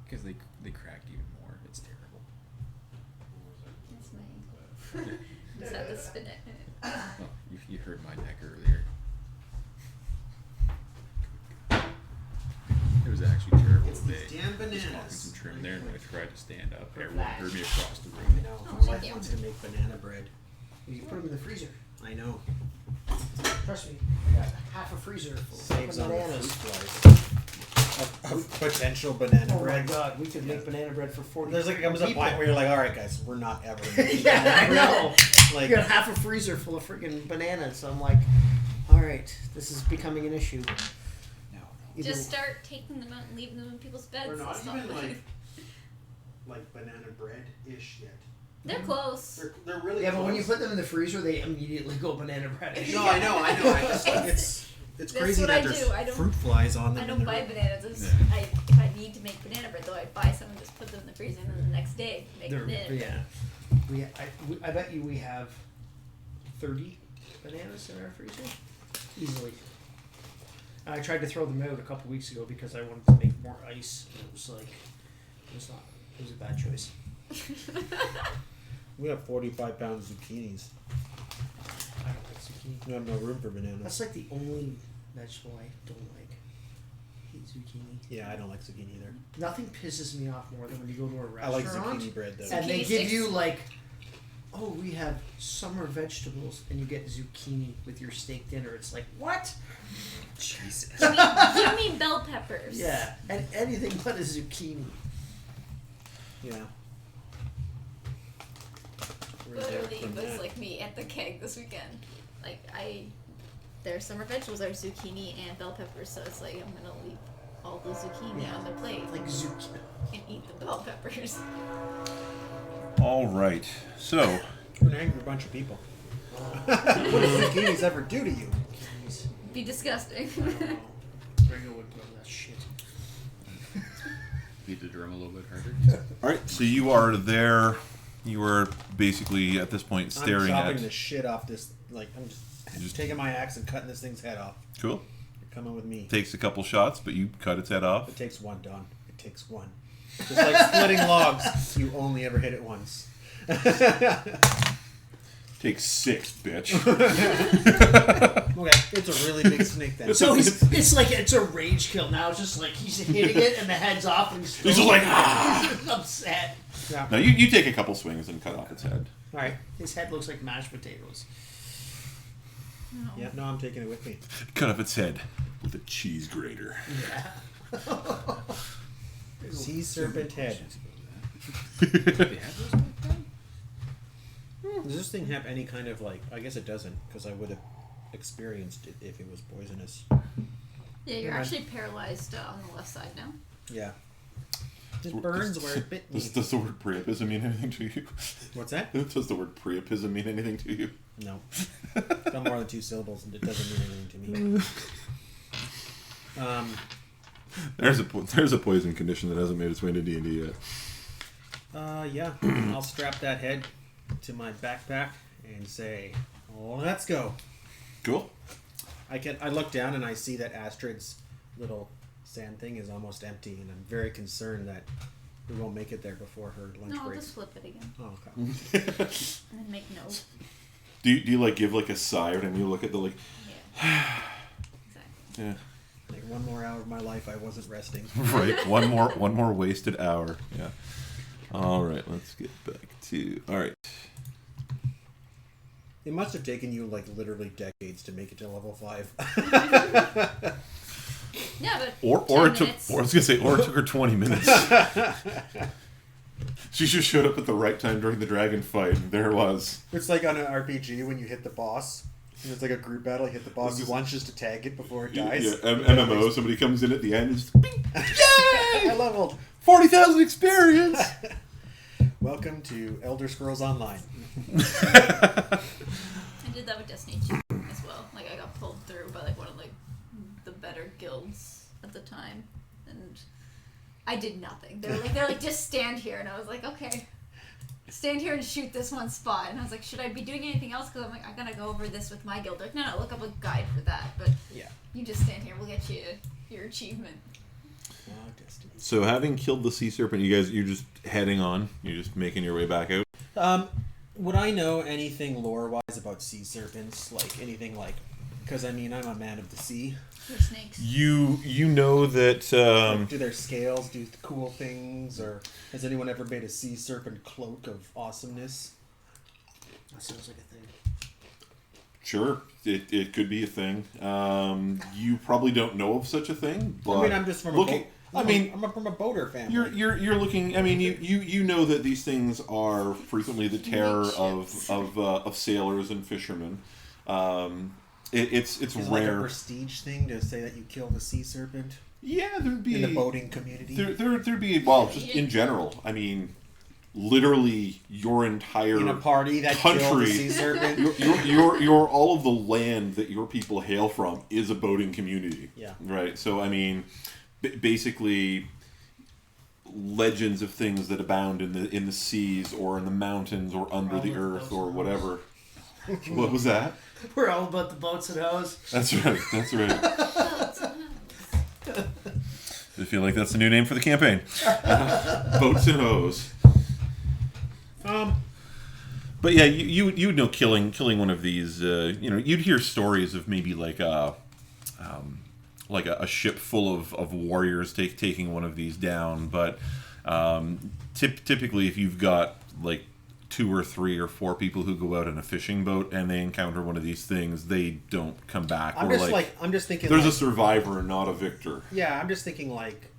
Because they cracked even more. It's terrible. That's my ankle. Is that the spin it? Oh, you hurt my neck earlier. It was actually terrible It's today. these damn Just walking bananas. some trim there, and when I tried to stand up, everyone Flash. heard me across the I room. know. Oh, My thank wife you. wants to make banana bread. You can put them in the freezer. I know. Trust me, I got half a freezer full Saves of on the bananas. fruit flies. Of potential banana Oh my bread. god, we could make banana bread for 40 There's like comes a people. point where you're like, all right, guys, we're not ever. making Yeah, I banana bread." know. Like, I got half a freezer full of freaking bananas. So I'm like, all right, this is becoming an issue. No. Either- Just start taking them out and leaving them in people's beds. we're not and stuff. even like banana bread ish yet. They're close. They're really. yeah, but when you close. put them in the freezer, they immediately go banana bread. No, I know. I just like it's That's crazy what that I there's do. I don't- fruit flies on them. I don't and buy they're- bananas. Yeah. If I need to make banana bread, though, I buy some and just put them in the freezer, and then the next day make They're- banana bread. yeah. I bet you we have 30 bananas in our freezer. Easily. I tried to throw them out a couple weeks ago because I wanted to make more ice. And it was like, it was a bad choice. We have 45 pounds of zucchinis. I don't like zucchini. We have no room for bananas. That's like the only vegetable I don't like. I hate zucchini. Yeah, I don't like zucchini either. Nothing pisses me off more than when you go to a I like restaurant zucchini bread though. and they Zucchini give sticks? you like oh, we have summer vegetables, and you get zucchini with your steak dinner. It's like, what? Jesus. You mean bell peppers? Yeah, and anything but a zucchini. Yeah. Literally, it was like me at the keg this weekend. Like, there's summer vegetables, there's zucchini and bell peppers, so it's like I'm gonna leave all the zucchini on the plate Like zucchini. and eat the bell peppers. All right. So, We're an angry bunch of people. What does zucchinis ever do to you? Be disgusting. Brego would grow that shit. Beat the drum a little bit harder. all right. So you are there. You are basically at this point staring I'm chopping at. the shit off this. Like, I'm just taking my axe and cutting this thing's head off. Cool. You're coming with me. Takes a couple shots, but you cut its head off. It takes one, Don. It takes one. Just like splitting logs, you only ever hit it once. Takes 6, bitch. Okay, it's a really big snake then. So it's like it's a rage kill now. It's just like he's hitting it and the head's off and he's He's just like, upset. Yeah. No, you take a couple swings and cut off its head. All right. His head looks like mashed potatoes. No. Yeah, no, I'm taking it with me. Cut off its head with a cheese grater. Yeah. Sea serpent head. Does this thing have any kind of like? I guess it doesn't, because I would have experienced it if it was poisonous. Yeah, you're Right. actually paralyzed on the left side now. Yeah. It burns where it bit me. Does the word priapism mean anything to you? What's that? Does the word priapism mean anything to you? No. It's got more than 2 syllables, and it doesn't mean anything to me. There's a poison condition that hasn't made its way into D&D yet. Yeah. I'll strap that head to my backpack and say, "Let's go." Cool. I look down and I see that Astrid's little sand thing is almost empty, and I'm very concerned that we won't make it there before her lunch No, I'll break. just flip it again Oh, okay. and then make note. Do you like give like a sigh every time you look at the like? Yeah. Exactly. Yeah. Like one more hour of my life, I wasn't resting. Right. One more wasted hour. Yeah. All right. Let's get back to. All right. It must have taken you like literally decades to make it to level 5. Yeah, but Or 10 it took. minutes. Or I was gonna say, or it took her 20 minutes. She just showed up at the right time during the dragon fight, and there it was. It's like on an RPG when you hit the boss. And it's like a group battle. You hit the boss once just to tag it before it dies. Yeah, MMO. Somebody comes in at the end and just, bing, Yay! I leveled. 40,000 experience. Welcome to Elder Scrolls Online. I did that with Destiny 2 as well. Like, I got pulled through by like one of like the better guilds at the time, and I did nothing. They're like just stand here, and I was like, okay, stand here and shoot this one spot. And I was like, should I be doing anything else? Because I'm like, I gotta go over this with my guild. They're like, no, look up a guide for that. But Yeah. you just stand here. We'll get you your achievement. Oh, Destiny. So having killed the sea serpent, you're just heading on. You're just making your way back out. Would I know anything lore-wise about sea serpents? Like anything like? Because I mean, I'm a man of the sea. Your snakes. You know that Do their scales do cool things, or has anyone ever made a sea serpent cloak of awesomeness? That sounds like a thing. sure it could be a thing. You probably don't know of such a thing, but I mean, I'm just from looking. I'm from a boater family. You're looking. I mean, you know that these things are frequently the terror of sailors and fishermen. It's Is it rare. like a prestige thing to say that you killed a sea serpent Yeah, there'd be in the boating community? There'd be just in general. I mean, literally your entire In a party that killed a country, sea serpent. your all of the land that your people hail from is a boating community. Yeah. Right. So I mean, basically, legends of things that abound in the seas or in the mountains or under the earth or whatever. What was that? We're all about the boats and hoes. That's right. That's right. I feel like that's the new name for the campaign. Boats and hoes. But yeah, you would know killing one of these. You'd hear stories of maybe like a ship full of warriors taking one of these down. But typically, if you've got like 2 or 3 or 4 people who go out in a fishing boat and they encounter one of these things, they don't come back. I'm just thinking. There's like, a survivor and not a victor. Yeah, I'm just thinking like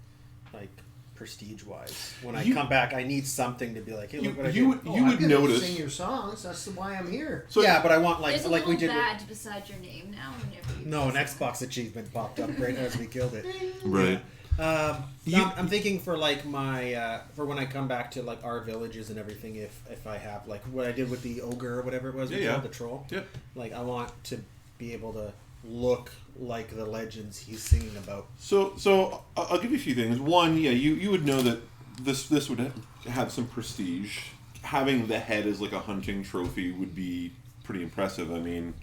prestige-wise. When I come back, I need something to be like, hey, look what I did. You I'm would gonna notice. sing your songs. That's why I'm here. So, yeah, but I want There's a like little we did. badge beside your name now. Whenever you No, an Xbox achievement popped up right as we killed it. Right. I'm thinking for like my for when I come back to like our villages and everything. If I have like what I did with the ogre or whatever it was, the troll. Yep. Like I want to be able to look like the legends he's singing about. So I'll give you a few things. One, yeah, you would know that this would have some prestige. Having the head as like a hunting trophy would be pretty impressive. I mean,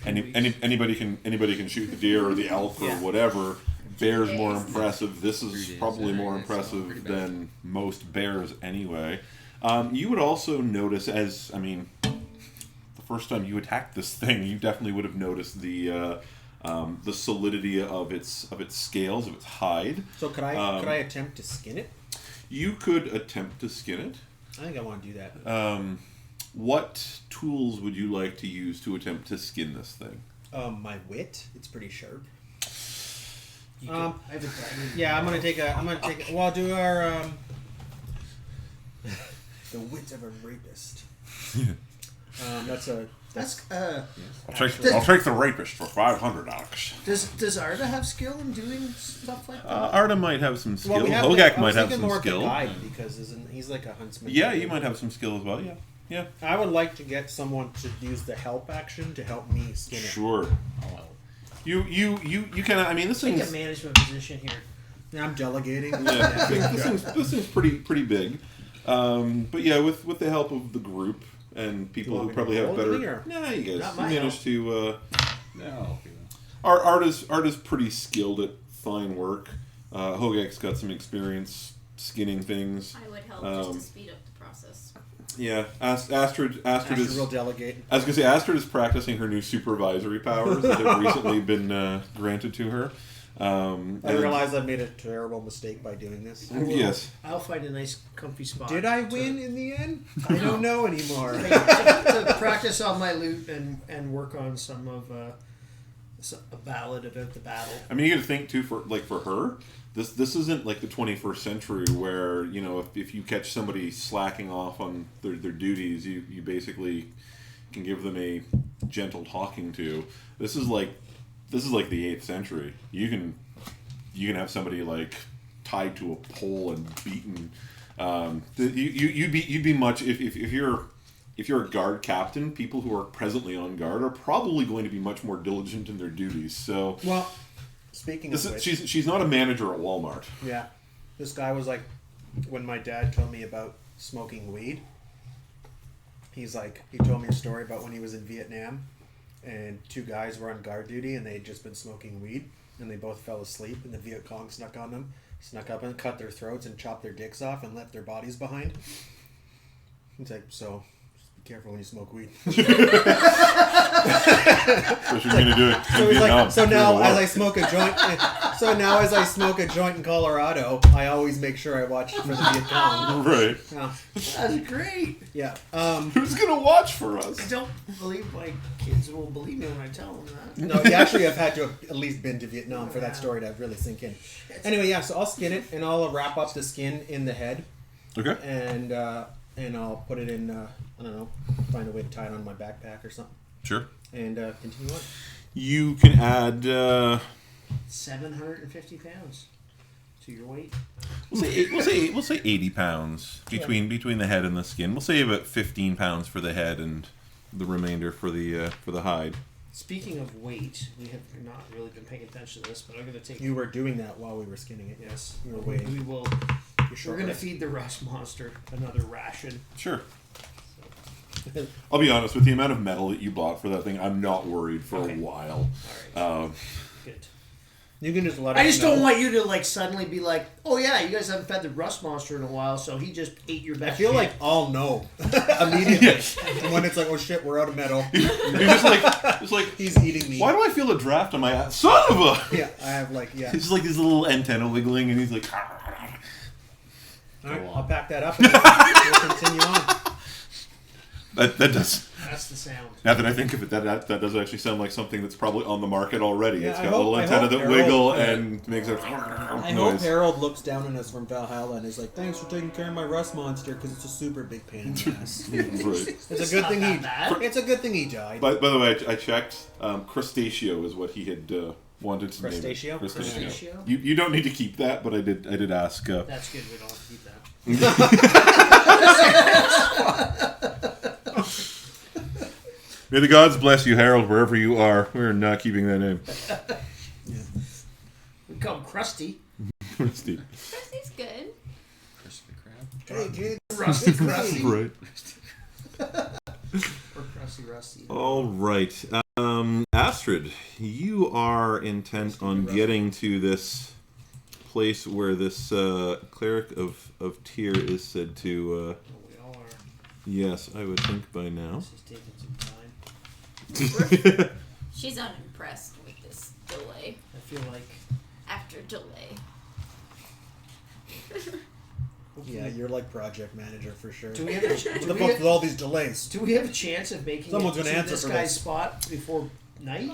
anybody can shoot the deer or the elk or whatever. Bear's more impressive. This is probably more impressive than most bears anyway. You would also notice the first time you attacked this thing, you definitely would have noticed the solidity of its scales, of its hide. So could I attempt to skin it? You could attempt to skin it. I think I want to do that. What tools would you like to use to attempt to skin this thing? My wit. It's pretty sharp. I have a diamond. Yeah, I'm gonna take. Well, I'll do our. The wit of a rapist. I'll take the rapist for 500 ox. Does Arda have skill in doing stuff like that? Arda might have some skill. Well, Hogak might have some more skill. Of the guide because he's like a huntsman. Yeah, you might have some skill as well. Yeah. I would like to get someone to use the help action to help me skin it. Sure. You can. I mean, this Take thing's a management position here. I'm delegating. yeah, this thing's pretty big. But yeah, with the help of the group and people who probably have better. Nah, you guys managed to. No. Arda's pretty skilled at fine work. Hogak's got some experience skinning things. I would help just to speed up the process. Yeah, Astrid is. Will delegate. I was gonna say Astrid is practicing her new supervisory powers that have recently been granted to her. I realize I made a terrible mistake by doing this. Yes. I'll find a nice comfy spot. Did I win in the end? I don't know anymore. to practice on my lute and work on some of a ballad about the battle. I mean, you got to think too for her. This isn't like the 21st century where if you catch somebody slacking off on their duties, you basically can give them a gentle talking to. This is like the 8th century. You can have somebody like tied to a pole and beaten. You'd be much if you're a guard captain. People who are presently on guard are probably going to be much more diligent in their duties. So well, speaking of which, she's not a manager at Walmart. Yeah, this guy was like, when my dad told me about smoking weed. He told me a story about when he was in Vietnam. And 2 guys were on guard duty, and they had just been smoking weed, and they both fell asleep, and the Viet Cong snuck up and cut their throats and chopped their dicks off and left their bodies behind. He's like, so just be careful when you smoke weed. What you're gonna do it. So he's like, so now as I smoke a joint in Colorado, I always make sure I watch for the Viet Cong. Right. Yeah. That's great. Yeah. Who's gonna watch for us? I don't believe my kids will believe me when I tell them that. No, you actually have had to have at least been to Vietnam for that story to really sink in. Anyway, yeah, so I'll skin it, and I'll wrap up the skin in the head. Okay. And I'll put it in, I don't know, find a way to tie it on my backpack or something. Sure. And continue on. You can add 750 pounds to your weight. We'll say 80 pounds between the head and the skin. We'll say about 15 pounds for the head and the remainder for the hide. Speaking of weight, we have not really been paying attention to this, but I'm going to take. You were doing that while we were skinning it. Yes, you were waiting. We will. We're going to feed the rust monster another ration. Sure. I'll be honest, with the amount of metal that you bought for that thing, I'm not worried for a while. All right. Good. You can just let I just don't want you to suddenly be like, oh yeah, you guys haven't fed the rust monster in a while, so he just ate your best. I feel like I'll know immediately. And when it's like, oh shit, we're out of metal. You're just like he's eating me. Why do I feel a draft on my ass? Son of a! Yeah, I have It's just like his little antenna wiggling, and he's like. All right, I'll pack that up. And we'll continue on. That does. That's the sound. Now that I think of it, that does actually sound like something that's probably on the market already. Yeah, It's I got hope- a little I antenna hope that Harold- wiggle yeah. and makes a I hope noise. Harold looks down on us from Valhalla and is like, "Thanks for taking care of my rust monster," because it's a super big pain in the ass. Right. It's a good thing not that bad. It's a good thing he died. By the way, I checked. Crustaceo is what he had wanted to Crustaceo? name it. Crustaceo? You don't need to keep that, but I did ask. That's good. We don't have to keep that. May the gods bless you, Harold, wherever you are. We're not keeping that name. We call him Krusty. Crusty. Krusty's good. Crispy crab. Hey, kids. Rusty, Krusty. Right. Or Krusty Rusty. All right. Astrid, you are intent on getting to this place where this Cleric of Tear is said to... Well, we all are. yes, I would think by now. This is taking some time. She's unimpressed with this delay. I feel like... After delay. Yeah, you're like project manager for sure. Do we have a, What the fuck with all these delays? do we have a chance of making Someone's it gonna to answer this for guy's this. spot before night?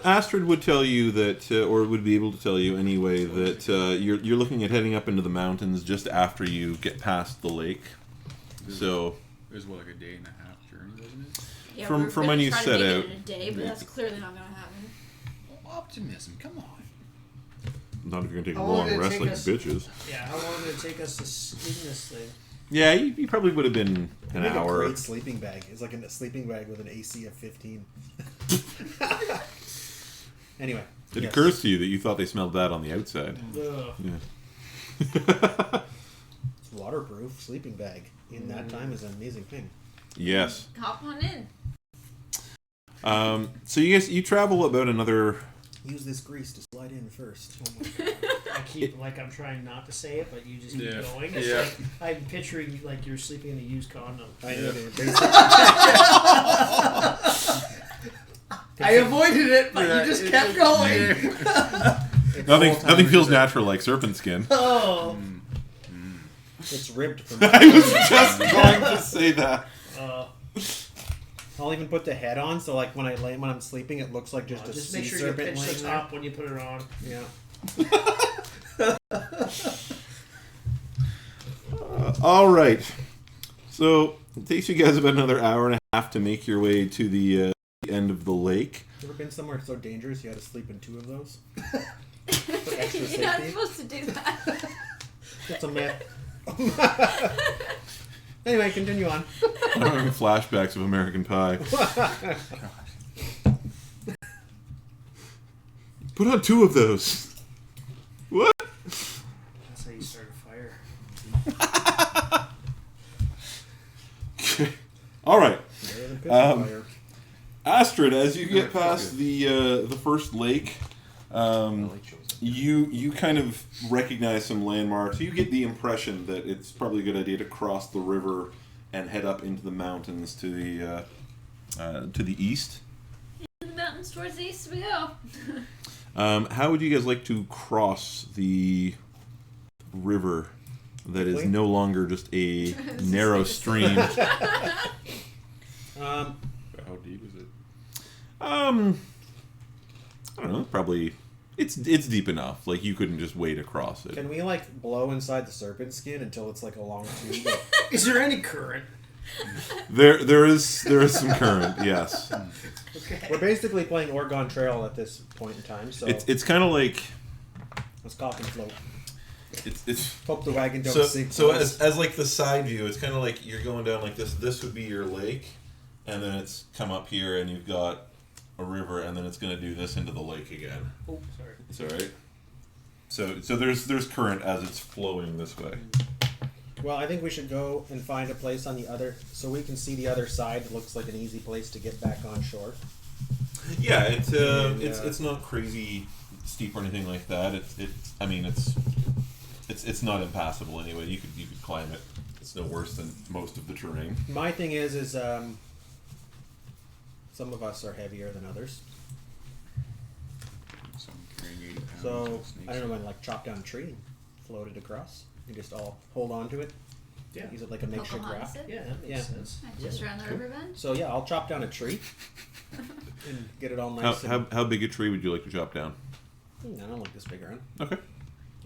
Astrid would tell you that, or would be able to tell you anyway, that you're looking at heading up into the mountains just after you get past the lake. So... It was what, like a day and a half journey, wasn't it? Yeah, From- we're from gonna when you try to set make out. it in a day, but that's clearly not gonna happen. Well, optimism, come on. Not if you're going to take a How long long did it rest take like us- bitches. Yeah, how long did it take us to skin this thing? Yeah, you probably would have been an Make a hour. great sleeping bag. It's like a sleeping bag with an AC of 15. Anyway. It yes. occurs to you that you thought they smelled that on the outside. Ugh. Yeah. It's waterproof sleeping bag in that time is an amazing thing. Yes. Hop on in. So you travel about another... Use this grease to slide in first. Oh my God. I keep, like, I'm trying not to say it, but you just keep Yeah. going. It's Yeah. like, I'm picturing, like, you're sleeping in a used condom. I Yeah. know it. I avoided it, but Yeah, you just it- kept it- going. Nothing feels natural like serpent skin. Oh. It's ribbed from I was just going to say that. I'll even put the head on, so like when I'm sleeping, it looks like just a Just sea make sure you serpent pinch laying the there. top when you put it on. Yeah. All right. So it takes you guys about another hour and a half to make your way to the end of the lake. Ever been somewhere so dangerous you had to sleep in 2 of those? For extra You're not safety? supposed to do that. That's a myth. Anyway, continue on. I'm having flashbacks of American Pie. Put on 2 of those. What? That's how you start a fire. Okay. All right. Better than pistol fire. Astrid, as you get past the first lake, you kind of recognize some landmarks. You get the impression that it's probably a good idea to cross the river and head up into the mountains to the east. In the mountains towards the east we go. How would you guys like to cross the river that is Quickly? no longer just a narrow stream? How deep is it? I don't know. Probably it's deep enough. Like you couldn't just wade across it. Can we like blow inside the serpent skin until it's like a long tube? Is there any current? There is some current. Yes. Okay. We're basically playing Oregon Trail at this point in time, so It's kind of like let's cock and float. it's Hope the wagon don't so sink. so as like the side view, it's kind of like you're going down like this. This would be your lake, and then it's come up here, and you've got a river, and then it's going to do this into the lake again. Oh, sorry. It's all right. So there's current as it's flowing this way. Well, I think we should go and find a place on the other, so we can see the other side. It looks like an easy place to get back on shore. Yeah, And, it's not crazy steep or anything like that. It's not impassable anyway. You could climb it. It's no worse than most of the terrain. My thing is some of us are heavier than others. So I'm carrying 80 pounds So of snakes. I don't know, when like chop down a tree and float it across. You just all hold on to it. Yeah. Use it like a makeshift Pocahontas raft. it? Yeah, that makes Yeah. sense. Just around the riverbend. So yeah, I'll chop down a tree and get it all nice. How big a tree would you like to chop down? I don't like this big around. Okay.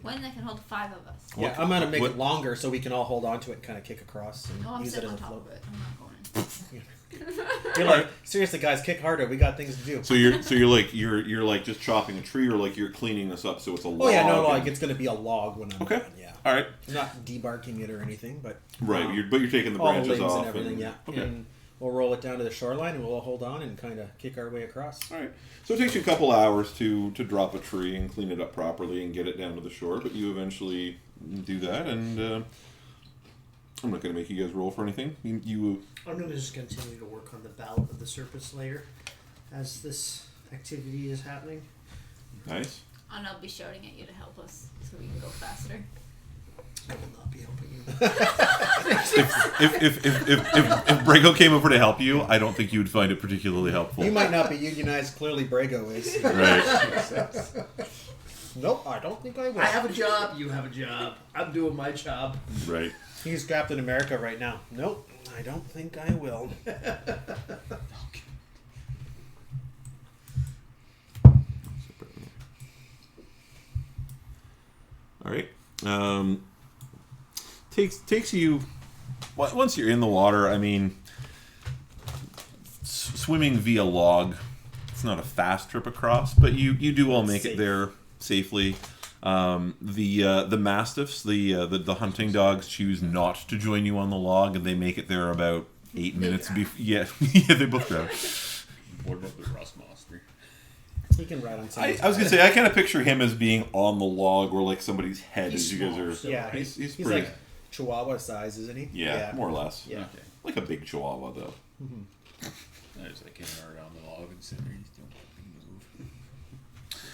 One that can hold 5 of us. Yeah, I'm gonna make what- it longer so we can all hold on to it and kind of kick across and No, I'm use it sitting as on a top float. of it. I'm not going in. You're like, seriously, guys, kick harder. We got things to do. So you're like just chopping a tree, or like you're cleaning this up so it's a log. Oh yeah, no, and- like it's gonna be a log when I'm Okay. done. Yeah, All right. I'm not debarking it or anything, but Right. But you're taking the all the branches limbs off and everything. Yeah, Okay. and we'll roll it down to the shoreline and we'll all hold on and kind of kick our way across. All right. So it takes you a couple hours to drop a tree and clean it up properly and get it down to the shore, but you eventually do that, and I'm not going to make you guys roll for anything. You I'm going to just continue to work on the ballot of the surface layer as this activity is happening. nice. And I'll be shouting at you to help us so we can go faster. I will not be helping you. If Brego came over to help you, I don't think you would find it particularly helpful. You might not be unionized. Clearly, Brego is. Right. Nope, I don't think I will. I have a job. You have a job. I'm doing my job. Right. He's Captain America right now. Nope, I don't think I will. All right. Takes you once you're in the water. I mean, swimming via log. It's not a fast trip across, but you do all make it there safely. The mastiffs, the hunting dogs, choose not to join you on the log, and they make it there about 8 minutes before. Yeah, yeah, they both drown. What about the Rust Monster? He can ride on I somebody's was gonna head. say I kind of picture him as being on the log or like somebody's head He's as you guys small, are. so- Yeah, He's he's pretty. like Chihuahua size, isn't he? Yeah, more or less. Yeah. Okay. Like a big chihuahua though. I just like getting around the log and sitting there and just don't fucking move.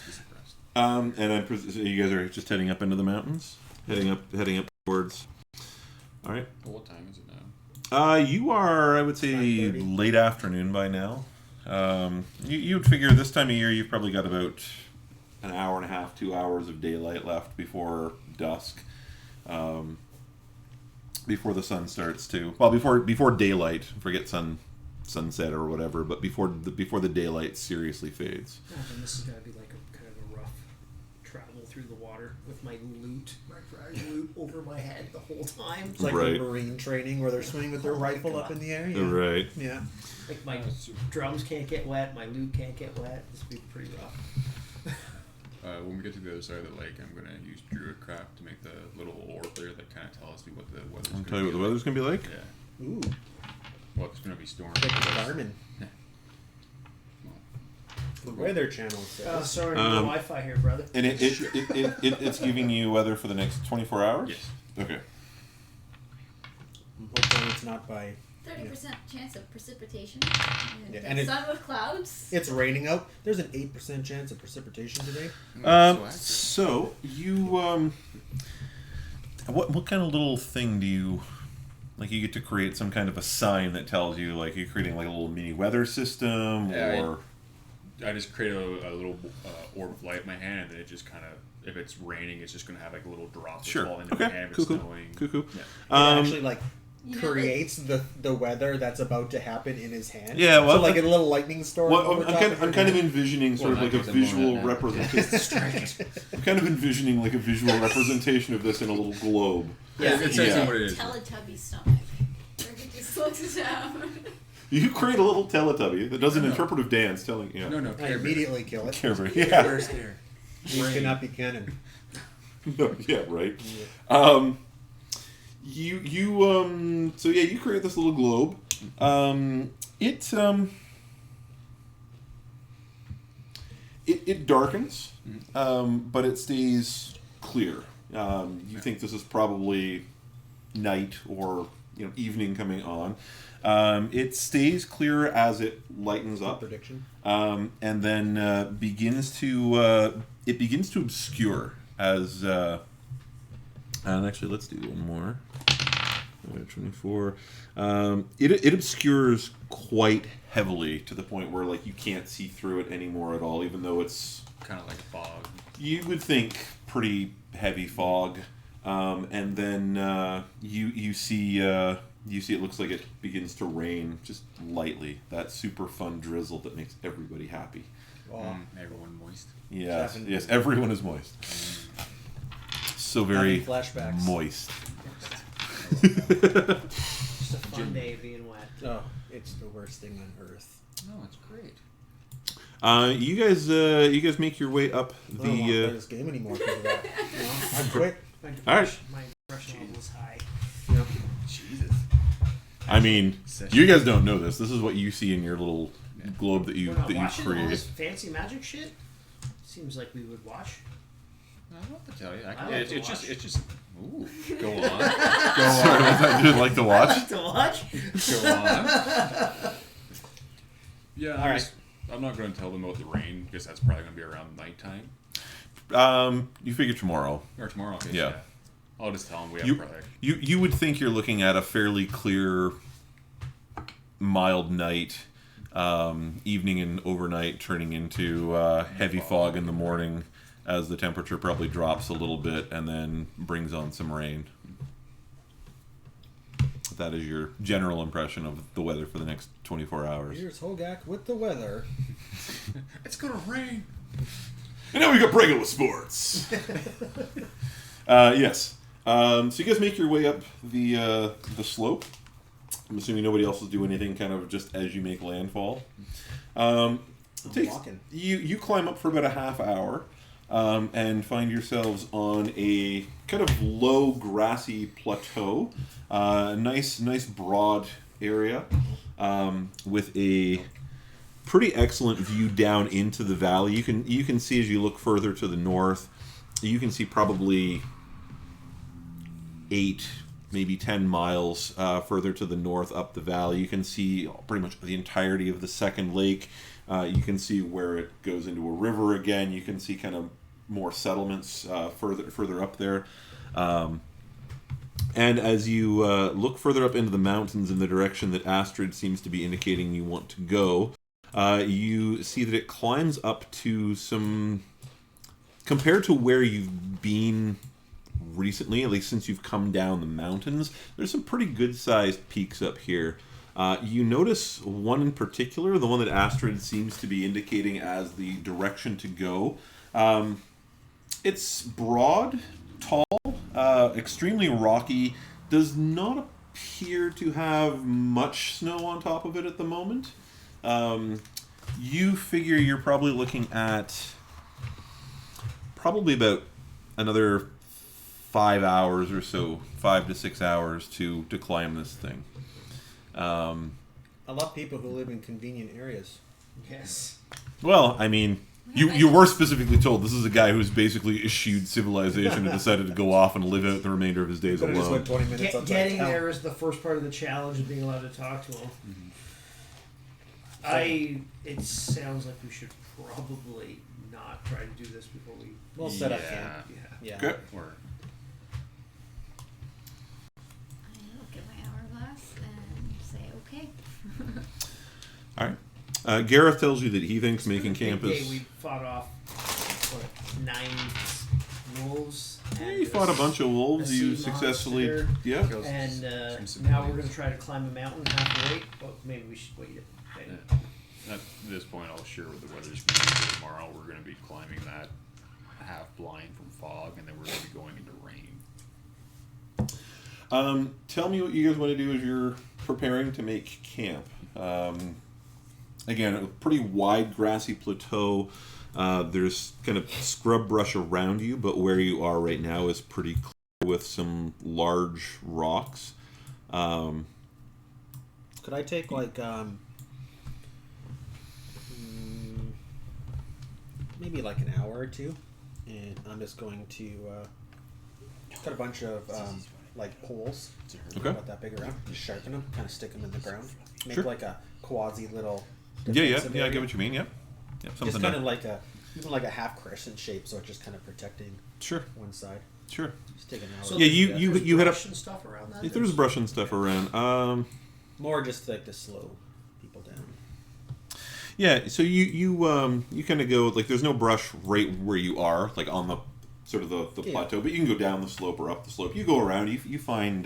Just impressed. And so you guys are just heading up into the mountains, heading up towards. All right. Well, what time is it now? You are, I would say, 9:30. late afternoon by now. You'd figure this time of year you've probably got about an hour and a half, 2 hours of daylight left before dusk. Before the sun starts to, well, before daylight, forget sunset or whatever, but before the daylight seriously fades. Oh, and this is going to be like a kind of a rough travel through the water with my loot, my frag loot over my head the whole time. It's like Right. the Marine training where they're swinging with their Oh my rifle God. up in the air. Yeah. Right. Yeah. Like my drums can't get wet, my loot can't get wet. This would be pretty rough. When we get to the other side of the lake, I'm gonna use Druidcraft to make the little orb there that kind of tells me what the weather's I'll gonna tell you what be the weather's gonna be like. Yeah. Ooh, Well, it's gonna be storm. like the Garmin. Yeah. The Weather Channel says. Sorry, no Um, Wi-Fi here, brother. And it's giving you weather for the next 24 hours. Yes. Okay. I'm hoping it's not by. 30% chance of precipitation. Yeah, And, and it- sun with clouds. It's raining out. There's an 8% chance of precipitation today. So you what kind of little thing do you like? You get to create some kind of a sign that tells you like you're creating like a little mini weather system, Yeah, or I just create a little orb of light in my hand, and then it just kind of, if it's raining, it's just gonna have like a little drop that Sure. fall into Okay. my hand. If Cool, it's cool. snowing. Cool. Yeah. It actually like You know, creates the weather that's about to happen in his hand. Yeah, well, so like a little lightning storm. Well, over I'm top kind, of I'm your kind of hand. envisioning sort Well, of like a not 'cause I'm visual going out now. representation. I'm kind of envisioning like a visual representation of this in a little globe. Yeah, it says Yeah. what it is. Teletubby stomach. Where he just looks down. You create a little Teletubby that does an No. interpretive dance, telling you. No, I Care Bear. immediately kill it. Care Bear, yeah. Where's there? These cannot be canon. No, yeah, right. So yeah, you create this little globe. It darkens, but it stays clear. You think this is probably night or evening coming on. It stays clear as it lightens up, Prediction. and then begins to obscure as. And actually, let's do one more. 24. It obscures quite heavily to the point where like you can't see through it anymore at all, even though it's Kind of like fog. you would think pretty heavy fog. and then you see it looks like it begins to rain just lightly. That super fun drizzle that makes everybody happy. Everyone moist. Yes, everyone is moist. So very flashbacks. moist. Just a fun day being wet. Oh, it's the worst thing on earth. No, it's great. You guys make your way up I don't want to play this game anymore because of that. I quit. All right. My depression level is high. Jesus. I mean, you guys don't know this. This is what you see in your little globe that you We're not that you watching all create. this fancy magic shit. Seems like we would watch. I don't know what to tell you. I like to watch. It's just. Ooh, go on. Sorry, you'd like to watch? To watch? Go on. Yeah. All right. I'm not going to tell them about the rain because that's probably going to be around nighttime You figure tomorrow. or tomorrow. Okay, Yeah. I'll just tell them we have You, probably. you would think you're looking at a fairly clear, mild night, evening and overnight turning into heavy fog in the morning as the temperature probably drops a little bit and then brings on some rain. That is your general impression of the weather for the next 24 hours. Here's Hogak with the weather. It's going to rain. And now we got Brego with sports. Yes. So you guys make your way up the slope. I'm assuming nobody else will do anything kind of just as you make landfall. Walking. You climb up for about a half hour and find yourselves on a kind of low grassy plateau. Nice broad area with a pretty excellent view down into the valley. You can see as you look further to the north, you can see probably 8, maybe 10 miles further to the north up the valley. You can see pretty much the entirety of the second lake. You can see where it goes into a river again. You can see kind of more settlements further up there. And as you look further up into the mountains in the direction that Astrid seems to be indicating you want to go, you see that it climbs up to some... Compared to where you've been recently, at least since you've come down the mountains, there's some pretty good-sized peaks up here. You notice one in particular, the one that Astrid seems to be indicating as the direction to go. It's broad, tall, extremely rocky, does not appear to have much snow on top of it at the moment. You figure you're probably looking at probably about another 5 hours or so, 5 to 6 hours to climb this thing. I love people who live in convenient areas. Yes. Well, I mean, you were specifically told this is a guy who's basically eschewed civilization and decided to go off and live out the remainder of his days But I just alone. went 20 minutes outside Getting town. there is the first part of the challenge of being allowed to talk to him. Mm-hmm. It sounds like we should probably not try to do this before we... We'll set up Yeah. camp. Yeah. Okay. Or I look at my hourglass and say, okay. All right. Gareth tells you that he thinks making camp Big day, is... we fought off, 9 wolves. Yeah, and you fought a bunch of wolves. a You sea successfully... monster. Yeah. And Some now we're civilians. going to try to climb a mountain halfway. Well, maybe we should wait. at this point, I'll share what the weather's going to be tomorrow. We're going to be climbing that half blind from fog, and then we're going to be going into rain. Tell me what you guys want to do as you're preparing to make camp. Again, a pretty wide grassy plateau. There's kind of scrub brush around you, but where you are right now is pretty clear with some large rocks. Could I take maybe like an hour or two, and I'm just going to cut a bunch of poles, Okay. about that big around, just sharpen them, kind of stick them in the ground, make Sure. like a quasi little. Yeah, defensive I area. get what you mean. Yeah, something Just kind to... of like a half crescent shape, so it's just kind of protecting Sure, one side. sure. Just take an hour. So Yeah, there's you hit up... brush and stuff around that. If there's brush and stuff around. More just like to slow people down. Yeah, so you kind of go, like, there's no brush right where you are, like on the sort of the plateau, but you can go down the slope or up the slope. You go around, you find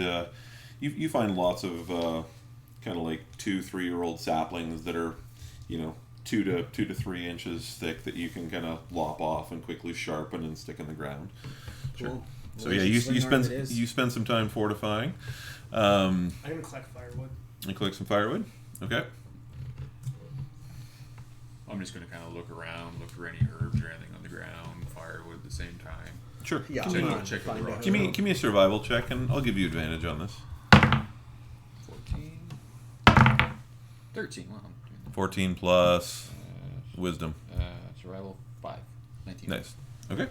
you find lots of kind of like 2-3-year-old saplings that are, 2 to 3 inches thick that you can kind of lop off and quickly sharpen and stick in the ground. Cool. So yeah, you spend some time fortifying. I'm gonna collect firewood. You collect some firewood. Okay. I'm just going to kind of look around, look for any herbs or anything on the ground, firewood at the same time. Sure. Yeah, Check, I'm check fine the to rocks. Give me a survival check, and I'll give you advantage on this. 14. 13. Wow. 14 plus wisdom. Survival 5. 19. Nice. Okay.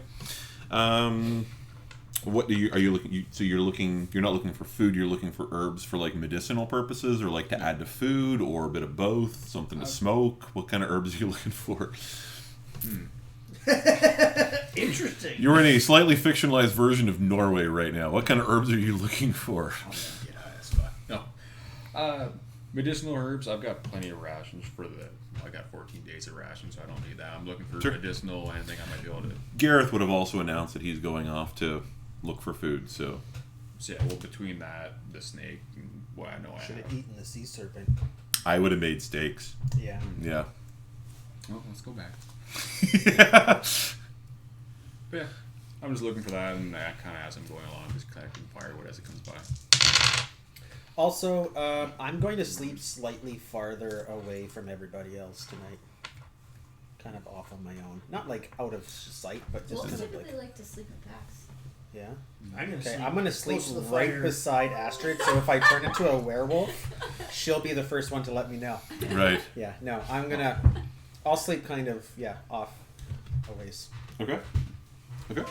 What are you looking? You're not looking for food. You're looking for herbs for like medicinal purposes, or like to add to food, or a bit of both. Something to smoke. What kind of herbs are you looking for? Interesting. You're in a slightly fictionalized version of Norway right now. What kind of herbs are you looking for? Get out of this spot. No. Medicinal herbs, I've got plenty of rations for I got 14 days of rations, so I don't need that. I'm looking for Sure. medicinal, anything I might be able to... Gareth would have also announced that he's going off to look for food, so... So yeah, well, between that, the snake, and what I know I Should have. have eaten the sea serpent. I would have made steaks. Yeah. Yeah. Well, let's go back. Yeah. But yeah, I'm just looking for that, and that kind of as I'm going along, just collecting firewood as it comes by. Also, I'm going to sleep slightly farther away from everybody else tonight. Kind of off on my own. Not like out of sight, but just Wolves kind of typically like... like to sleep in packs. Yeah? I'm gonna Okay, sleep I'm gonna sleep close to the right fire. beside Astrid, so if I turn into a werewolf, she'll be the first one to let me know. Right. Yeah, no, I'll sleep kind of, off a ways. Okay. Okay.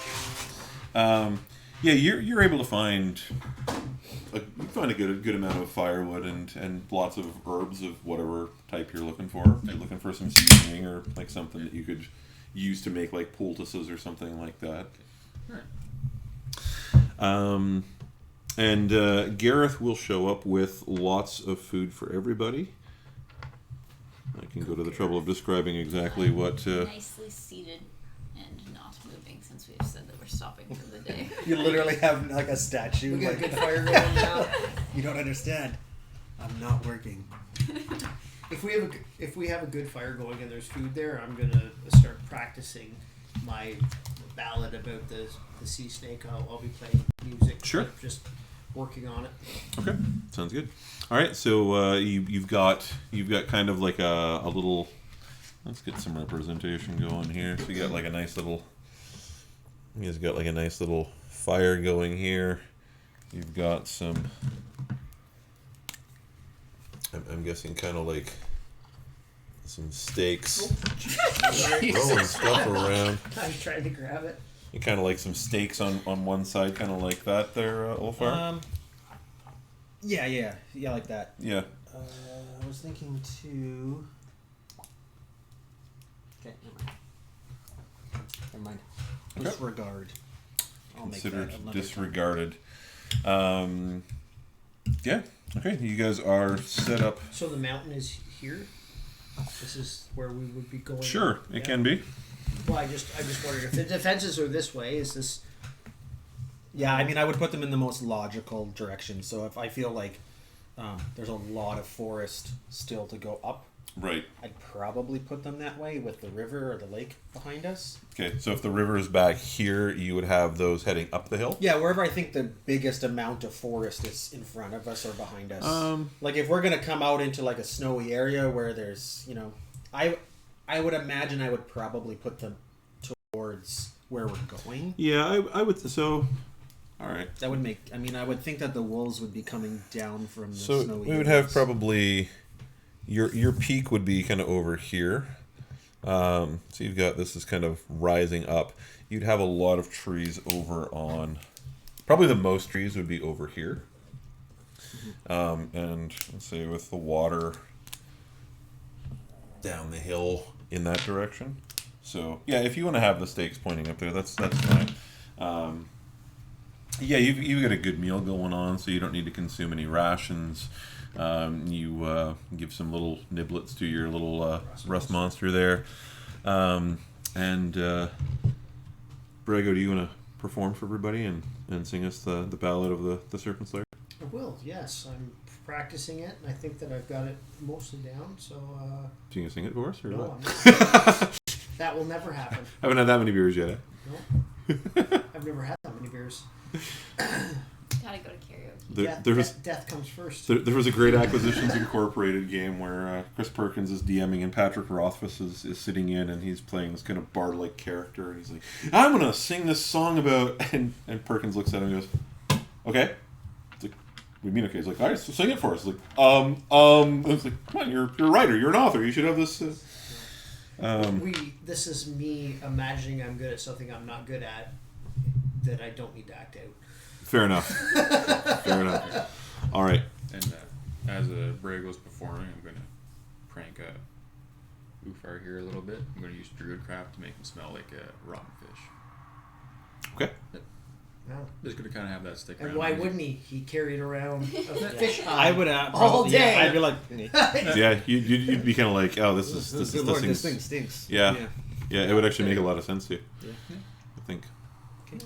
Yeah, you're able to find a good amount of firewood and lots of herbs of whatever type you're looking for. If you're looking for some seasoning or like something that you could use to make like poultices or something like that. Alright. And Gareth will show up with lots of food for everybody. I can go to the trouble of describing exactly what... Nicely seated and not moving since we've said that we're stopping for the day. You literally have like a statue. We got like, good fire going now. You don't understand. I'm not working. If we have a good fire going and there's food there, I'm gonna start practicing my ballad about the sea snake. I'll be playing music. Sure. Just working on it. Okay, sounds good. All right, so you've got kind of like a little. Let's get some representation going here. So you got like a nice little. You guys got like a nice little fire going here. You've got some. I'm guessing kind of like some steaks. Rolling stuff around. I was trying to grab it. You kind of like some steaks on one side, kind of like that there, Ulfar? Yeah, like that. Yeah. I was thinking too. Okay, never mind. Okay. Disregard. I'll Considered make that another disregarded. Yeah. Okay. You guys are set up. So the mountain is here. This is where we would be going. Sure, it can be. Well, I just wondered if the defenses are this way. Is this? Yeah, I mean, I would put them in the most logical direction. So if I feel like there's a lot of forest still to go up, Right. I'd probably put them that way with the river or the lake behind us. Okay. So if the river is back here, you would have those heading up the hill. Yeah, wherever I think the biggest amount of forest is in front of us or behind us. Like if we're gonna come out into like a snowy area where there's, I would imagine I would probably put them towards where we're going. Yeah, I would. So, all right. That would make. I mean, I would think that the wolves would be coming down from the So snowy. we would areas. have probably your peak would be kind of over here. So you've got this is kind of rising up. You'd have a lot of trees over on. Probably the most trees would be over here. And let's say with the water down the hill in that direction. So yeah, if you want to have the stakes pointing up there, that's fine. Yeah, you've got a good meal going on, so you don't need to consume any rations. You give some little niblets to your little rust monster there. And Brego, do you want to perform for everybody and sing us the ballad of the Serpent Slayer? I will, yes. I'm practicing it, and I think that I've got it mostly down, so... Do you gonna sing it for us, or no, what? I'm not singing it. That will never happen. I haven't had that many beers yet, eh? No. I've never had that many beers. Gotta go to karaoke. Death comes first. There was a great Acquisitions Incorporated game where Chris Perkins is DMing and Patrick Rothfuss is sitting in, and he's playing this kind of bard-like character, and he's like, I'm going to sing this song about... And Perkins looks at him and goes, okay. It's like, what do you mean okay? He's like, all right, so sing it for us. It's like, It's like, come on, you're a writer, you're an author, you should have this... This is me imagining I'm good at something I'm not good at that I don't need to act out. Fair enough. Fair enough. All right. And as Brego's performing, I'm going to prank Ulfar here a little bit. I'm going to use Druidcraft to make him smell like a rotten fish. Okay. Wow. Just going to kind of have that stick around. And why wouldn't he? He carried around a fish I would all day. I'd be like, Yeah, you'd be kind of like, oh, this good Lord, this thing thing stinks. Yeah, it would actually make a lot of sense to you. Yeah. I think.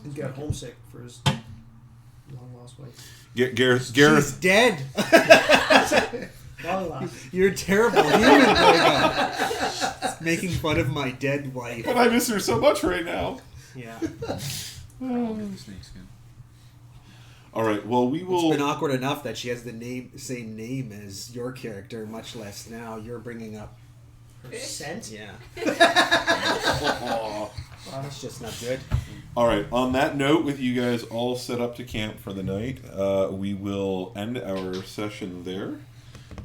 He got homesick for his long lost wife. Gareth. She's dead. Long lost. You're a terrible human, Brego. Making fun of my dead wife. But I miss her so much right now. Yeah. Snakeskin. All right. Well, we will. It's been awkward enough that she has the same name as your character, much less now you're bringing up Her scent? Yeah. Oh. That's just not good. All right. On that note, with you guys all set up to camp for the night, we will end our session there,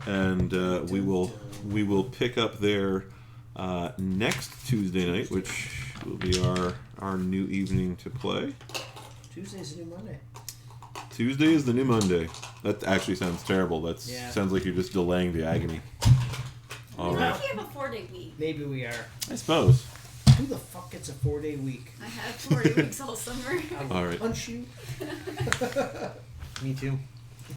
and we will pick up there next Tuesday night, which will be our new evening to play. Tuesday's the new Monday. Tuesday is the new Monday. That actually sounds terrible. That Yeah. sounds like you're just delaying the agony. All We right. have a 4-day week. Maybe we are. I suppose. Who the fuck gets a 4-day week? I had 40 weeks all summer. I will All right. punch you. Me too.